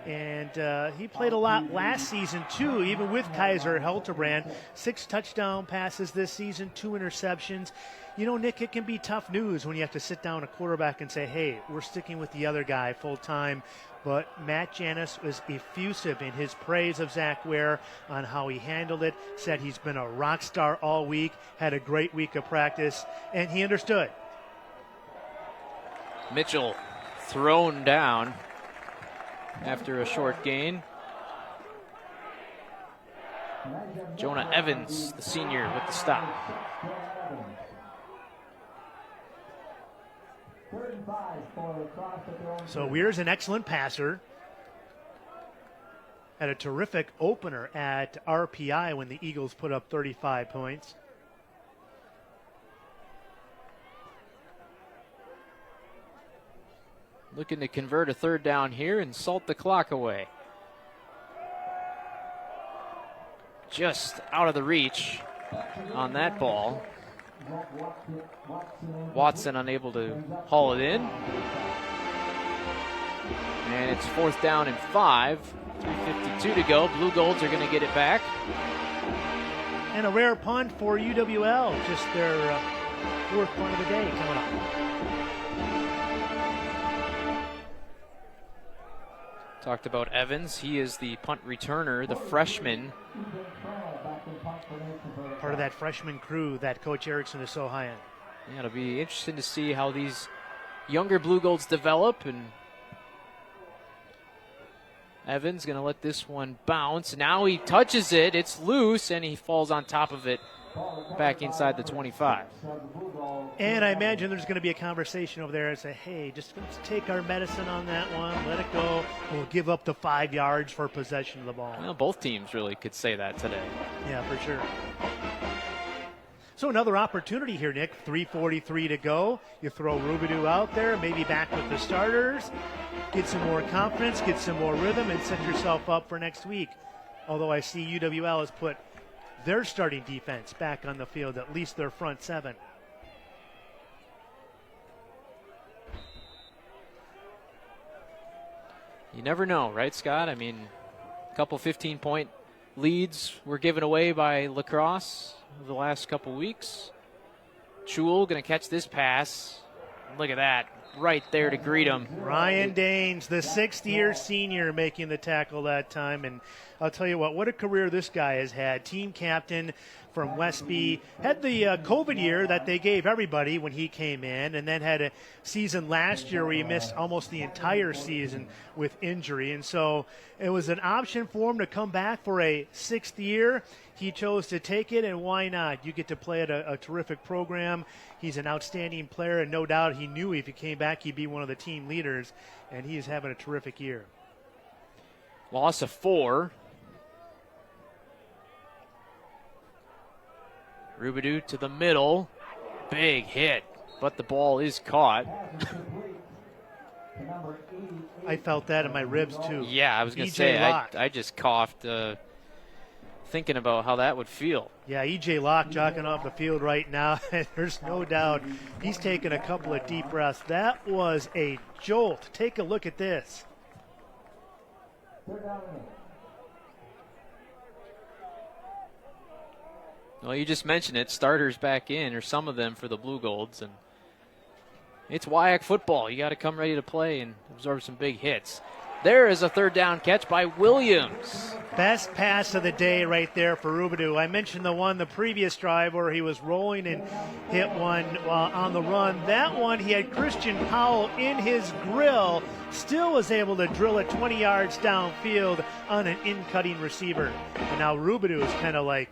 and he played a lot last season too, even with Kaiser Helterbrand. 6 touchdown passes this season, 2 interceptions. You know, Nick, it can be tough news when you have to sit down a quarterback and say, hey, we're sticking with the other guy full time. But Matt Janis was effusive in his praise of Zach Weir on how he handled it, said he's been a rock star all week, had a great week of practice, and he understood. Mitchell thrown down after a short gain. Jonah Evans, the senior, with the stop. So Weir's an excellent passer. Had a terrific opener at RPI when the Eagles put up 35 points. Looking to convert a third down here and salt the clock away. Just out of the reach on that ball. Watson unable to haul it in. And it's 4th down and 5. 3:52 to go. Blugolds are going to get it back. And a rare punt for UWL. Just their 4th punt of the day coming up. Talked about Evans. He is the punt returner, the freshman. Part of that freshman crew that Coach Erickson is so high on. Yeah, it'll be interesting to see how these younger Blugolds develop. And Evans going to let this one bounce. Now he touches it. It's loose, and he falls on top of it back inside the 25. And I imagine there's going to be a conversation over there and say, hey, just let's take our medicine on that one. Let it go. We'll give up the 5 yards for possession of the ball. Well, both teams really could say that today. Yeah, for sure. So another opportunity here, Nick. 3:43 to go. You throw Rubidoux out there, maybe back with the starters. Get some more confidence, get some more rhythm, and set yourself up for next week. Although I see UWL has put their starting defense back on the field, at least their front 7. You never know, right, Scott? I mean, a couple 15-point leads were given away by La Crosse over the last couple weeks. Chul going to catch this pass. Look at that. Right there to greet him. Ryan Daines, the 6th-year senior, making the tackle that time. And I'll tell you what a career this guy has had. Team captain from Westby. Had the COVID year that they gave everybody when he came in, and then had a season last year where he missed almost the entire season with injury. And so it was an option for him to come back for a 6th year. He chose to take it, and why not? You get to play at a terrific program. He's an outstanding player, and no doubt he knew if he came back he'd be one of the team leaders, and he is having a terrific year. Loss of 4. Rubidoux to the middle. Big hit, but the ball is caught. I felt that in my ribs, too. Yeah, I was going to say, I just coughed thinking about how that would feel. Yeah, E.J. Locke jogging off the field right now. There's no doubt he's taking a couple of deep breaths. That was a jolt. Take a look at this. Well, you just mentioned it. Starters back in, or some of them for the Blugolds, and it's WIAC football. You got to come ready to play and absorb some big hits. There is a 3rd down catch by Williams. Best pass of the day right there for Rubidoux. I mentioned the previous drive where he was rolling and hit one on the run. That one, he had Christian Powell in his grill, still was able to drill it 20 yards downfield on an in-cutting receiver. And now Rubidoux is kind of like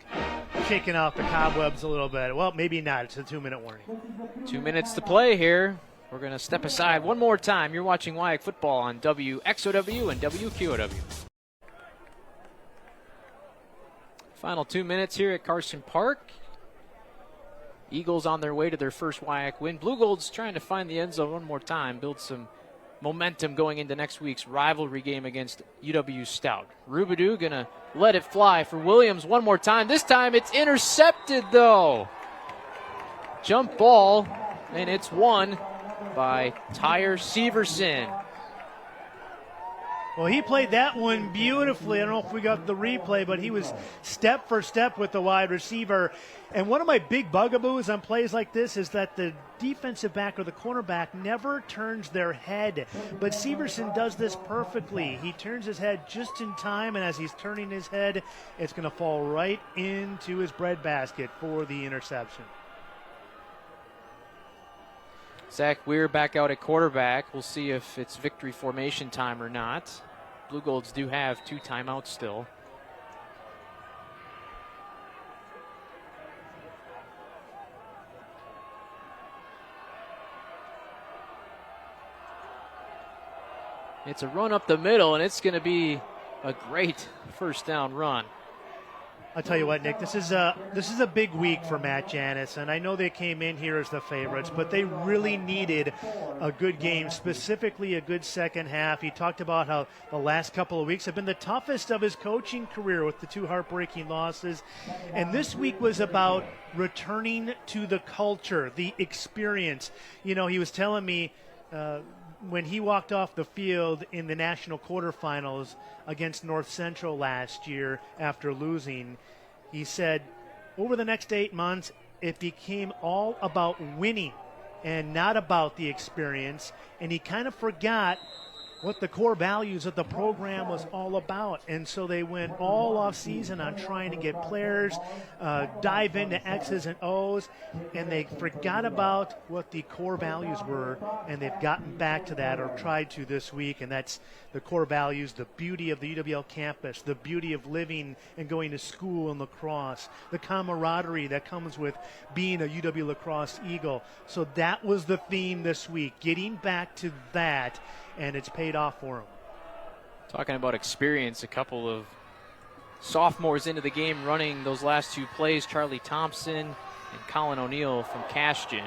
shaking off the cobwebs a little bit. Well, maybe not. It's a 2-minute warning. 2 minutes to play here. We're going to step aside one more time. You're watching WIAC football on WXOW and WQOW. Final 2 minutes here at Carson Park. Eagles on their way to their first WIAC win. Blugolds trying to find the end zone one more time, build some momentum going into next week's rivalry game against UW Stout. Roubidou gonna let it fly for Williams one more time. This time it's intercepted though. Jump ball, and it's won by Tyre Severson. Well, he played that one beautifully. I don't know if we got the replay, but he was step for step with the wide receiver. And one of my big bugaboos on plays like this is that the defensive back or the cornerback never turns their head. But Severson does this perfectly. He turns his head just in time, and as he's turning his head, it's going to fall right into his breadbasket for the interception. Zach Weir back out at quarterback. We'll see if it's victory formation time or not. Blugolds do have 2 timeouts still. It's a run up the middle, and it's going to be a great first down run. I'll tell you what, Nick, this is a big week for Matt Janis, and I know they came in here as the favorites, but they really needed a good game, specifically a good second half. He talked about how the last couple of weeks have been the toughest of his coaching career with the 2 heartbreaking losses, and this week was about returning to the culture, the experience. You know, he was telling me when he walked off the field in the national quarterfinals against North Central last year after losing, he said over the next 8 months it became all about winning and not about the experience, and he kind of forgot what the core values of the program was all about. And so they went all off season on trying to get players, dive into X's and O's, and they forgot about what the core values were, and they've gotten back to that, or tried to this week, and that's the core values, the beauty of the UWL campus, the beauty of living and going to school in La Crosse, the camaraderie that comes with being a UW La Crosse Eagle. So that was the theme this week, getting back to that, and it's paid off for him. Talking about experience, a couple of sophomores into the game running those last 2 plays, Charlie Thompson and Colin O'Neill from Cashton.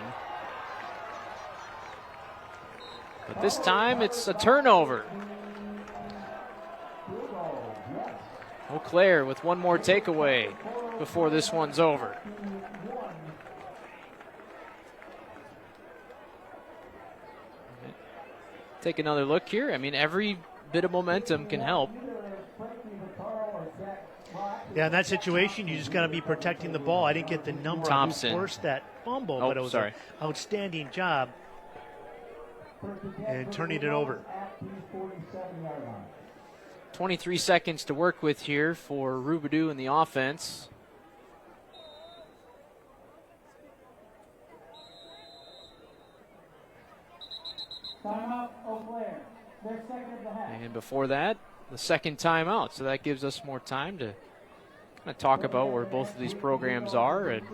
But this time it's a turnover. Eau Claire with one more takeaway before this one's over. Take another look here. I mean, every bit of momentum can help. Yeah, in that situation, you just got to be protecting the ball. I didn't get the number Thompson who forced that fumble, but it was an outstanding job and turning it over. 23 seconds to work with here for Roubidou in the offense. And before that, the second timeout. So that gives us more time to kind of talk about where both of these programs are. And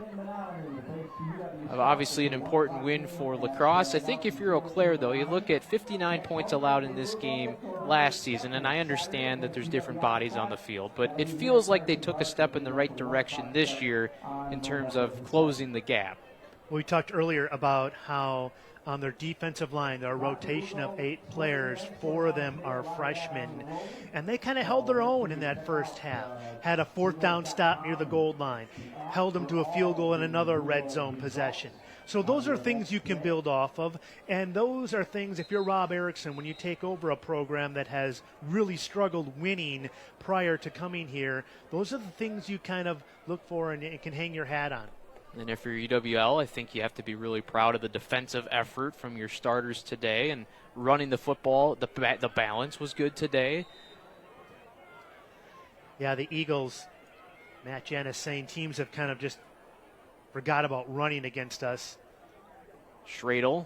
obviously an important win for La Crosse. I think if you're Eau Claire, though, you look at 59 points allowed in this game last season, and I understand that there's different bodies on the field, but it feels like they took a step in the right direction this year in terms of closing the gap. We talked earlier about how on their defensive line, their rotation of 8 players, 4 of them are freshmen, and they kind of held their own in that first half. Had a 4th down stop near the goal line, held them to a field goal in another red zone possession. So those are things you can build off of, and those are things, if you're Rob Erickson, when you take over a program that has really struggled winning prior to coming here, those are the things you kind of look for and can hang your hat on. And if you're UWL, I think you have to be really proud of the defensive effort from your starters today, and running the football. The balance was good today. Yeah, the Eagles, Matt Janis saying teams have kind of just forgot about running against us. Schradel.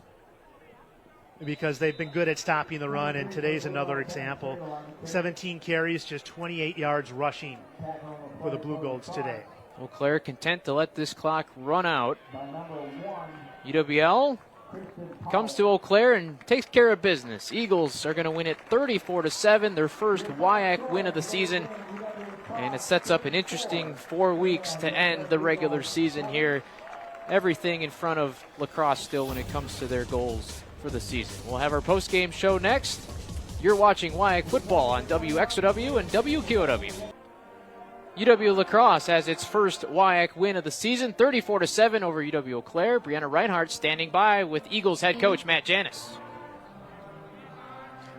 Because they've been good at stopping the run, and today's another example. 17 carries, just 28 yards rushing for the Blugolds today. Eau Claire content to let this clock run out. UWL comes to Eau Claire and takes care of business. Eagles are going to win it 34-7, their first WIAC win of the season. And it sets up an interesting 4 weeks to end the regular season here. Everything in front of La Crosse still when it comes to their goals for the season. We'll have our post-game show next. You're watching WIAC football on WXOW and WQOW. UW La Crosse has its first WIAC win of the season, 34-7 over UW Eau Claire. Brianna Reinhardt standing by with Eagles head coach Matt Janis.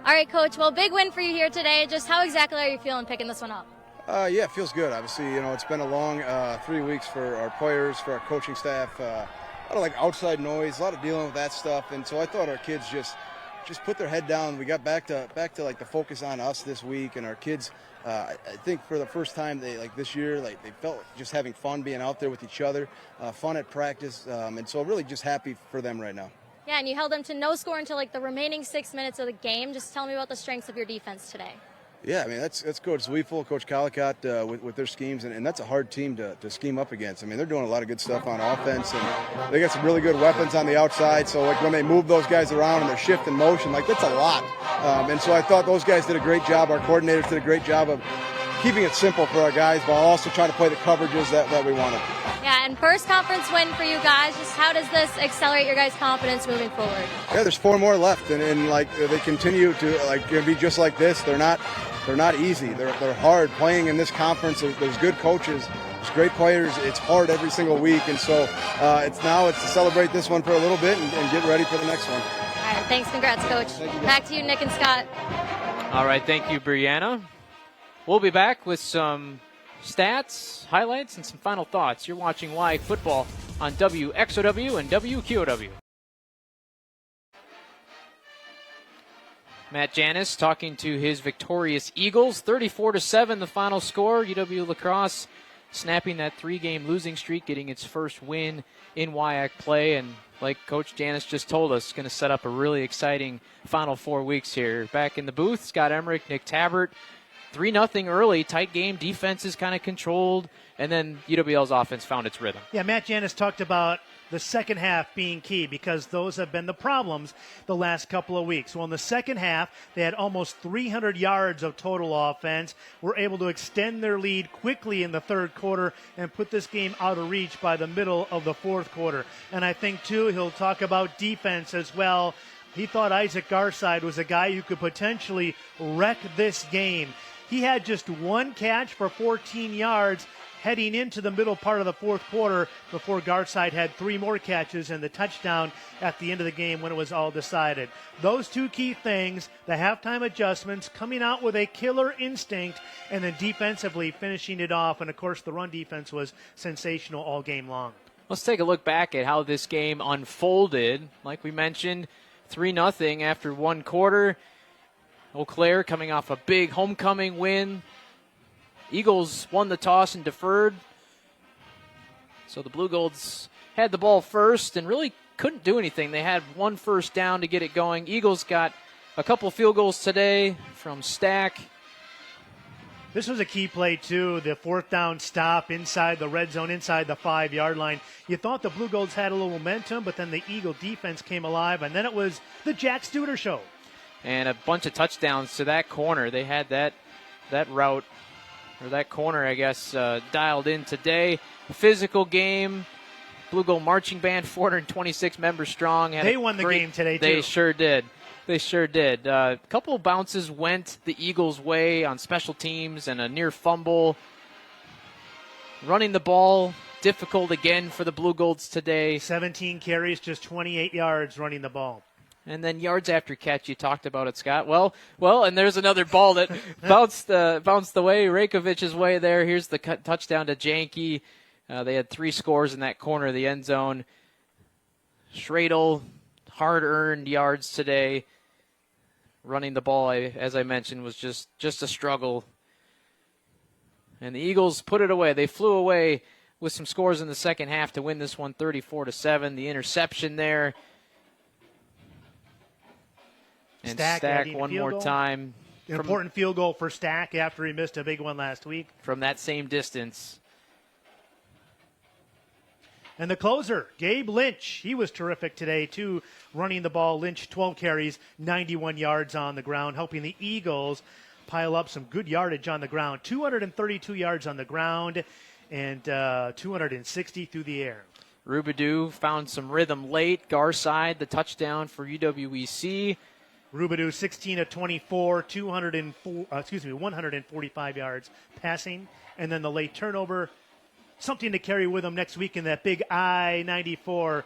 All right, Coach. Well, big win for you here today. Just how exactly are you feeling picking this one up? Yeah, it feels good. Obviously, it's been a long 3 weeks for our players, for our coaching staff. A lot of outside noise, a lot of dealing with that stuff, and so I thought our kids just put their head down. We got back to the focus on us this week, and our kids. I think for the first time this year, they felt just having fun being out there with each other, fun at practice, and so really just happy for them right now. Yeah, and you held them to no score until the remaining 6 minutes of the game. Just tell me about the strengths of your defense today. Yeah, I mean, that's Coach Zweifel, Coach Collicott with their schemes, and that's a hard team to scheme up against. I mean, they're doing a lot of good stuff on offense, and they got some really good weapons on the outside. So, when they move those guys around and they're shifting motion, that's a lot. And so I thought those guys did a great job. Our coordinators did a great job of keeping it simple for our guys while also trying to play the coverages that we wanted. Yeah, and first conference win for you guys. Just how does this accelerate your guys' confidence moving forward? Yeah, there's 4 more left, and they continue to be just like this. They're not easy. They're hard playing in this conference. There's good coaches, there's great players. It's hard every single week, and so it's to celebrate this one for a little bit and get ready for the next one. All right, thanks. Congrats, Coach. Thank you, back to you, Nick and Scott. All right, thank you, Brianna. We'll be back with some stats, highlights, and some final thoughts. You're watching WIAC football on WXOW and WQOW. Matt Janis talking to his victorious Eagles. 34-7 the final score. UW La Crosse snapping that 3-game losing streak, getting its first win in WIAC play. And like Coach Janis just told us, going to set up a really exciting final 4 weeks here. Back in the booth, Scott Emmerich, Nick Tabbert. 3-0 early, tight game, defense is kind of controlled, and then UWL's offense found its rhythm. Yeah, Matt Janis talked about the second half being key because those have been the problems the last couple of weeks. Well, in the second half, they had almost 300 yards of total offense, were able to extend their lead quickly in the third quarter and put this game out of reach by the middle of the fourth quarter. And I think, too, he'll talk about defense as well. He thought Isaac Garside was a guy who could potentially wreck this game. He had just 1 catch for 14 yards heading into the middle part of the fourth quarter before Garside had 3 more catches and the touchdown at the end of the game when it was all decided. Those 2 key things, the halftime adjustments, coming out with a killer instinct, and then defensively finishing it off. And, of course, the run defense was sensational all game long. Let's take a look back at how this game unfolded. Like we mentioned, 3-0 after 1 quarter. Eau Claire coming off a big homecoming win. Eagles won the toss and deferred. So the Blugolds had the ball first and really couldn't do anything. They had 1 first down to get it going. Eagles got a couple field goals today from Stack. This was a key play, too, the 4th down stop inside the red zone, inside the 5-yard line. You thought the Blugolds had a little momentum, but then the Eagle defense came alive, and then it was the Jack Studer show. And a bunch of touchdowns to that corner. They had that route, or that corner, I guess, dialed in today. Physical game. Bluegold Marching Band, 426 members strong. They won the game today, too. They sure did. They sure did. A couple of bounces went the Eagles' way on special teams and a near fumble. Running the ball, difficult again for the Blugolds today. 17 carries, just 28 yards running the ball. And then yards after catch, you talked about it, Scott. Well, and there's another ball that bounced the way, Rakovic's way there. Here's the touchdown to Janke. They had 3 scores in that corner of the end zone. Schradel, hard-earned yards today. Running the ball, as I mentioned, was just a struggle. And the Eagles put it away. They flew away with some scores in the second half to win this one 34-7. The interception there. And Stack one more time. An important field goal for Stack after he missed a big one last week. From that same distance. And the closer, Gabe Lynch, he was terrific today, too, running the ball. Lynch, 12 carries, 91 yards on the ground, helping the Eagles pile up some good yardage on the ground. 232 yards on the ground and 260 through the air. Rubidou found some rhythm late. Garside, the touchdown for UWEC. Rubidou 16 of 24, 145 yards passing. And then the late turnover, something to carry with them next week in that big I-94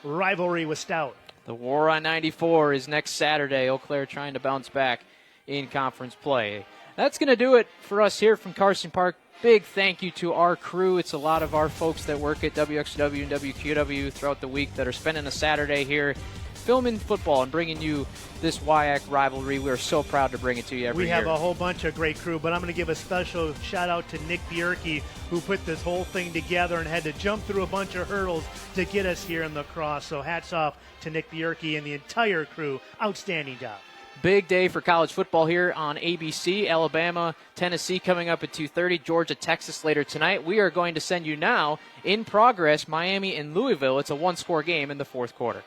rivalry with Stout. The war on 94 is next Saturday. Eau Claire trying to bounce back in conference play. That's going to do it for us here from Carson Park. Big thank you to our crew. It's a lot of our folks that work at WXW and WQW throughout the week that are spending a Saturday here filming football and bringing you this WIAC rivalry. We are so proud to bring it to you every year. We have a whole bunch of great crew, but I'm going to give a special shout out to Nick Bierke, who put this whole thing together and had to jump through a bunch of hurdles to get us here in La Crosse. So hats off to Nick Bierke and the entire crew. Outstanding job. Big day for college football here on ABC. Alabama, Tennessee coming up at 2:30. Georgia, Texas later tonight. We are going to send you now in progress Miami and Louisville. It's a one-score game in the fourth quarter.